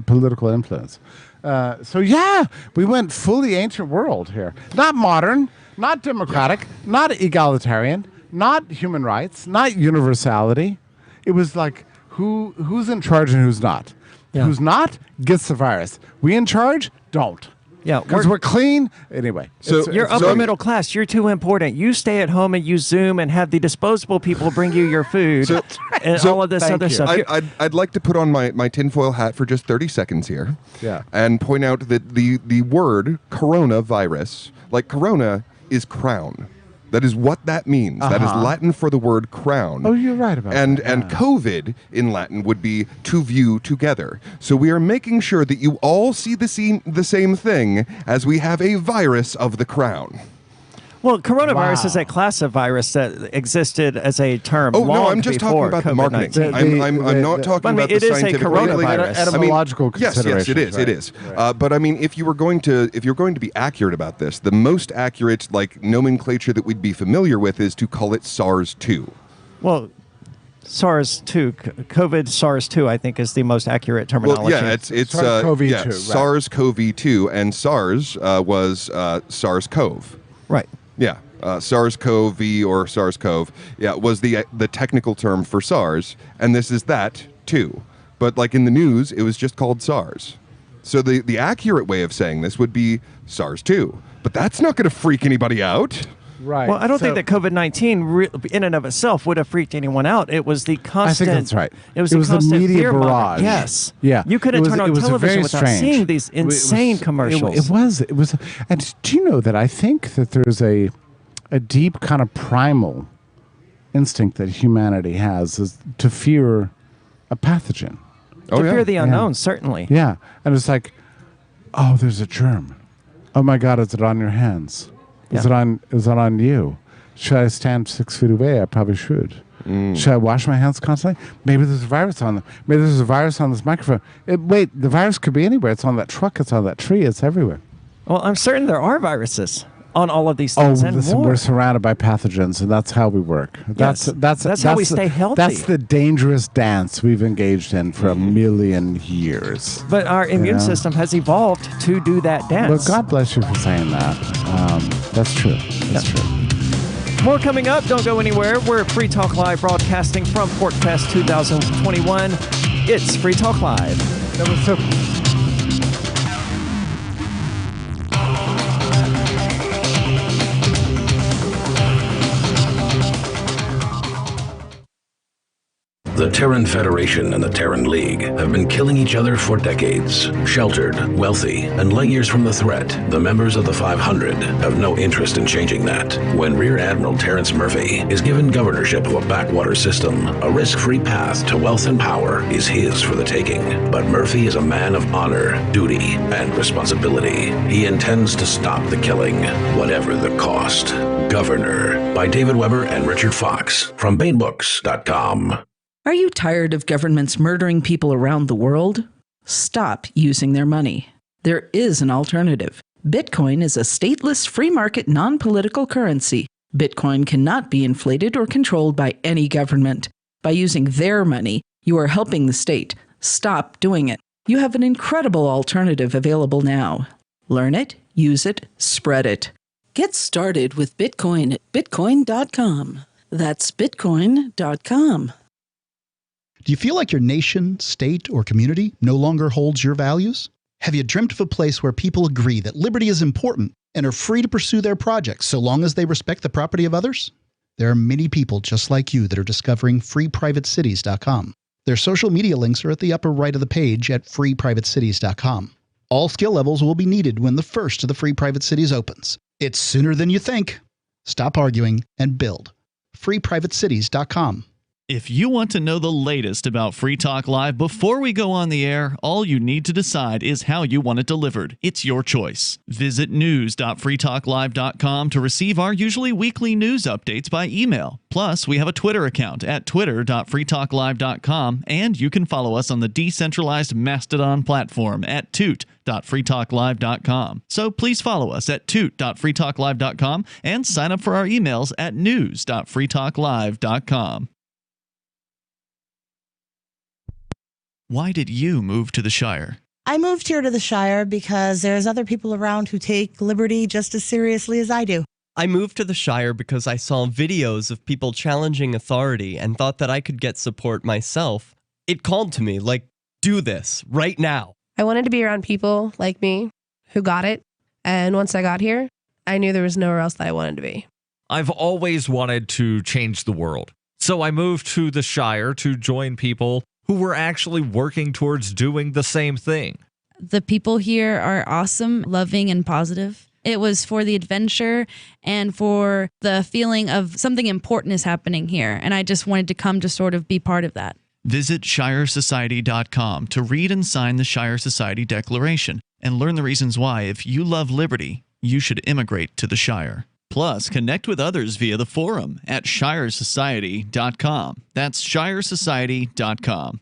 political influence. We went fully ancient world here. Not modern, not democratic, not egalitarian, not human rights, not universality. It was like, who's in charge and who's not? Yeah. Who's not gets the virus. We in charge don't. Yeah, because we're clean anyway. So you're upper middle class. You're too important. You stay at home and you Zoom and have the disposable people bring you your food and all of this other stuff. I'd like to put on my tinfoil hat for just 30 seconds here. Yeah. And point out that the word coronavirus, like corona, is crown. That is what that means. That is Latin for the word crown. Oh, you're right about that. And COVID in Latin would be to view together. So we are making sure that you all see the same thing as we have a virus of the crown. Well, coronavirus is a class of virus that existed as a term. Oh no, I'm just talking about the marketing. I'm not talking about the scientific. It is a coronavirus. Etymological considerations. Yes, it is. Right. But I mean, if you're going to be accurate about this, the most accurate nomenclature that we'd be familiar with is to call it SARS-2. Well, SARS-2, COVID SARS-2, I think is the most accurate terminology. Well, yeah, it's SARS-CoV-2. Right. SARS-CoV-2, and SARS was SARS-CoV. Right. Yeah, SARS-CoV or SARS-CoV, was the technical term for SARS, and this is that too. But like in the news, it was just called SARS. So the accurate way of saying this would be SARS-2. But that's not going to freak anybody out. Right. Well, I don't think that COVID-19 in and of itself would have freaked anyone out. It was the constant. I think that's right. It was the media barrage. Yes. Yeah. You couldn't turn on television without seeing these insane commercials. It was. And do you know that I think that there's a deep kind of primal instinct that humanity has is to fear a pathogen. To fear the unknown, certainly. Yeah. And it's like, oh, there's a germ. Oh my God, is it on your hands? Is it on you? Should I stand 6 feet away? I probably should. Should I wash my hands constantly? Maybe there's a virus on them. Maybe there's a virus on this microphone. Wait, the virus could be anywhere. It's on that truck. It's on that tree. It's everywhere. Well, I'm certain there are viruses on all of these Oh, things and listen, more. we're surrounded by pathogens, and that's how we work. That's how we stay healthy. That's the dangerous dance we've engaged in for a million years. But our immune system has evolved to do that dance. Well, God bless you for saying that. That's true. That's true. More coming up. Don't go anywhere. We're at Free Talk Live, broadcasting from PorcFest 2021. It's Free Talk Live. That was so. The Terran Federation and the Terran League have been killing each other for decades. Sheltered, wealthy, and light years from the threat, the members of the 500 have no interest in changing that. When Rear Admiral Terrence Murphy is given governorship of a backwater system, a risk-free path to wealth and power is his for the taking. But Murphy is a man of honor, duty, and responsibility. He intends to stop the killing, whatever the cost. Governor, by David Weber and Richard Fox, from BaneBooks.com. Are you tired of governments murdering people around the world? Stop using their money. There is an alternative. Bitcoin is a stateless, free market, non-political currency. Bitcoin cannot be inflated or controlled by any government. By using their money, you are helping the state. Stop doing it. You have an incredible alternative available now. Learn it, use it, spread it. Get started with Bitcoin at bitcoin.com. That's bitcoin.com. Do you feel like your nation, state, or community no longer holds your values? Have you dreamt of a place where people agree that liberty is important and are free to pursue their projects so long as they respect the property of others? There are many people just like you that are discovering freeprivatecities.com. Their social media links are at the upper right of the page at freeprivatecities.com. All skill levels will be needed when the first of the Free Private Cities opens. It's sooner than you think. Stop arguing and build. freeprivatecities.com. If you want to know the latest about Free Talk Live before we go on the air, all you need to decide is how you want it delivered. It's your choice. Visit news.freetalklive.com to receive our usually weekly news updates by email. Plus, we have a Twitter account at twitter.freetalklive.com, and you can follow us on the decentralized Mastodon platform at toot.freetalklive.com. So please follow us at toot.freetalklive.com and sign up for our emails at news.freetalklive.com. Why did you move to the Shire? I moved here to the Shire because there's other people around who take liberty just as seriously as I do. I moved to the Shire because I saw videos of people challenging authority and thought that I could get support myself. It called to me, like, do this, right now. I wanted to be around people like me who got it, and once I got here, I knew there was nowhere else that I wanted to be. I've always wanted to change the world. So I moved to the Shire to join people who were actually working towards doing the same thing. The people here are awesome, loving, and positive. It was for the adventure and for the feeling of something important is happening here. And I just wanted to come to sort of be part of that. Visit ShireSociety.com to read and sign the Shire Society Declaration and learn the reasons why, if you love liberty, you should immigrate to the Shire. Plus, connect with others via the forum at ShireSociety.com. That's ShireSociety.com.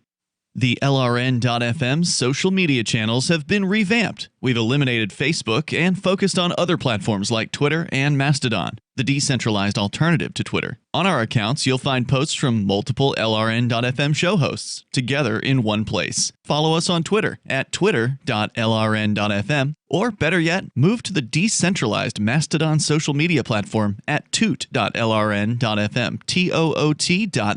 The LRN.FM's social media channels have been revamped. We've eliminated Facebook and focused on other platforms like Twitter and Mastodon, the decentralized alternative to Twitter. On our accounts, you'll find posts from multiple LRN.FM show hosts together in one place. Follow us on Twitter at twitter.lrn.fm, or better yet, move to the decentralized Mastodon social media platform at toot.lrn.fm,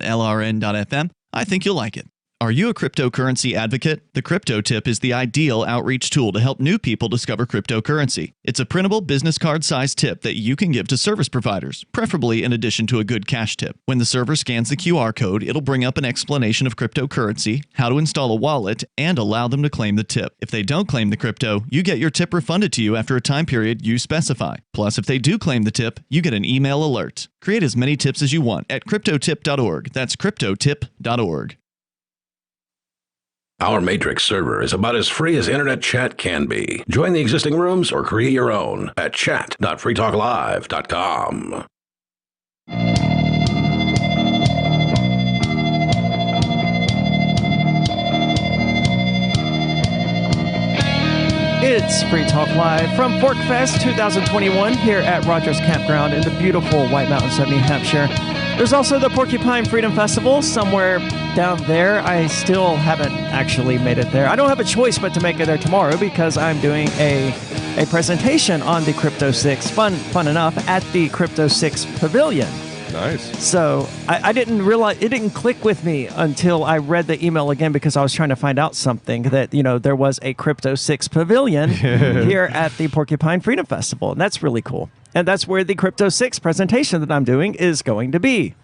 toot.lrn.fm. I think you'll like it. Are you a cryptocurrency advocate? The Crypto Tip is the ideal outreach tool to help new people discover cryptocurrency. It's a printable business card-sized tip that you can give to service providers, preferably in addition to a good cash tip. When the server scans the QR code, it'll bring up an explanation of cryptocurrency, how to install a wallet, and allow them to claim the tip. If they don't claim the crypto, you get your tip refunded to you after a time period you specify. Plus, if they do claim the tip, you get an email alert. Create as many tips as you want at cryptotip.org. That's cryptotip.org. Our Matrix server is about as free as internet chat can be. Join the existing rooms or create your own at chat.freetalklive.com. It's It's Free Talk Live from Forkfest 2021 here at Rogers Campground in the beautiful White Mountains of New Hampshire. There's also the Porcupine Freedom Festival somewhere down there. I still haven't actually made it there. I don't have a choice but to make it there tomorrow because I'm doing a presentation on the Crypto 6, fun enough, at the Crypto 6 Pavilion. Nice. So I didn't realize, it didn't click with me until I read the email again because I was trying to find out something that, there was a Crypto 6 Pavilion here at the Porcupine Freedom Festival. And that's really cool. And that's where the Crypto 6 presentation that I'm doing is going to be.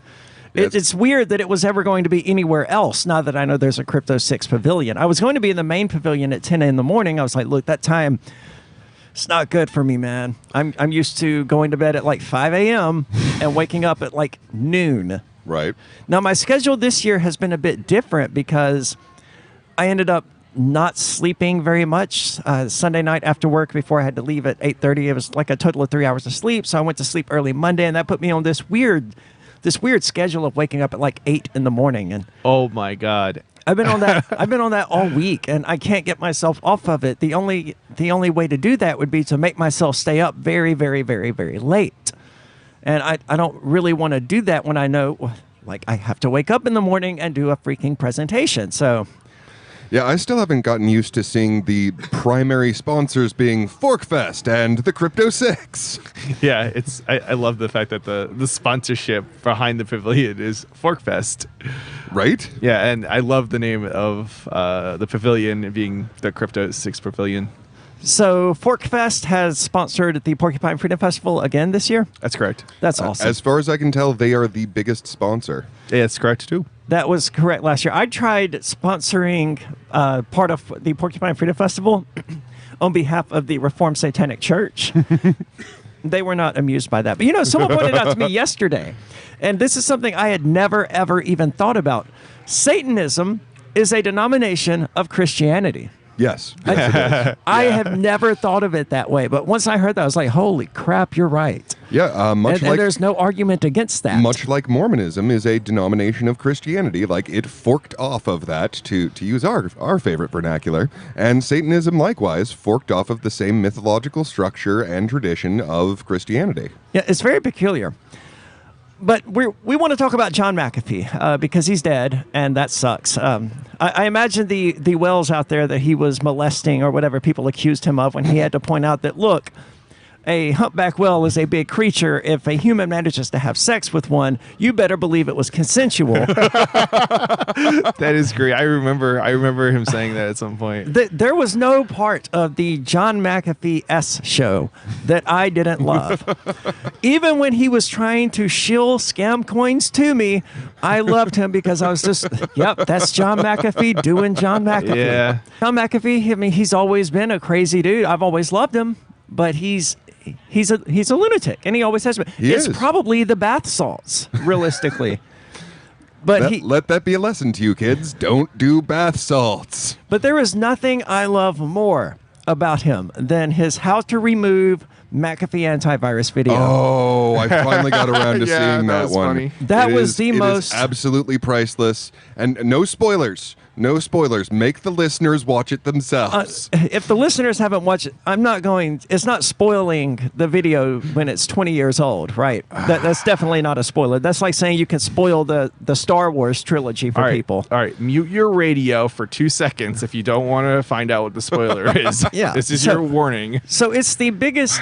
Yes. It's weird that it was ever going to be anywhere else, now that I know there's a Crypto 6 Pavilion. I was going to be in the main pavilion at 10 in the morning. I was like, look, that time... it's not good for me, man. I'm used to going to bed at like 5 a.m. and waking up at like noon. Right. Now, my schedule this year has been a bit different because I ended up not sleeping very much. Sunday night after work before I had to leave at 8:30, it was like a total of 3 hours of sleep. So I went to sleep early Monday, and that put me on this weird schedule of waking up at like 8 in the morning. And oh my God. I've been on that all week, and I can't get myself off of it. The only way to do that would be to make myself stay up very, very, very, very late. And I don't really want to do that when I know, like, I have to wake up in the morning and do a freaking presentation. So, yeah, I still haven't gotten used to seeing the primary sponsors being Forkfest and the Crypto 6. Yeah, I love the fact that the sponsorship behind the pavilion is Forkfest. Right? Yeah, and I love the name of the pavilion being the Crypto 6 Pavilion. So Forkfest has sponsored the Porcupine Freedom Festival again this year? That's correct. That's awesome. As far as I can tell, they are the biggest sponsor. Yeah, that's correct, too. That was correct last year. I tried sponsoring part of the Porcupine Freedom Festival on behalf of the Reformed Satanic Church. They were not amused by that. But, someone pointed out to me yesterday, and this is something I had never, ever even thought about. Satanism is a denomination of Christianity. Yes. I have never thought of it that way, but once I heard that, I was like, holy crap, you're right. Yeah, and there's no argument against that. Much like Mormonism is a denomination of Christianity, like it forked off of that, to use our favorite vernacular, and Satanism likewise forked off of the same mythological structure and tradition of Christianity. Yeah, it's very peculiar. But we want to talk about John McAfee because he's dead, and that sucks. I imagine the whales out there that he was molesting or whatever people accused him of when he had to point out that, look, a humpback whale is a big creature. If a human manages to have sex with one, you better believe it was consensual. That is great. I remember him saying that at some point. There was no part of the John McAfee show that I didn't love. Even when he was trying to shill scam coins to me, I loved him because I was just, yep, that's John McAfee doing John McAfee. Yeah. John McAfee, I mean, he's always been a crazy dude. I've always loved him, but he's a lunatic, and he always has been. It's probably the bath salts, realistically. But let that be a lesson to you, kids. Don't do bath salts. But there is nothing I love more about him than his how to remove McAfee antivirus video. Oh, I finally got around to seeing that one. Funny. That was the most... It is absolutely priceless. And no spoilers. No spoilers. Make the listeners watch it themselves. If the listeners haven't watched it, it's not spoiling the video when it's 20 years old, right? That's definitely not a spoiler. That's like saying you can spoil the Star Wars trilogy for people. All right, mute your radio for 2 seconds if you don't want to find out what the spoiler is. Yeah. This is your warning. So it's the biggest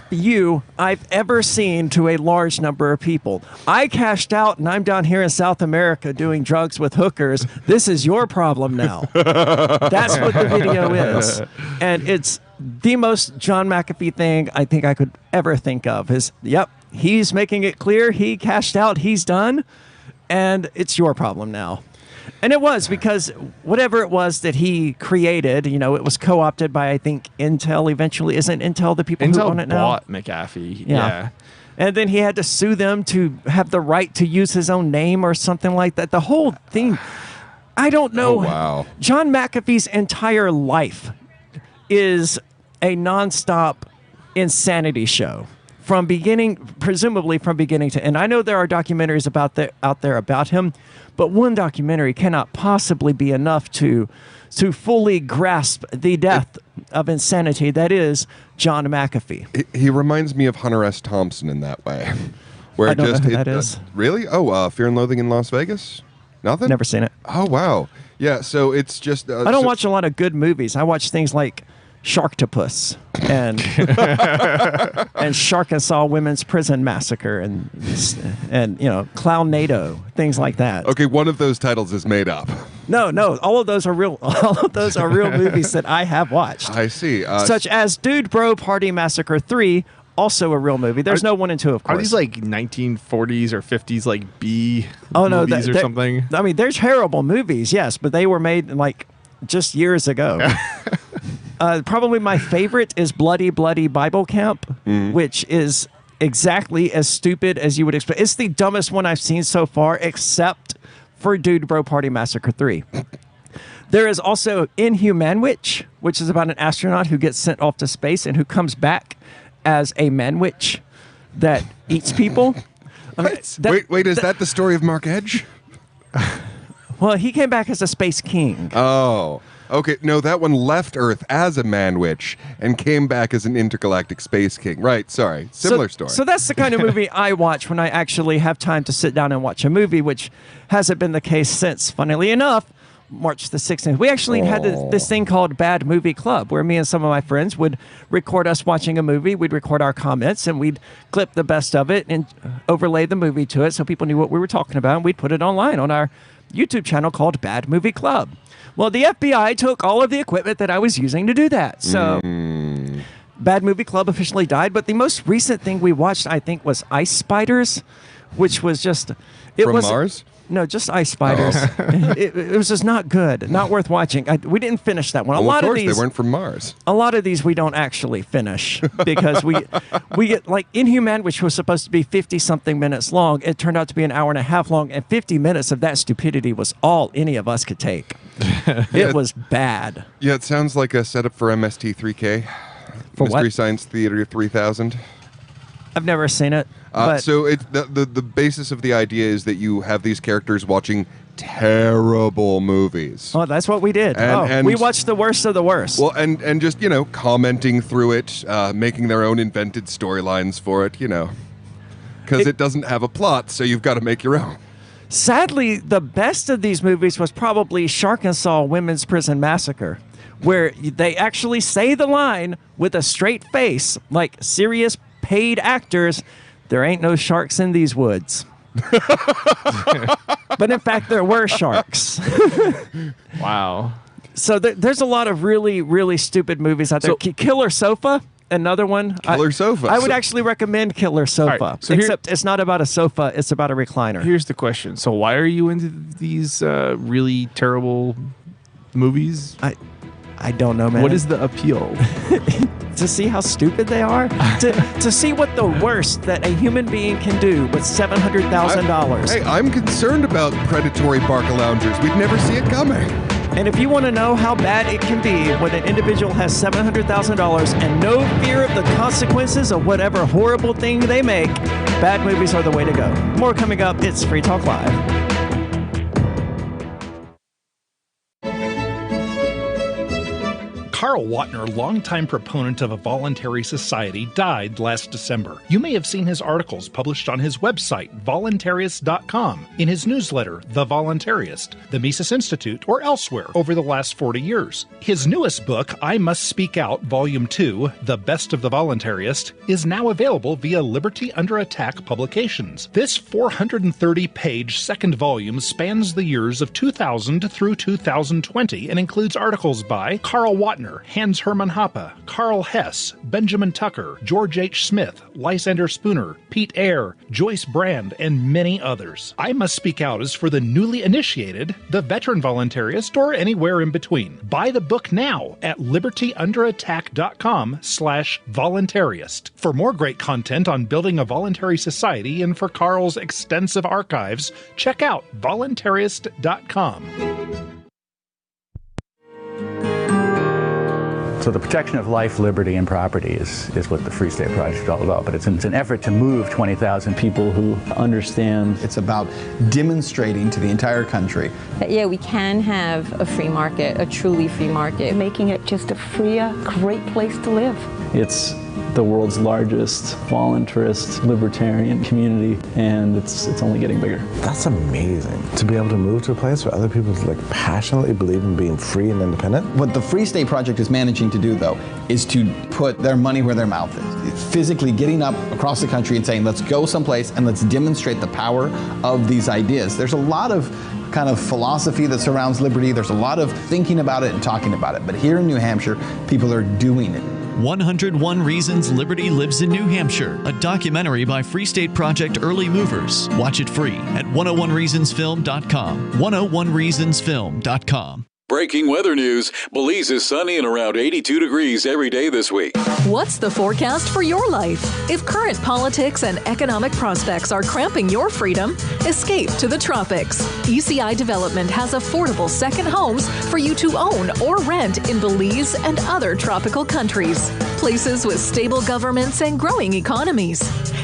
FU I've ever seen to a large number of people. I cashed out, and I'm down here in South America doing drugs with hookers. This is your problem now. That's what the video is. And it's the most John McAfee thing I think I could ever think of is, yep, he's making it clear he cashed out, he's done, and it's your problem now. And it was, because whatever it was that he created, it was co-opted by, I think, Intel eventually. Isn't Intel the people who own it now? Intel bought McAfee. Yeah. And then he had to sue them to have the right to use his own name or something like that. The whole thing, I don't know. Oh, wow. John McAfee's entire life is a nonstop insanity show. presumably from beginning to end. I know there are documentaries out there about him, but one documentary cannot possibly be enough to fully grasp the depth of insanity that is John McAfee. He reminds me of Hunter S. Thompson in that way. Where I don't know who that is. Really? Oh, Fear and Loathing in Las Vegas? Nothing? Never seen it. Oh, wow. Yeah, so it's just... I don't watch a lot of good movies. I watch things like Sharktopus and and Sharkasaw Women's Prison Massacre and Clownado, things like that. Okay, one of those titles is made up. No, all of those are real. All of those are real movies that I have watched. I see. Such as Dude Bro Party Massacre 3, also a real movie. There's no 1 and 2, of course. Are these like 1940s or 50s like B movies or something? I mean, they're terrible movies, yes, but they were made like just years ago. Probably my favorite is Bloody Bloody Bible Camp, which is exactly as stupid as you would expect. It's the dumbest one I've seen so far, except for Dude Bro Party Massacre 3. There is also Inhumanwich, which is about an astronaut who gets sent off to space and who comes back as a manwich that eats people. Wait, is that the story of Mark Edge? Well, he came back as a space king. Oh, okay. No, that one left Earth as a manwich and came back as an intergalactic space king. Right, sorry. Similar story. So that's the kind of movie I watch when I actually have time to sit down and watch a movie, which hasn't been the case since, funnily enough, March the 16th. We actually had this thing called Bad Movie Club, where me and some of my friends would record us watching a movie. We'd record our comments, and we'd clip the best of it and overlay the movie to it so people knew what we were talking about, and we'd put it online on our YouTube channel called Bad Movie Club. Well, the FBI took all of the equipment that I was using to do that. So Bad Movie Club officially died, but the most recent thing we watched, I think, was Ice Spiders, which was just... From Mars? No, just Ice Spiders. It was just not good, not worth watching. We didn't finish that one. Well, of course, they weren't from Mars. A lot of these we don't actually finish because we get like Inhuman, which was supposed to be 50-something minutes long. It turned out to be an hour and a half long, and 50 minutes of that stupidity was all any of us could take. It was bad. Yeah, it sounds like a setup for MST3K. For Mystery what? Science Theater 3000. I've never seen it. But So the basis of the idea is that you have these characters watching terrible movies. Oh, that's what we did. And we watched the worst of the worst. Well, and just, commenting through it, making their own invented storylines for it, because it doesn't have a plot, so you've got to make your own. Sadly, the best of these movies was probably Sharkasaw Women's Prison Massacre, where they actually say the line with a straight face, like serious paid actors, "There ain't no sharks in these woods." But in fact, there were sharks. Wow. So there's a lot of really, really stupid movies out there. Killer Sofa, another one. Killer Sofa. I would actually recommend Killer Sofa, All right, except it's not about a sofa, it's about a recliner. Here's the question. So why are you into these really terrible movies? I don't know, man. What is the appeal? To see how stupid they are? to see what the worst that a human being can do with $700,000. Hey, I'm concerned about predatory barca loungers. We'd never see it coming. And if you want to know how bad it can be when an individual has $700,000 and no fear of the consequences of whatever horrible thing they make, bad movies are the way to go. More coming up. It's Free Talk Live. Carl Watner, longtime proponent of a voluntary society, died last December. You may have seen his articles published on his website, voluntarist.com, in his newsletter, The Voluntarist, the Mises Institute, or elsewhere over the last 40 years. His newest book, I Must Speak Out, Volume 2, The Best of the Voluntarist, is now available via Liberty Under Attack Publications. This 430-page second volume spans the years of 2000 through 2020 and includes articles by Carl Watner, Hans Hermann Hoppe, Carl Hess, Benjamin Tucker, George H. Smith, Lysander Spooner, Pete Eyre, Joyce Brand, and many others. I Must Speak Out is for the newly initiated, the veteran voluntarist, or anywhere in between. Buy the book now at libertyunderattack.com/voluntarist. For more great content on building a voluntary society and for Carl's extensive archives, check out voluntarist.com. So the protection of life, liberty, and property is what the Free State Project is all about. But it's an effort to move 20,000 people who understand. It's about demonstrating to the entire country that, yeah, we can have a free market, a truly free market. Making it just a freer, great place to live. It's the world's largest voluntarist libertarian community, and it's only getting bigger. That's amazing, to be able to move to a place where other people passionately believe in being free and independent. What the Free State Project is managing to do, though, is to put their money where their mouth is. It's physically getting up across the country and saying, let's go someplace and let's demonstrate the power of these ideas. There's a lot of kind of philosophy that surrounds liberty. There's a lot of thinking about it and talking about it. But here in New Hampshire, people are doing it. 101 Reasons Liberty Lives in New Hampshire, a documentary by Free State Project Early Movers. Watch it free at 101reasonsfilm.com. 101reasonsfilm.com. Breaking weather news. Belize is sunny and around 82 degrees every day this week. What's the forecast for your life? If current politics and economic prospects are cramping your freedom, escape to the tropics. ECI Development has affordable second homes for you to own or rent in Belize and other tropical countries. Places with stable governments and growing economies.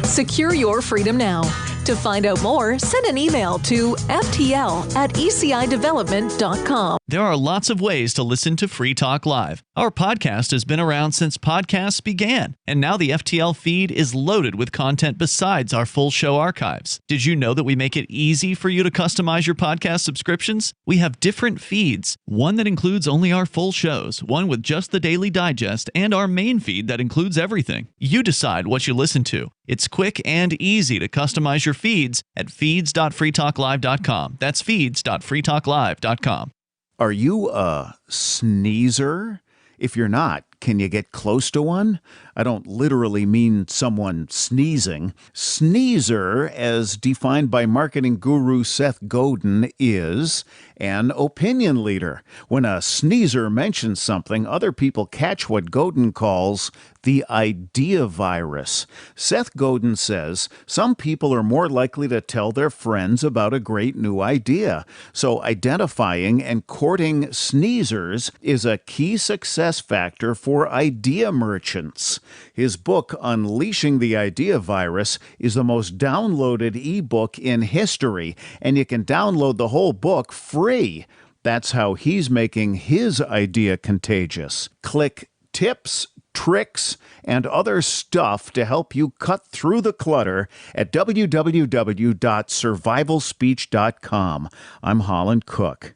Secure your freedom now. To find out more, send an email to ftl@ecidevelopment.com. There are lots of ways to listen to Free Talk Live. Our podcast has been around since podcasts began, and now the FTL feed is loaded with content besides our full show archives. Did you know that we make it easy for you to customize your podcast subscriptions? We have different feeds, one that includes only our full shows, one with just the Daily Digest, and our main feed that includes everything. You decide what you listen to. It's quick and easy to customize your feeds at feeds.freetalklive.com. That's feeds.freetalklive.com. Are you a sneezer? If you're not, can you get close to one? I don't literally mean someone sneezing. Sneezer, as defined by marketing guru Seth Godin, is an opinion leader. When a sneezer mentions something, other people catch what Godin calls the idea virus. Seth Godin says some people are more likely to tell their friends about a great new idea. So identifying and courting sneezers is a key success factor for idea merchants. His book, Unleashing the Idea Virus, is the most downloaded ebook in history, and you can download the whole book free. That's how he's making his idea contagious. Click tips, tricks, and other stuff to help you cut through the clutter at www.survivalspeech.com. I'm Holland Cook.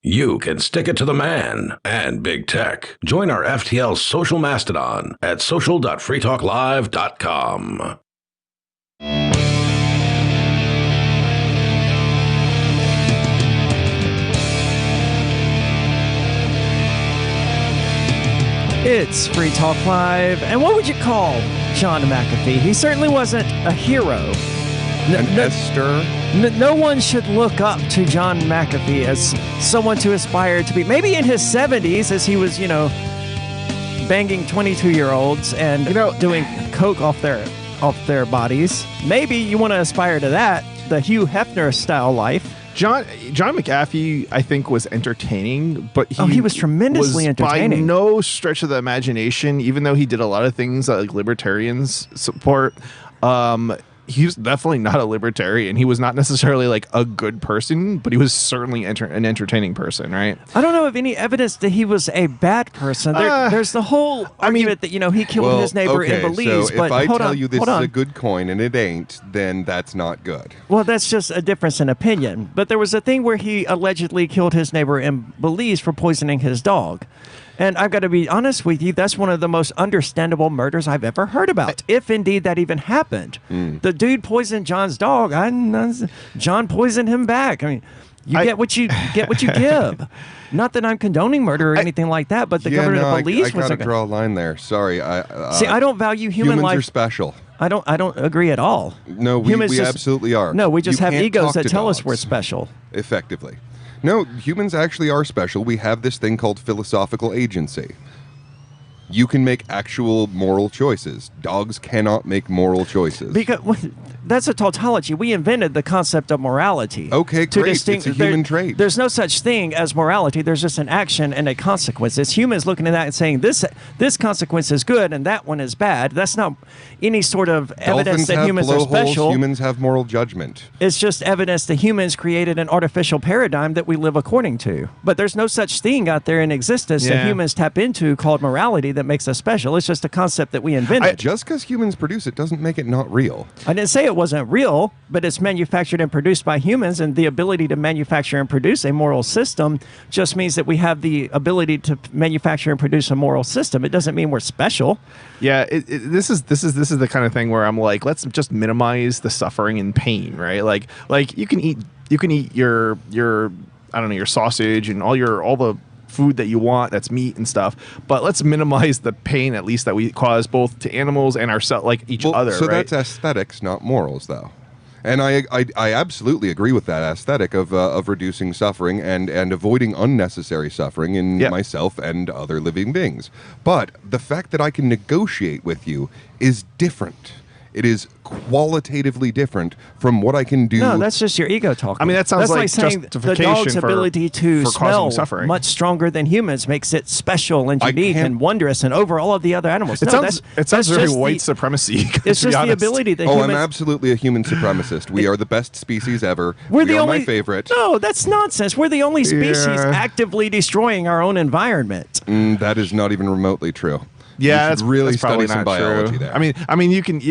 You can stick it to the man and big tech. Join our FTL social mastodon at social.freetalklive.com. It's Free Talk Live, and what would you call John McAfee? He certainly wasn't a hero. No one should look up to John McAfee as someone to aspire to be. Maybe in his 70s, as he was, banging 22-year-olds and doing coke off their bodies. Maybe you want to aspire to that, the Hugh Hefner style life. John McAfee, I think, was entertaining, but he was tremendously entertaining. By no stretch of the imagination, even though he did a lot of things that libertarians support. He was definitely not a libertarian. He was not necessarily a good person, but he was certainly an entertaining person, right? I don't know of any evidence that he was a bad person. There's the whole argument that he killed his neighbor in Belize. So but if I hold tell on, you this hold is on. a good coin and it ain't, then that's not good. Well, that's just a difference in opinion. But there was a thing where he allegedly killed his neighbor in Belize for poisoning his dog. And I've got to be honest with you, that's one of the most understandable murders I've ever heard about, if indeed that even happened. The dude poisoned John's dog. John poisoned him back. I mean, you get what you give. Not that I'm condoning murder or anything like that, but the governor of Belize was I gotta draw a line there. Sorry. See, I don't value human life. Humans are special. I don't agree at all. No, we absolutely are. No, we just have can't egos talk that to tell us dogs we're special. Effectively. No, humans actually are special. We have this thing called philosophical agency. You can make actual moral choices. Dogs cannot make moral choices. Because that's a tautology. We invented the concept of morality. Okay, great. It's a human trait. There's no such thing as morality. There's just an action and a consequence. It's humans looking at that and saying this consequence is good and that one is bad. That's not any sort of evidence that humans are special. Humans have moral judgment. It's just evidence that humans created an artificial paradigm that we live according to. But there's no such thing out there in existence that humans tap into called morality that makes us special. It's just a concept that we invented. Just because humans produce it doesn't make it not real. I didn't say it wasn't real, but it's manufactured and produced by humans, and the ability to manufacture and produce a moral system just means that we have the ability to manufacture and produce a moral system. It doesn't mean we're special. Yeah, this is the kind of thing where I'm like, let's just minimize the suffering and pain, right? Like you can eat your I don't know, your sausage and all the food that you want that's meat and stuff, but let's minimize the pain at least that we cause both to animals and ourselves, like each other. So right? that's aesthetics, not morals, though. And I absolutely agree with that aesthetic of reducing suffering and avoiding unnecessary suffering in myself and other living beings. But the fact that I can negotiate with you is different. It is qualitatively different from what I can do. No, that's just your ego talking. I mean, that sounds like saying the dog's ability to smell suffering much stronger than humans makes it special and unique and wondrous and over all of the other animals. It sounds very white supremacy. It's just the ability that I'm absolutely a human supremacist. We are the best species ever. We're the only only my favorite. No, that's nonsense. We're the only species actively destroying our own environment. That is not even remotely true. Yeah, that's really probably study some biology there. I mean, you can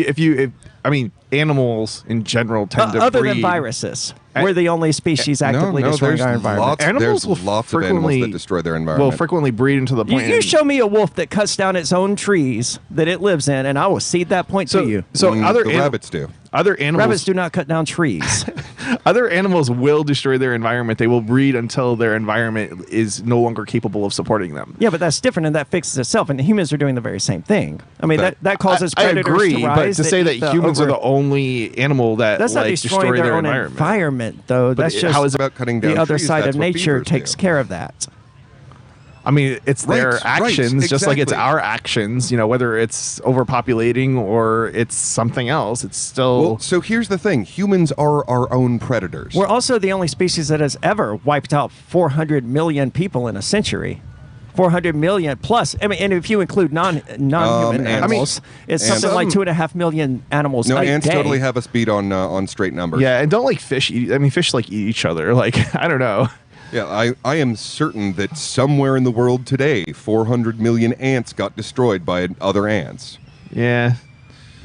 animals in general tend to other breed. than viruses. We're the only species actively destroying our environment. Animals will lots of animals that destroy their environment. Will frequently breed into the point. You show me a wolf that cuts down its own trees that it lives in, and I will cede that point to you. So other rabbits do. Other animals. Rabbits do not cut down trees. Other animals will destroy their environment. They will breed until their environment is no longer capable of supporting them. Yeah, but that's different, and that fixes itself. And humans are doing the very same thing. I mean, that causes predators I agree, to rise. But to say that humans are the only animal that that's not destroying their own environment, though. That's just how is it about cutting down the other trees? side That's of what nature beavers takes do. care of that. I mean, it's their actions, just like it's exactly. our actions, whether it's overpopulating or it's something else, it's still... Well, so here's the thing. Humans are our own predators. We're also the only species that has ever wiped out 400 million people in a century. 400 million plus. I mean, and if you include non-human animals, it's something like 2.5 million animals a ants day. totally have us beat on straight numbers. Yeah, and don't fish eat... I mean, fish eat each other. I don't know. Yeah, I am certain that somewhere in the world today, 400 million ants got destroyed by other ants. Yeah.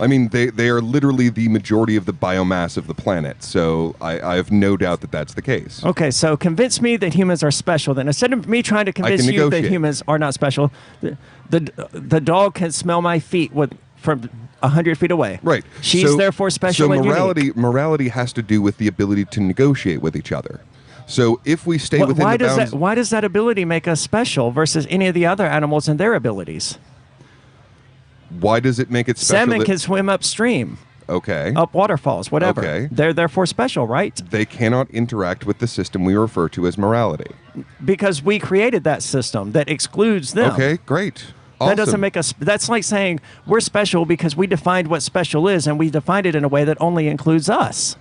I mean, they are literally the majority of the biomass of the planet, so I have no doubt that that's the case. Okay, so convince me that humans are special. Then instead of me trying to convince you that negotiate. humans are not special, the dog can smell my feet from 100 feet away. Right. She's therefore special and unique. morality has to do with the ability to negotiate with each other. So if we stay within the bounds... Why does that ability make us special versus any of the other animals and their abilities? Why does it make it special? Salmon can swim upstream. Okay. Up waterfalls, whatever. Okay. They're therefore special, right? They cannot interact with the system we refer to as morality. Because we created that system that excludes them. Okay, great. Awesome. That doesn't make us... That's like saying we're special because we defined what special is, and we defined it in a way that only includes us.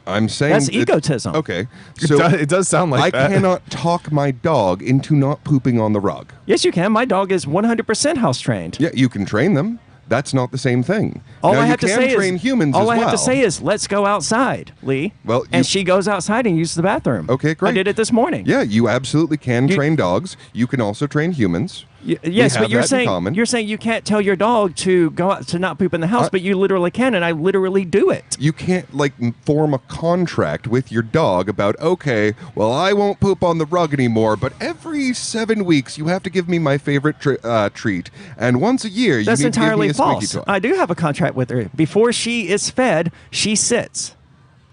I'm saying... That's egotism. Okay. So it does sound like that. I cannot talk my dog into not pooping on the rug. Yes, you can. My dog is 100% house trained. Yeah, you can train them. That's not the same thing. All now, I have you to can say train is humans all as I have well. to say is let's go outside, Lee. Well, and she goes outside and uses the bathroom. Okay, great. I did it this morning. Yeah, you absolutely can train dogs. You can also train humans. Yes, but you're saying you can't tell your dog to go out to not poop in the house, but you literally can, and I literally do it. You can't form a contract with your dog about, okay, well, I won't poop on the rug anymore, but every 7 weeks you have to give me my favorite treat, and once a year you That's need to give me entirely a squeaky false. toy. I do have a contract with her. Before she is fed, she sits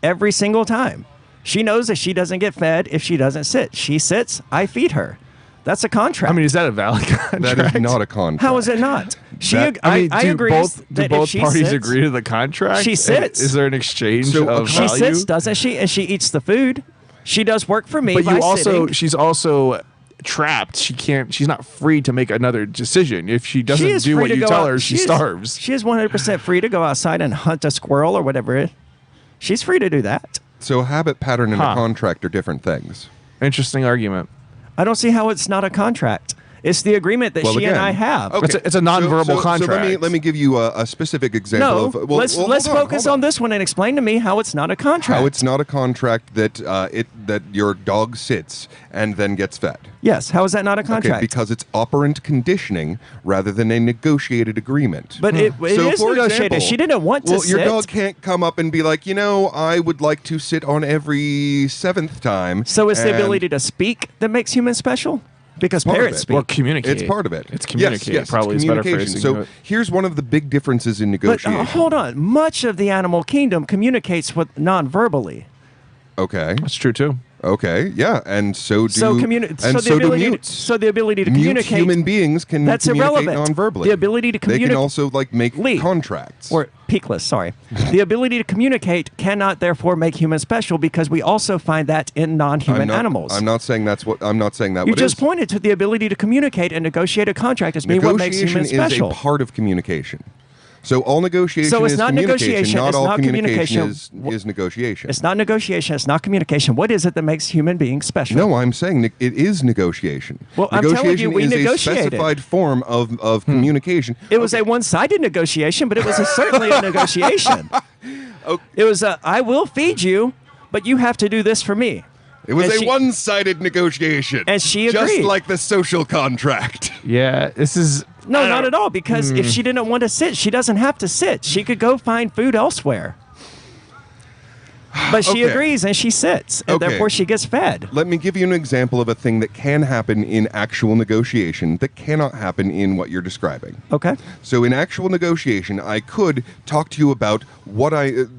every single time. She knows that she doesn't get fed if she doesn't sit. She sits, I feed her. That's a contract. I mean, is that a valid contract? That is not a contract. How is it not? I agree do that both if she parties sits, agree to the contract? She sits. Is there an exchange So of She value? sits, doesn't she? And she eats the food. She does work for me But by you also, sitting. she's also trapped. She's not free to make another decision. If she doesn't do what you tell her, she starves. She is 100% free to go outside and hunt a squirrel or whatever. She's free to do that. So habit pattern and a contract are different things. Interesting argument. I don't see how it's not a contract. It's the agreement that she and I have. Okay. It's a nonverbal contract. So let me give you a specific example of. Let's focus on this one and explain to me how it's not a contract. How it's not a contract that that your dog sits and then gets fed. Yes. How is that not a contract? Okay, because it's operant conditioning rather than a negotiated agreement. But it is negotiated. She didn't want to sit. Well, your dog can't come up and be like, I would like to sit on every 7th time. So it's the ability to speak that makes humans special? Because parrots speak. Or communicate. It's part of it. It's communicate. Yes, probably it's is better communication. phrasing. So here's one of the big differences in negotiation. But hold on. Much of the animal kingdom communicates with non-verbally. Okay. That's true too. Okay, yeah, and so do do mutes. So the ability to Mute communicate. human beings can that's communicate irrelevant. non-verbally. The ability to communicate. They can also make contracts. Or peakless, sorry. The ability to communicate cannot therefore make humans special because we also find that in non-human animals. I'm not saying that. You just pointed to the ability to communicate and negotiate a contract as being what makes humans special. Negotiation is a part of communication. So all negotiation it's is not communication. negotiation. Not it's all not communication is negotiation. It's not negotiation. It's not communication. What is it that makes human beings special? No, I'm saying it is negotiation. Well, I'm telling you, we negotiation is a negotiated. specified form of communication. It was a one-sided negotiation, but it was certainly a negotiation. It was I will feed you, but you have to do this for me. It was a one-sided negotiation. And she agreed. Just like the social contract. Yeah, this is... No, not at all, because if she didn't want to sit, she doesn't have to sit. She could go find food elsewhere. But she agrees and she sits, and therefore she gets fed. Let me give you an example of a thing that can happen in actual negotiation that cannot happen in what you're describing. Okay. So in actual negotiation, I could talk to you about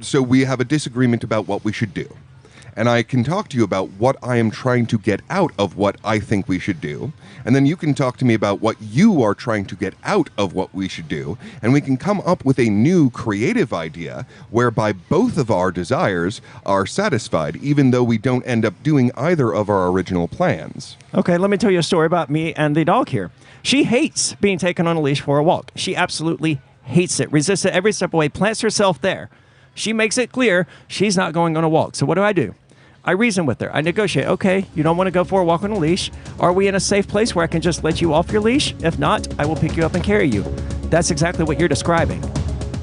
so we have a disagreement about what we should do. And I can talk to you about what I am trying to get out of what I think we should do. And then you can talk to me about what you are trying to get out of what we should do. And we can come up with a new creative idea whereby both of our desires are satisfied, even though we don't end up doing either of our original plans. Okay, let me tell you a story about me and the dog here. She hates being taken on a leash for a walk. She absolutely hates it, resists it every step away, plants herself there. She makes it clear she's not going on a walk. So what do? I reason with her. I negotiate. Okay, you don't want to go for a walk on a leash. Are we in a safe place where I can just let you off your leash? If not, I will pick you up and carry you. That's exactly what you're describing.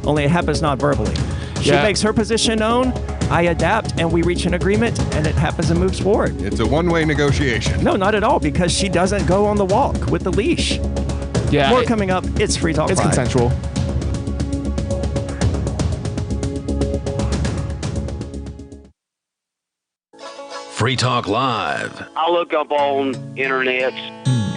Only it happens not verbally. She makes her position known, I adapt, and we reach an agreement, and it happens and moves forward. It's a one-way negotiation. No, not at all, because she doesn't go on the walk with the leash. Yeah. More coming up. It's Free Talk Live. It's consensual. Free Talk Live. I look up on internet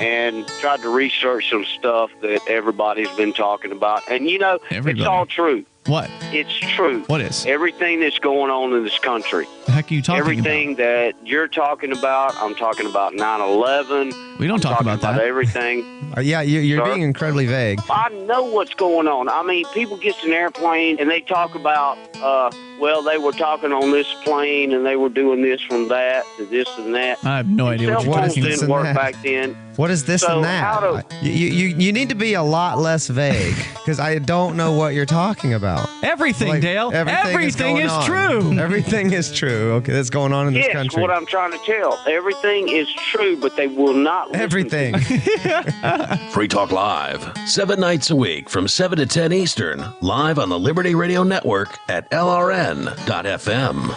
and tried to research some stuff that everybody's been talking about. And, it's all true. What? It's true. What is? Everything that's going on in this country. The heck are you talking Everything about? that you're talking about, I'm talking about 9/11. We don't talk about that. Everything. Yeah, you're being incredibly vague. I know what's going on. I mean, people get in an airplane and they talk about, they were talking on this plane and they were doing this from that to this and that. I have no idea what you're talking about. Didn't work back then. What is this and that? You need to be a lot less vague because I don't know what you're talking about. Everything, Dale. Everything is true. Everything is true. Okay, that's going on in this country. Yes, what I'm trying to tell. Everything is true, but they will not listen. Everything. Free Talk Live, 7 nights a week from 7 to 10 Eastern, live on the Liberty Radio Network at LRN.FM.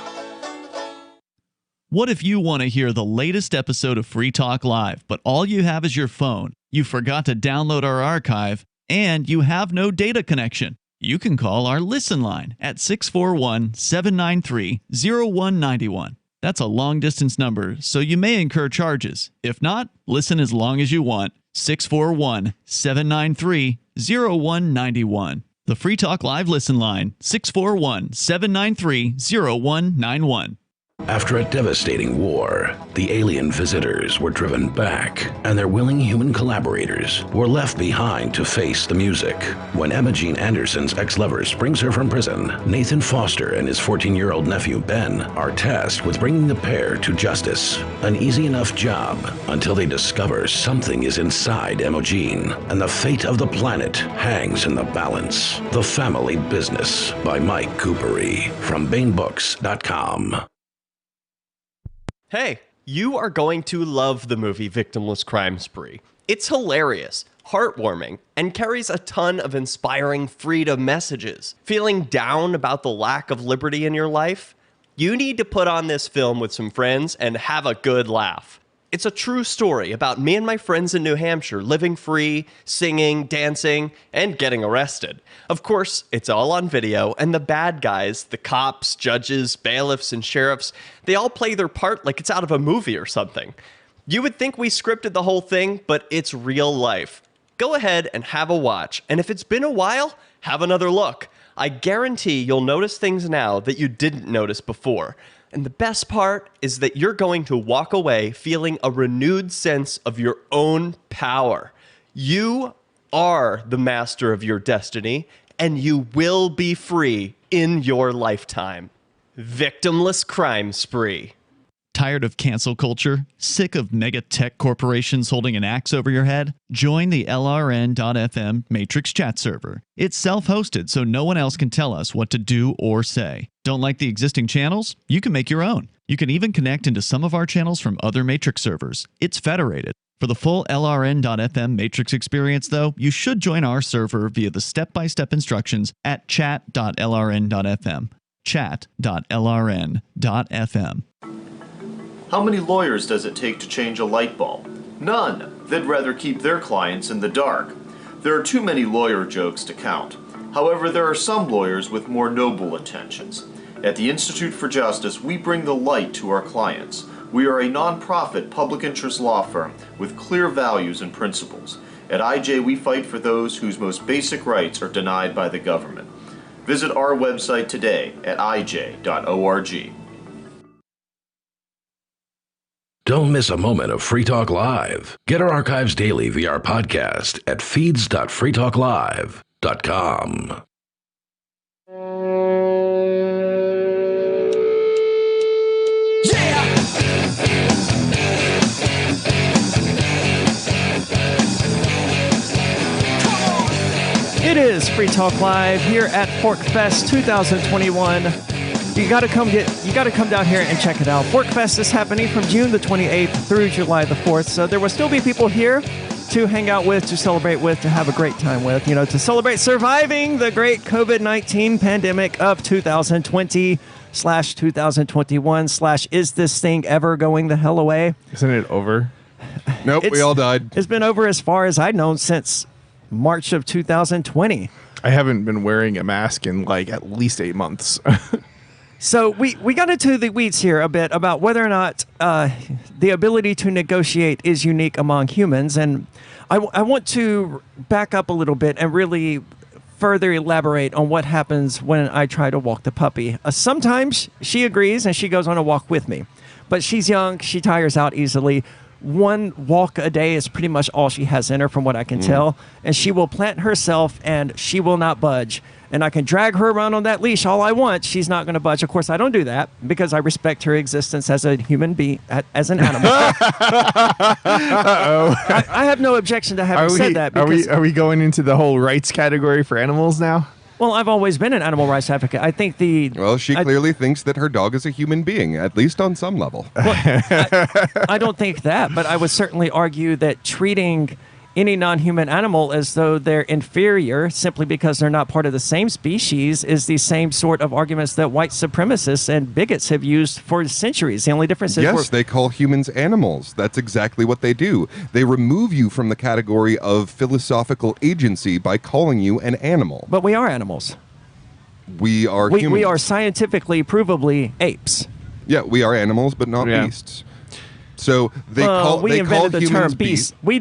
What if you want to hear the latest episode of Free Talk Live, but all you have is your phone, you forgot to download our archive, and you have no data connection? You can call our Listen line at 641-793-0191. That's a long-distance number, so you may incur charges. If not, listen as long as you want. 641-793-0191. The Free Talk Live Listen line, 641-793-0191. After a devastating war, the alien visitors were driven back, and their willing human collaborators were left behind to face the music. When Emma Jean Anderson's ex-lover brings her from prison, Nathan Foster and his 14-year-old nephew Ben are tasked with bringing the pair to justice. An easy enough job until they discover something is inside Emma Jean, and the fate of the planet hangs in the balance. The Family Business by Mike Coopery from BaneBooks.com. Hey, you are going to love the movie Victimless Crime Spree. It's hilarious, heartwarming, and carries a ton of inspiring freedom messages. Feeling down about the lack of liberty in your life? You need to put on this film with some friends and have a good laugh. It's a true story about me and my friends in New Hampshire living free, singing, dancing, and getting arrested. Of course, it's all on video, and the bad guys, the cops, judges, bailiffs, and sheriffs, they all play their part like it's out of a movie or something. You would think we scripted the whole thing, but it's real life. Go ahead and have a watch, and if it's been a while, have another look. I guarantee you'll notice things now that you didn't notice before. And the best part is that you're going to walk away feeling a renewed sense of your own power. You are the master of your destiny, and you will be free in your lifetime. Victimless Crime Spree. Tired of cancel culture? Sick of mega tech corporations holding an axe over your head? Join the LRN.FM Matrix chat server. It's self-hosted, so no one else can tell us what to do or say. Don't like the existing channels? You can make your own. You can even connect into some of our channels from other Matrix servers. It's federated. For the full LRN.FM Matrix experience, though, you should join our server via the step-by-step instructions at chat.lrn.fm. chat.lrn.fm. How many lawyers does it take to change a light bulb? None. They'd rather keep their clients in the dark. There are too many lawyer jokes to count. However, there are some lawyers with more noble intentions. At the Institute for Justice, we bring the light to our clients. We are a non-profit public interest law firm with clear values and principles. At IJ, we fight for those whose most basic rights are denied by the government. Visit our website today at ij.org. Don't miss a moment of Free Talk Live. Get our archives daily via our podcast at feeds.freetalklive.com. It is Free Talk Live here at Forkfest 2021. You got to come down here and check it out. Forkfest is happening from June the 28th through July the 4th. So there will still be people here to hang out with, to celebrate with, to have a great time with, to celebrate surviving the great COVID-19 pandemic of 2020/2021/ is this thing ever going the hell away? Isn't it over? Nope, we all died. It's been over as far as I've known since March of 2020. I haven't been wearing a mask in like at least 8 months. So we got into the weeds here a bit about whether or not the ability to negotiate is unique among humans. And I want to back up a little bit and really further elaborate on what happens when I try to walk the puppy. Sometimes she agrees and she goes on a walk with me. But she's young. She tires out easily. One walk a day is pretty much all she has in her from what I can tell. And she will plant herself and she will not budge. And I can drag her around on that leash all I want. She's not going to budge. Of course, I don't do that because I respect her existence as a human being, as an animal. I have no objection to having said that. Are we going into the whole rights category for animals now? Well, I've always been an animal rights advocate. I think she clearly thinks that her dog is a human being, at least on some level. Well, I don't think that, but I would certainly argue that treating any non-human animal as though they're inferior simply because they're not part of the same species is the same sort of arguments that white supremacists and bigots have used for centuries. The only difference is yes, they call humans animals. That's exactly what they do. They remove you from the category of philosophical agency by calling you an animal. But we are animals. We are humans. We are scientifically, provably apes. Yeah, we are animals, but not beasts. So we invented the term beast. We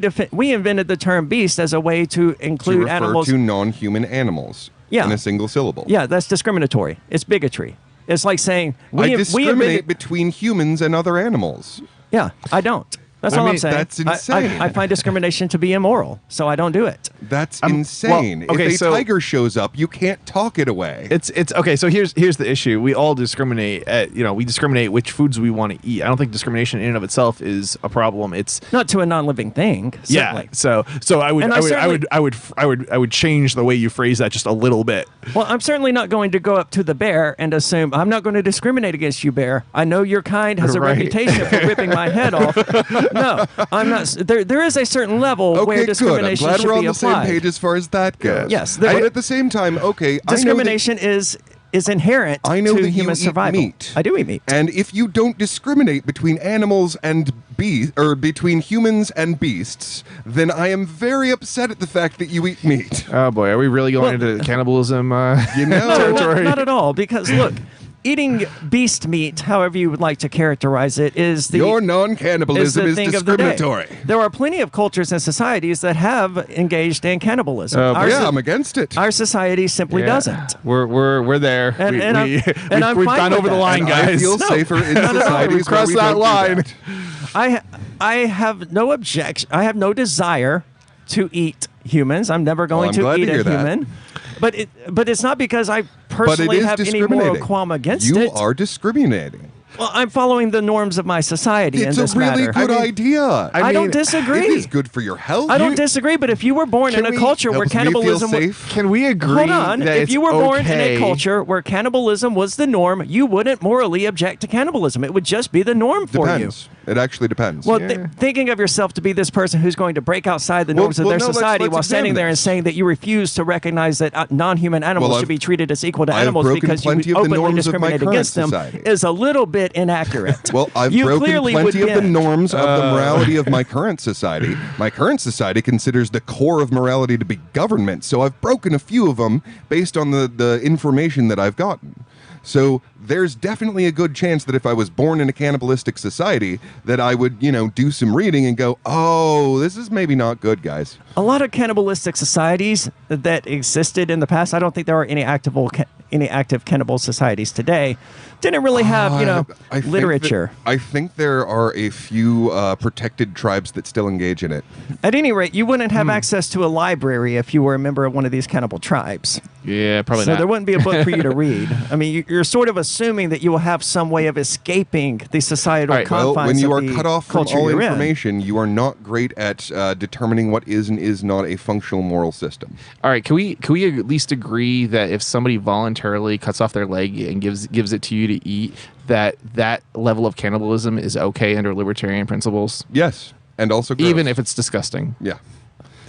invented the term beast as a way to include to refer animals to non-human animals in a single syllable. Yeah, that's discriminatory. It's bigotry. It's like saying I discriminate between humans and other animals. Yeah, I don't. That's all I'm saying. That's insane. I find discrimination to be immoral, so I don't do it. That's insane. well, okay, if a tiger shows up, you can't talk it away. It's okay. So here's the issue. We all discriminate. We discriminate which foods we want to eat. I don't think discrimination in and of itself is a problem. It's not to a non-living thing. Certainly. Yeah. So I would change the way you phrase that just a little bit. Well, I'm certainly not going to go up to the bear and assume I'm not going to discriminate against you, bear. I know your kind has a reputation for ripping my head off. No, I'm not. There is a certain level where discrimination good. I'm glad should we're on be the applied. same page as far as that goes. Yes, but at the same time, discrimination is inherent to human survival. Meat. I do eat meat, and if you don't discriminate between animals and between humans and beasts, then I am very upset at the fact that you eat meat. Oh boy, are we really going into cannibalism? No, not at all. Because look. Eating beast meat, however you would like to characterize it, is the your non-cannibalism is discriminatory. There are plenty of cultures and societies that have engaged in cannibalism. I'm against it. Our society simply doesn't. We're there. We've gone over the line, guys. I feel safer in societies where we that line. I have no objection. I have no desire to eat humans. I'm never going to eat a human. But it's not because I personally have any moral qualm against it. You are discriminating. Well, I'm following the norms of my society in this matter. It's a really good idea. I don't disagree. It is good for your health. I don't disagree, but if you were born in a culture where cannibalism can we agree? Hold on. That if you were born in a culture where cannibalism was the norm, you wouldn't morally object to cannibalism. It would just be the norm for you. It actually depends. Well, thinking of yourself to be this person who's going to break outside the norms of their society while standing there and saying that you refuse to recognize that non-human animals should be treated as equal to animals because you openly discriminate against them is a little bit inaccurate. Well, I've broken plenty of the norms of the morality of my current society. My current society considers the core of morality to be government, so I've broken a few of them based on the information that I've gotten. So there's definitely a good chance that if I was born in a cannibalistic society, that I would, do some reading and go, oh, this is maybe not good, guys. A lot of cannibalistic societies that existed in the past, I don't think there are any active cannibal societies today, didn't really have, literature. I think there are a few protected tribes that still engage in it. At any rate, you wouldn't have access to a library if you were a member of one of these cannibal tribes. Yeah, probably not. So there wouldn't be a book for you to read. I mean, you're sort of assuming that you will have some way of escaping the societal confines well, when you are of the cut off from all you're information, you are not great at determining what is and is not a functional moral system. All right, can we at least agree that if somebody voluntarily cuts off their leg and gives it to you to eat, that level of cannibalism is okay under libertarian principles? Yes, and also gross. Even if it's disgusting. Yeah.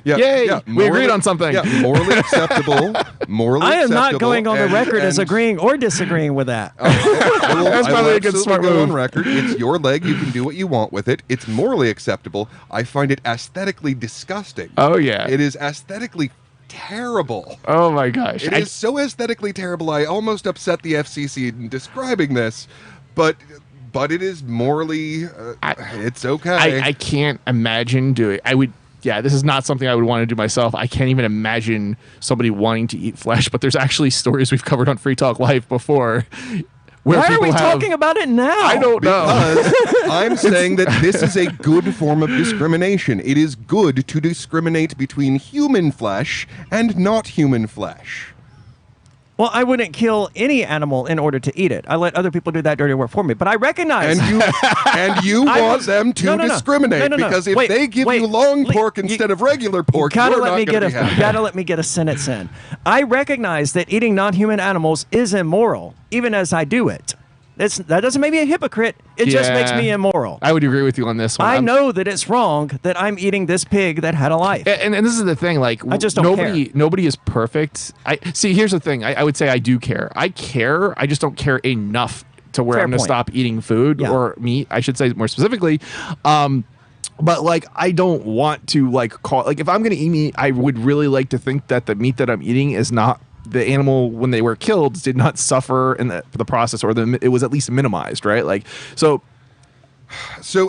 Yay! Yeah, we agreed on something. Yeah, morally acceptable. I am not going on the record as agreeing or disagreeing with that. That's probably a good smart move. On record. It's your leg. You can do what you want with it. It's morally acceptable. I find it aesthetically disgusting. Oh, yeah. It is aesthetically terrible. Oh, my gosh. It is so aesthetically terrible. I almost upset the FCC in describing this, but it is morally, it's okay. I can't imagine doing it. Yeah, this is not something I would want to do myself. I can't even imagine somebody wanting to eat flesh, but there's actually stories we've covered on Free Talk Live before. Why are we talking about it now? I don't know. Because I'm saying that this is a good form of discrimination. It is good to discriminate between human flesh and not human flesh. Well, I wouldn't kill any animal in order to eat it. I let other people do that dirty work for me. But I recognize... And you want them to discriminate, because if they give you long pork instead of regular pork, you're not going to be happy. You gotta let me get a sentence in. I recognize that eating non-human animals is immoral, even as I do it. That doesn't make me a hypocrite. It just makes me immoral. I would agree with you on this one. I know that it's wrong that I'm eating this pig that had a life. And this is the thing. Like, I just don't care. Nobody is perfect. Here's the thing. I would say I do care. I care. I just don't care enough to where I'm going to stop eating food or meat. I should say more specifically. But like, I don't want to if I'm going to eat meat, I would really like to think that the meat that I'm eating is not. The animal, when they were killed, did not suffer in the process, or it was at least minimized, right? So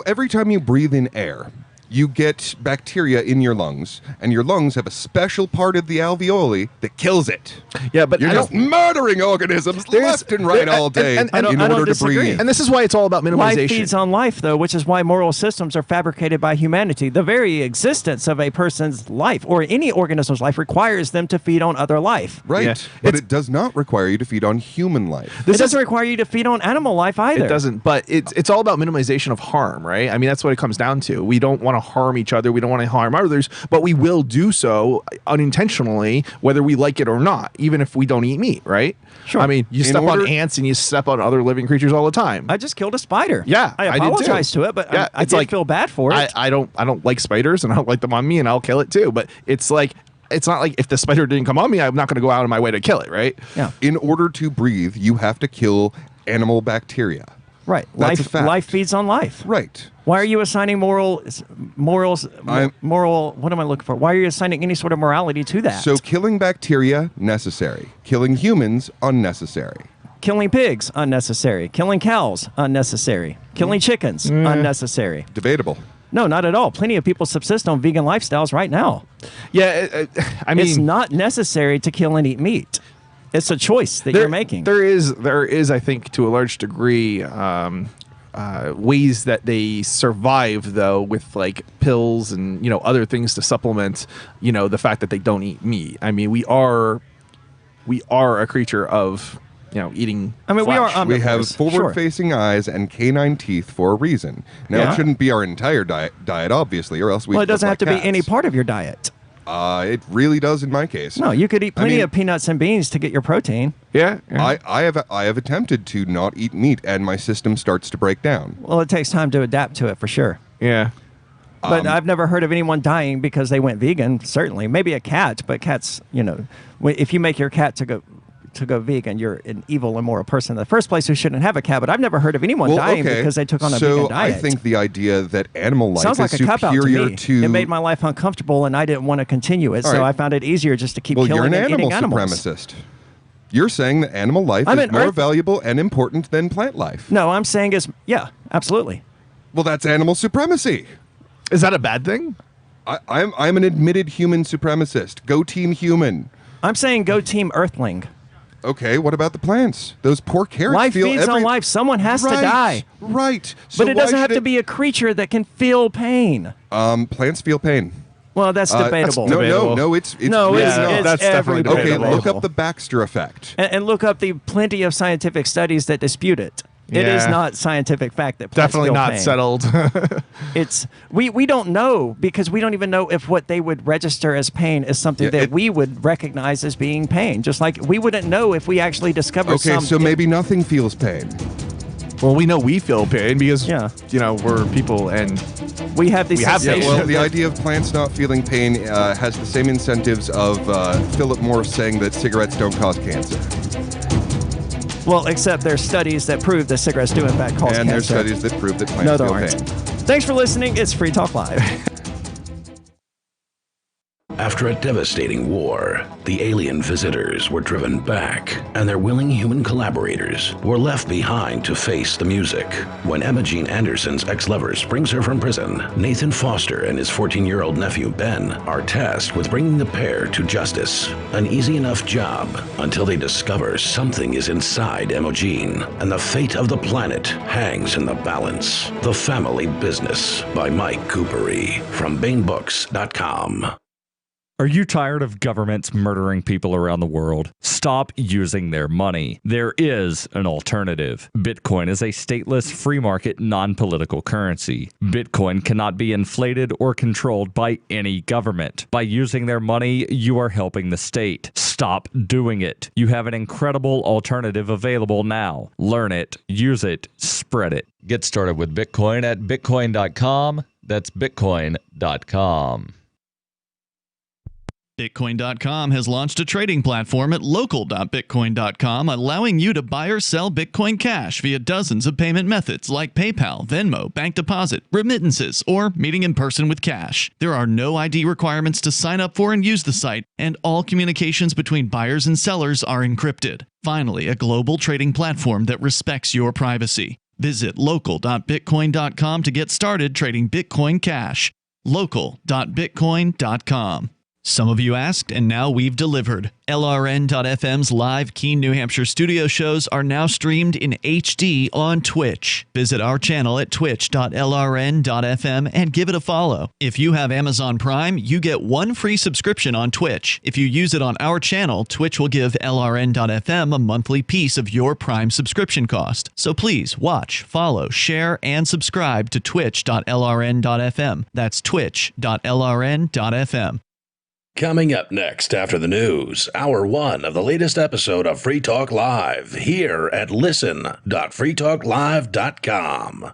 every time you breathe in air, you get bacteria in your lungs, and your lungs have a special part of the alveoli that kills it. Yeah, but you're just murdering organisms left and right all day in order to breathe. And this is why it's all about minimization. Life feeds on life, though, which is why moral systems are fabricated by humanity. The very existence of a person's life or any organism's life requires them to feed on other life. Right, but it does not require you to feed on human life. It doesn't require you to feed on animal life either. It doesn't, but it's all about minimization of harm, right? I mean, that's what it comes down to. We don't want to harm each other. We don't want to harm others, but we will do so unintentionally, whether we like it or not, even if we don't eat meat, right? Sure. I mean, you step on ants and you step on other living creatures all the time. I just killed a spider. Yeah, I did too. apologize to it, but I did feel bad for it. I don't like spiders, and I don't like them on me, and I'll kill it too. But it's like, it's not like if the spider didn't come on me, I'm not going to go out of my way to kill it, right? Yeah. In order to breathe, you have to kill animal bacteria. Right. That's a fact. Life feeds on life. Right. Why are you assigning moral? What am I looking for? Why are you assigning any sort of morality to that? So killing bacteria, necessary. Killing humans, unnecessary. Killing pigs, unnecessary. Killing cows, unnecessary. Killing chickens, unnecessary. Debatable. No, not at all. Plenty of people subsist on vegan lifestyles right now. Yeah, I mean, it's not necessary to kill and eat meat. It's a choice that you're making. There is, I think, to a large degree, ways that they survive, though, with like pills and other things to supplement, the fact that they don't eat meat. I mean, we are a creature of eating. I mean, flesh. We have forward-facing eyes and canine teeth for a reason. Now, it shouldn't be our entire diet, obviously, or else we. Well, it doesn't have to cats. be any part of your diet. It really does in my case. No, you could eat plenty of peanuts and beans to get your protein. Yeah. I have attempted to not eat meat, and my system starts to break down. Well, it takes time to adapt to it for sure. Yeah. But I've never heard of anyone dying because they went vegan. Certainly, maybe a cat, but cats, if you make your cat to go vegan, you're an evil, immoral person in the first place who shouldn't have a cat. But I've never heard of anyone dying because they took on a vegan diet. So I think the idea that animal life sounds like is a cop-out superior to me. It made my life uncomfortable, and I didn't want to continue it. So I found it easier just to keep killing and eating animals. You're an animal supremacist. You're saying that animal life is more valuable and important than plant life. No, I'm saying absolutely. Well, that's animal supremacy. Is that a bad thing? I'm an admitted human supremacist. Go team human. I'm saying go team Earthling. Okay, what about the plants? Those poor carrots life feeds on life. Someone has to die. Right. But it doesn't have to be a creature that can feel pain. Plants feel pain. Well, that's debatable. No, it's it's that's definitely debatable. Okay, look up the Baxter effect. And look up the plenty of scientific studies that dispute it. It is not scientific fact that plants definitely feel not pain. settled. It's we don't know because we don't even know if what they would register as pain is something that we would recognize as being pain. Just like we wouldn't know if we actually discovered. Okay, so maybe nothing feels pain. Well, we know we feel pain because we're people and we have these. Well, the idea of plants not feeling pain has the same incentives of Philip Morris saying that cigarettes don't cause cancer. Well, except there's studies that prove that cigarettes do in fact cause cancer. And there's studies that prove that plants feel pain. Thanks for listening. It's Free Talk Live. After a devastating war, the alien visitors were driven back, and their willing human collaborators were left behind to face the music. When Emma Jean Anderson's ex-lover springs her from prison, Nathan Foster and his 14-year-old nephew Ben are tasked with bringing the pair to justice. An easy enough job until they discover something is inside Emma Jean, and the fate of the planet hangs in the balance. The Family Business by Mike Coopery from BaneBooks.com. Are you tired of governments murdering people around the world? Stop using their money. There is an alternative. Bitcoin is a stateless, free market, non-political currency. Bitcoin cannot be inflated or controlled by any government. By using their money, you are helping the state. Stop doing it. You have an incredible alternative available now. Learn it, use it, spread it. Get started with Bitcoin at Bitcoin.com. That's Bitcoin.com. Bitcoin.com has launched a trading platform at local.bitcoin.com, allowing you to buy or sell Bitcoin Cash via dozens of payment methods like PayPal, Venmo, bank deposit, remittances, or meeting in person with cash. There are no ID requirements to sign up for and use the site, and all communications between buyers and sellers are encrypted. Finally, a global trading platform that respects your privacy. Visit local.bitcoin.com to get started trading Bitcoin Cash. local.bitcoin.com. Some of you asked, and now we've delivered. LRN.FM's live Keene, New Hampshire studio shows are now streamed in HD on Twitch. Visit our channel at twitch.lrn.fm and give it a follow. If you have Amazon Prime, you get one free subscription on Twitch. If you use it on our channel, Twitch will give LRN.FM a monthly piece of your Prime subscription cost. So please watch, follow, share, and subscribe to twitch.lrn.fm. That's twitch.lrn.fm. Coming up next after the news, hour one of the latest episode of Free Talk Live here at listen.freetalklive.com.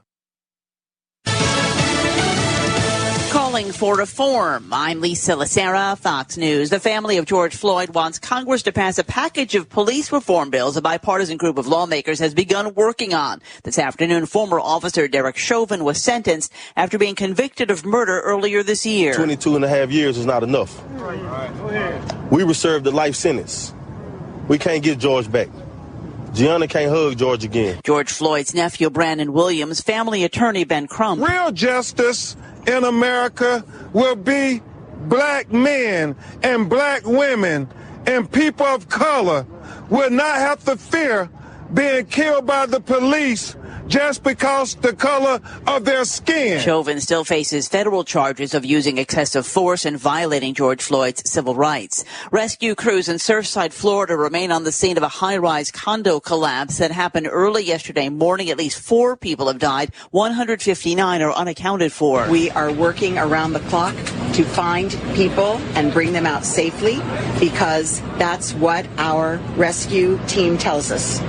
Calling for reform. I'm Lisa Lacera, Fox News. The family of George Floyd wants Congress to pass a package of police reform bills a bipartisan group of lawmakers has begun working on. This afternoon, former officer Derek Chauvin was sentenced after being convicted of murder earlier this year. 22 and a half years is not enough. We were served a life sentence. We can't get George back. Gianna can't hug George again. George Floyd's nephew, Brandon Williams, family attorney Ben Crump. Real justice in America will be black men and black women and people of color will not have to fear being killed by the police just because the color of their skin. Chauvin still faces federal charges of using excessive force and violating George Floyd's civil rights. Rescue crews in Surfside, Florida remain on the scene of a high-rise condo collapse that happened early yesterday morning. At least 4 people have died. 159 are unaccounted for. We are working around the clock to find people and bring them out safely because that's what our rescue team tells us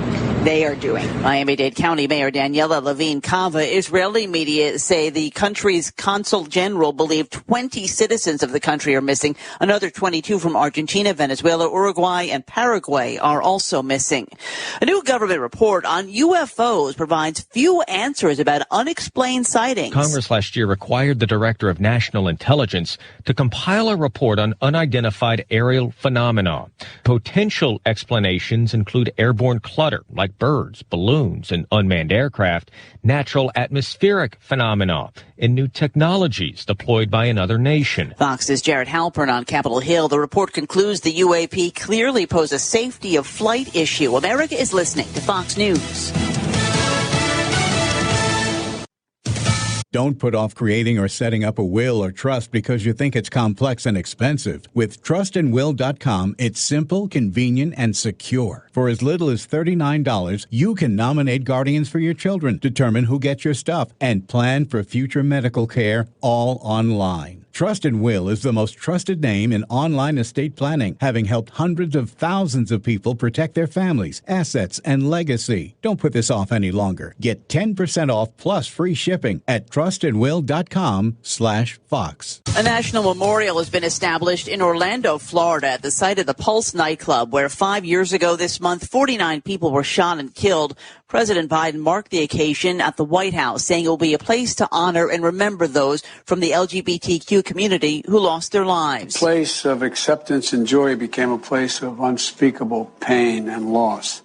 they are doing. Miami-Dade County Mayor Daniela Levine Cava. Israeli media say the country's consul general believed 20 citizens of the country are missing. Another 22 from Argentina, Venezuela, Uruguay, and Paraguay are also missing. A new government report on UFOs provides few answers about unexplained sightings. Congress last year required the Director of National Intelligence to compile a report on unidentified aerial phenomena. Potential explanations include airborne clutter, like birds, balloons, and unmanned aircraft, natural atmospheric phenomena, and new technologies deployed by another nation. Fox's Jared Halpern on Capitol Hill. The report concludes the UAP clearly pose a safety of flight issue. America is listening to Fox News. Don't put off creating or setting up a will or trust because you think it's complex and expensive. With trustandwill.com, it's simple, convenient, and secure. For as little as $39, you can nominate guardians for your children, determine who gets your stuff, and plan for future medical care all online. Trust and Will is the most trusted name in online estate planning, having helped hundreds of thousands of people protect their families, assets, and legacy. Don't put this off any longer. Get 10% off plus free shipping at trustandwill.com/Fox. A national memorial has been established in Orlando, Florida, at the site of the Pulse nightclub, where 5 years ago this month, 49 people were shot and killed. President Biden marked the occasion at the White House, saying it will be a place to honor and remember those from the LGBTQ community who lost their lives. The place of acceptance and joy became a place of unspeakable pain and loss.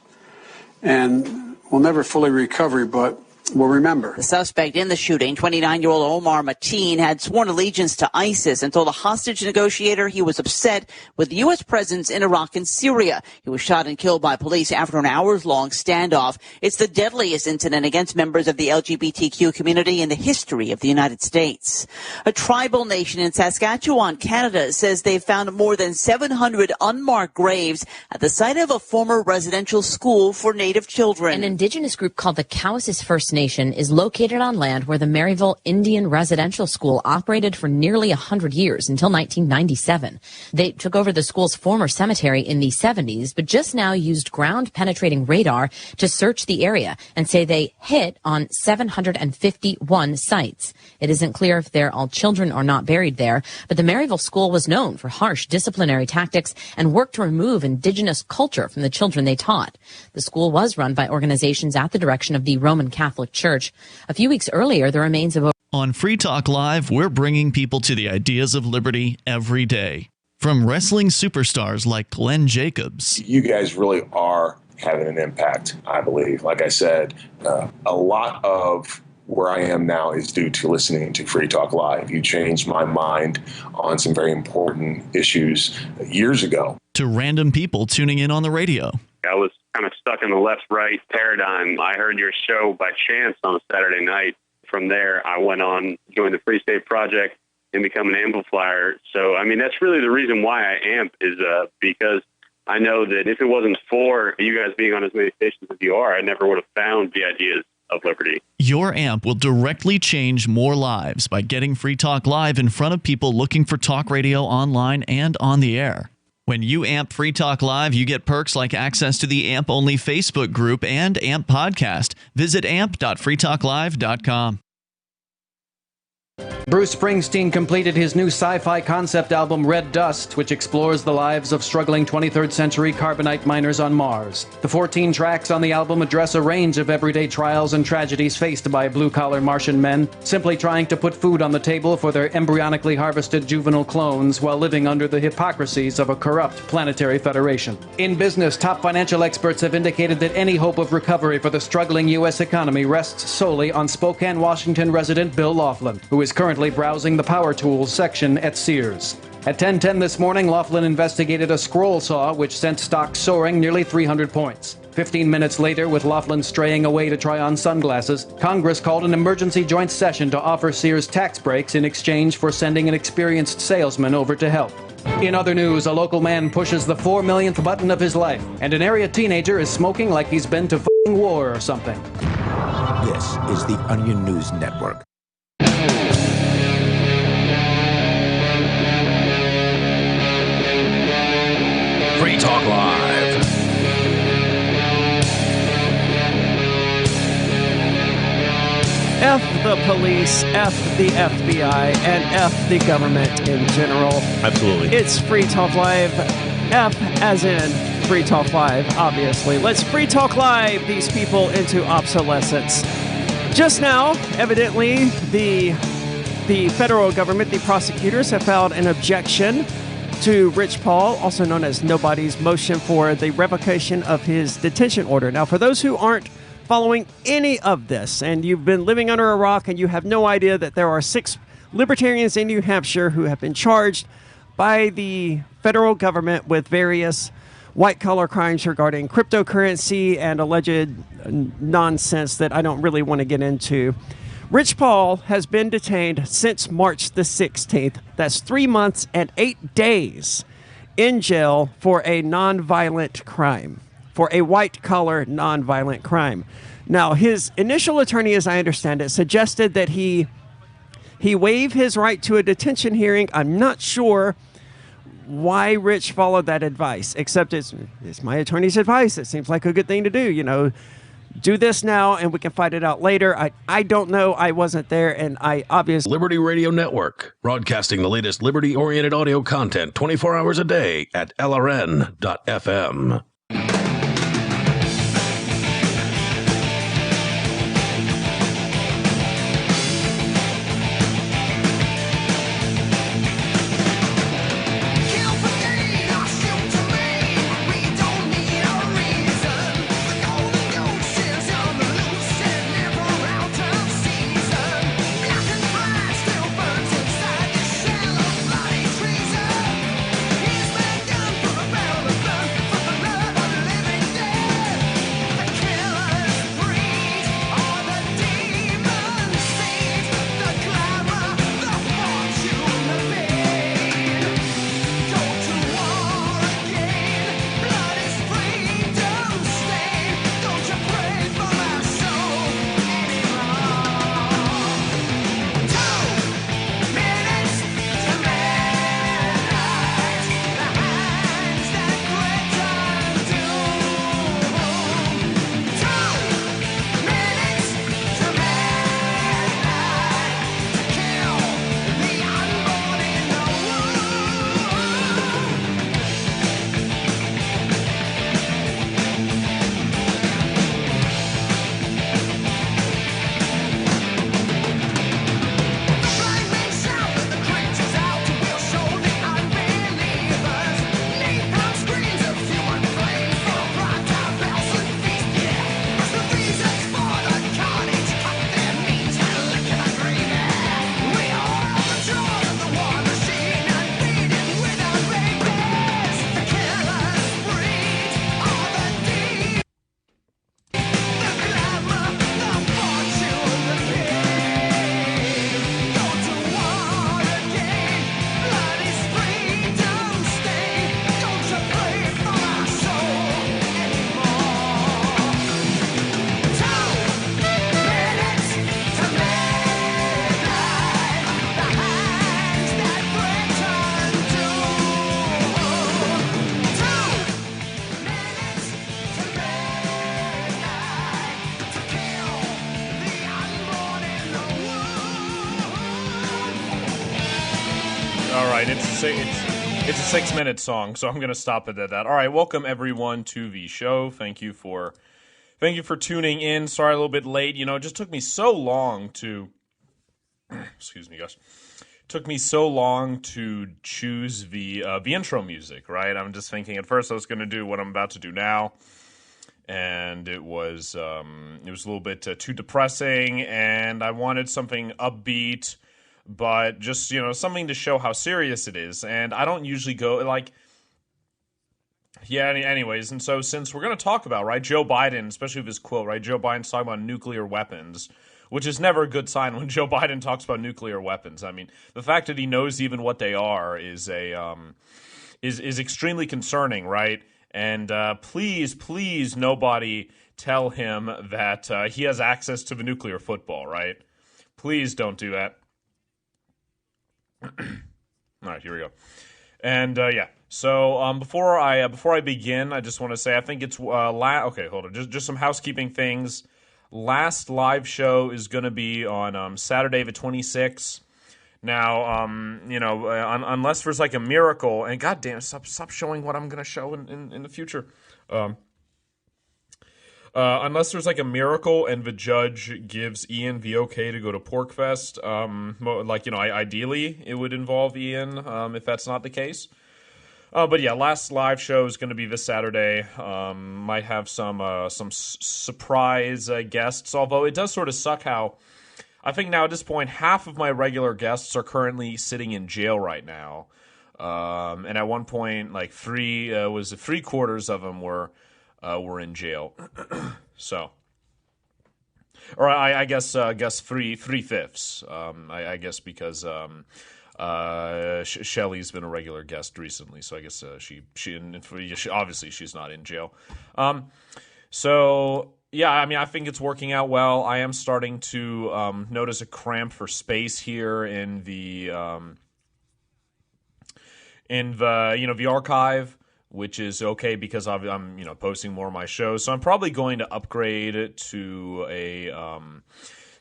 And we'll never fully recover, but we'll remember. The suspect in the shooting, 29-year-old Omar Mateen, had sworn allegiance to ISIS and told a hostage negotiator he was upset with the U.S. presence in Iraq and Syria. He was shot and killed by police after an hours-long standoff. It's the deadliest incident against members of the LGBTQ community in the history of the United States. A tribal nation in Saskatchewan, Canada, says they've found more than 700 unmarked graves at the site of a former residential school for Native children. An indigenous group called the Cowessess First Nation is located on land where the Maryville Indian Residential School operated for nearly 100 years until 1997. They took over the school's former cemetery in the 70s, but just now used ground-penetrating radar to search the area and say they hit on 751 sites. It isn't clear if they're all children or not buried there, but the Maryville School was known for harsh disciplinary tactics and worked to remove indigenous culture from the children they taught. The school was run by organizations at the direction of the Roman Catholic Church. A few weeks earlier, the remains of... On Free Talk Live, we're bringing people to the ideas of liberty every day. From wrestling superstars like Glenn Jacobs. You guys really are having an impact, I believe. Like I said, a lot of where I am now is due to listening to Free Talk Live. You changed my mind on some very important issues years ago. To random people tuning in on the radio. I was kind of stuck in the left-right paradigm. I heard your show by chance on a Saturday night. From there, I went on, joined the Free State Project, and become an amplifier. So, I mean, that's really the reason why I amp is because I know that if it wasn't for you guys being on as many stations as you are, I never would have found the ideas of liberty. Your amp will directly change more lives by getting Free Talk Live in front of people looking for talk radio online and on the air. When you amp Free Talk Live, you get perks like access to the AMP-only Facebook group and AMP podcast. Visit amp.freetalklive.com. Bruce Springsteen completed his new sci-fi concept album Red Dust, which explores the lives of struggling 23rd century carbonite miners on Mars. The 14 tracks on the album address a range of everyday trials and tragedies faced by blue-collar Martian men, simply trying to put food on the table for their embryonically harvested juvenile clones while living under the hypocrisies of a corrupt planetary federation. In business, top financial experts have indicated that any hope of recovery for the struggling U.S. economy rests solely on Spokane, Washington resident Bill Laughlin, who is currently browsing the power tools section at Sears. At 10:10 this morning, Laughlin investigated a scroll saw which sent stocks soaring nearly 300 points. 15 minutes later, with Laughlin straying away to try on sunglasses, Congress called an emergency joint session to offer Sears tax breaks in exchange for sending an experienced salesman over to help. In other news, a local man pushes the 4 millionth button of his life, and an area teenager is smoking like he's been to f***ing war or something. This is the Onion News Network. Free Talk Live. F the police, F the FBI, and F the government in general. Absolutely. It's Free Talk Live. F as in Free Talk Live, obviously. Let's Free Talk Live these people into obsolescence. Just now, evidently, the federal government, the prosecutors, have filed an objection to Rich Paul, also known as Nobody's motion for the revocation of his detention order. Now, for those who aren't following any of this, and you've been living under a rock and you have no idea that there are 6 libertarians in New Hampshire who have been charged by the federal government with various white-collar crimes regarding cryptocurrency and alleged nonsense that I don't really want to get into. Rich Paul has been detained since March the 16th. That's 3 months and 8 days in jail for a nonviolent crime, for a white-collar nonviolent crime. Now, his initial attorney, as I understand it, suggested that he waive his right to a detention hearing. I'm not sure why Rich followed that advice, except it's my attorney's advice. It seems like a good thing to do, you know. Do this now and we can fight it out later. I don't know. I wasn't there, and I obviously... Liberty Radio Network, broadcasting the latest liberty-oriented audio content 24 hours a day at LRN.FM. All right, it's a 6-minute song, so I'm going to stop it at that. All right, welcome everyone to the show. Thank you for tuning in. Sorry, a little bit late. You know, it just took me so long to excuse me, guys. Took me so long to choose the intro music. Right, I'm just thinking at first I was going to do what I'm about to do now, and it was a little bit too depressing, and I wanted something upbeat, but just, you know, something to show how serious it is. And I don't usually go like, yeah. Anyways, and so since we're going to talk about, right, Joe Biden, especially with his quote, right, Joe Biden's talking about nuclear weapons, which is never a good sign when Joe Biden talks about nuclear weapons. I mean, the fact that he knows even what they are is extremely concerning, right? And please, nobody tell him that he has access to the nuclear football, right? Please don't do that. All right, here we go. And yeah, so before I begin, I just want to say I think it's okay. Hold on, just some housekeeping things. Last live show is going to be on Saturday the 26th. Now, you know, unless there's like a miracle, and goddamn, stop showing what I'm going to show in the future. Unless there's like a miracle and the judge gives Ian the okay to go to PorkFest, like, you know, ideally it would involve Ian, if that's not the case. But yeah, last live show is going to be this Saturday. Might have some surprise guests, although it does sort of suck how I think now at this point half of my regular guests are currently sitting in jail right now. And at one point, like three-quarters of them were in jail. So, or I guess three-fifths. I guess because Shelley's been a regular guest recently, so I guess she obviously she's not in jail. So yeah, I mean, I think it's working out well. I am starting to notice a cramp for space here in the the archive, which is okay because I'm you know, posting more of my shows. So I'm probably going to upgrade it to a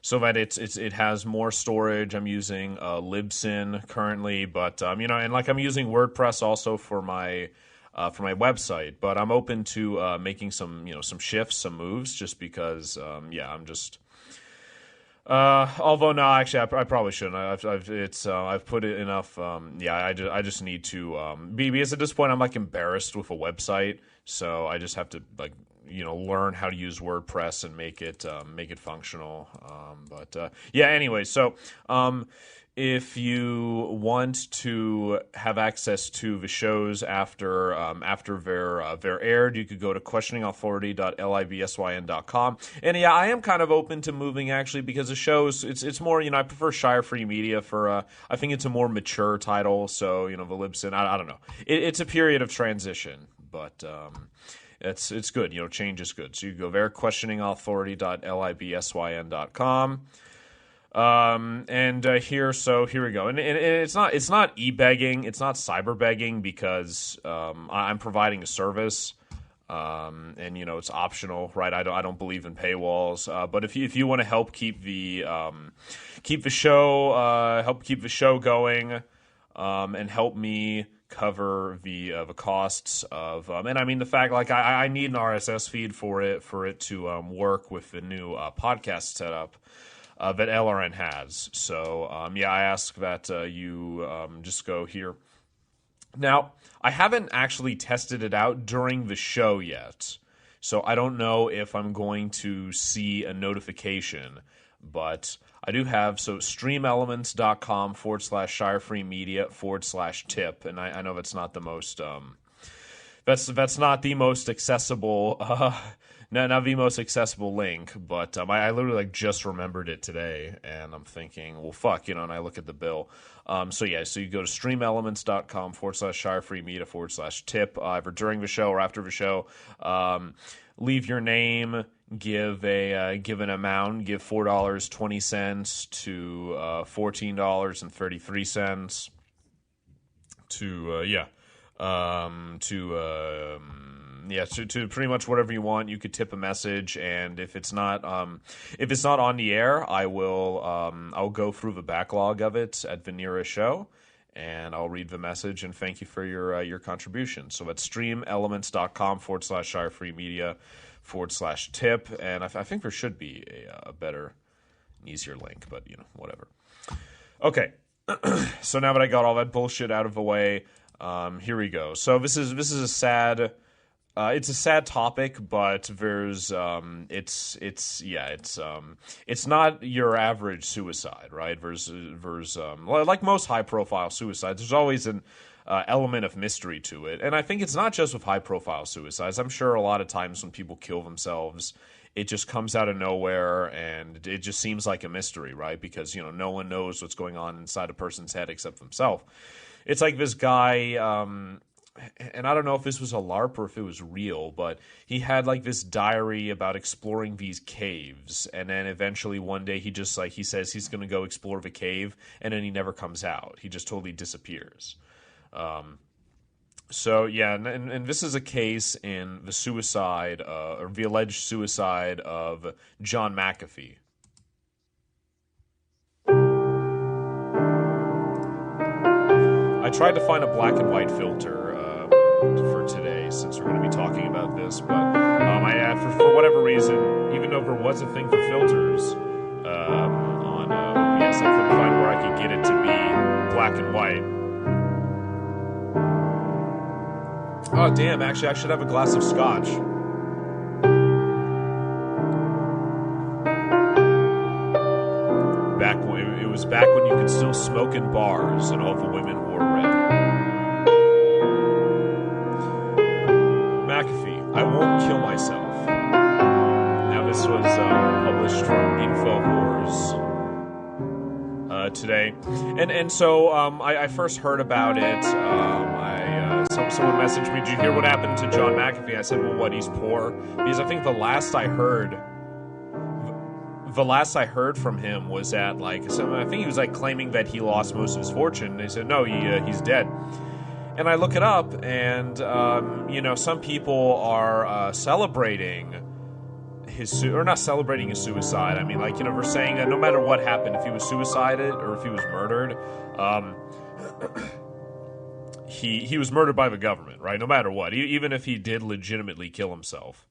so that it has more storage. I'm using Libsyn currently, but you know, and like I'm using WordPress also for my website. But I'm open to making some shifts, some moves, just because yeah, I'm just. Although no, actually, I probably shouldn't. I've put it enough. Yeah, I just need to because at this point I'm like embarrassed with a website, so I just have to like, you know, learn how to use WordPress and make it functional. But yeah, anyway, so if you want to have access to the shows after they're aired, you could go to questioningauthority.libsyn.com. And yeah, I am kind of open to moving actually, because the shows it's more, you know, I prefer Shire Free Media for I think it's a more mature title. So, you know, the Libsyn, I don't know. It's a period of transition, but it's good. You know, change is good. So you go there, questioningauthority.libsyn.com. And here we go. And it's not e-begging, it's not cyber begging, because I'm providing a service, and you know, it's optional, right? I don't believe in paywalls. But if you want to help keep the show going, and help me cover the costs of and I mean the fact, like, I need an RSS feed for it to work with the new podcast setup that LRN has. So yeah, I ask that you just go here. Now, I haven't actually tested it out during the show yet, so I don't know if I'm going to see a notification, but I do have, so streamelements.com/shirefreemedia/tip, and I know that's not the most that's not the most accessible not the most accessible link, but I literally like just remembered it today, and I'm thinking, well, fuck, you know, and I look at the bill. So yeah, so you go to streamelements.com/shirefreemedia/tip, either during the show or after the show. Leave your name, give an amount, give $4.20 to $14.33 to pretty much whatever you want. You could tip a message, and if it's not on the air, I'll go through the backlog of it at the nearest show, and I'll read the message and thank you for your contribution. So it's streamelements.com/Shire-Free-Media/tip, and I think there should be a better, easier link, but whatever. Okay, so now that I got all that bullshit out of the way, here we go. So this is a sad. It's a sad topic, but there's it's not your average suicide, right? There's like most high profile suicides, there's always an element of mystery to it, and I think it's not just with high profile suicides. I'm sure a lot of times when people kill themselves, it just comes out of nowhere and it just seems like a mystery, right? Because no one knows what's going on inside a person's head except themselves. It's like this guy. And I don't know if this was a LARP or if it was real, but he had like this diary about exploring these caves, and then eventually one day he says he's going to go explore the cave, and then he never comes out. He just totally disappears. So yeah, and this is a case in the suicide, or the alleged suicide of John McAfee. I tried to find a black and white filter for today, since we're going to be talking about this, but for whatever reason, even though there was a thing for filters on OBS, I couldn't find where I could get it to be black and white. Oh damn, actually I should have a glass of scotch. It was back when you could still smoke in bars and all the women wore red. McAfee, I won't kill myself. Now this was published from InfoWars today, and so I first heard about it. Someone messaged me, "Did you hear what happened to John McAfee?" I said, "Well, what? He's poor." Because I think the last I heard from him was at I think he was claiming that he lost most of his fortune. They said, "No, he's dead." And I look it up, and some people are celebrating not celebrating his suicide. I mean, they're saying that no matter what happened, if he was suicided or if he was murdered, he was murdered by the government, right? No matter what, even if he did legitimately kill himself,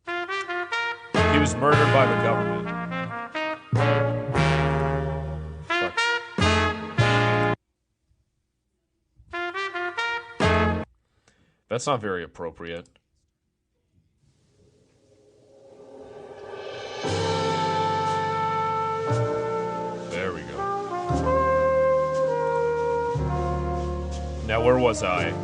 he was murdered by the government. That's not very appropriate. There we go. Now, where was I?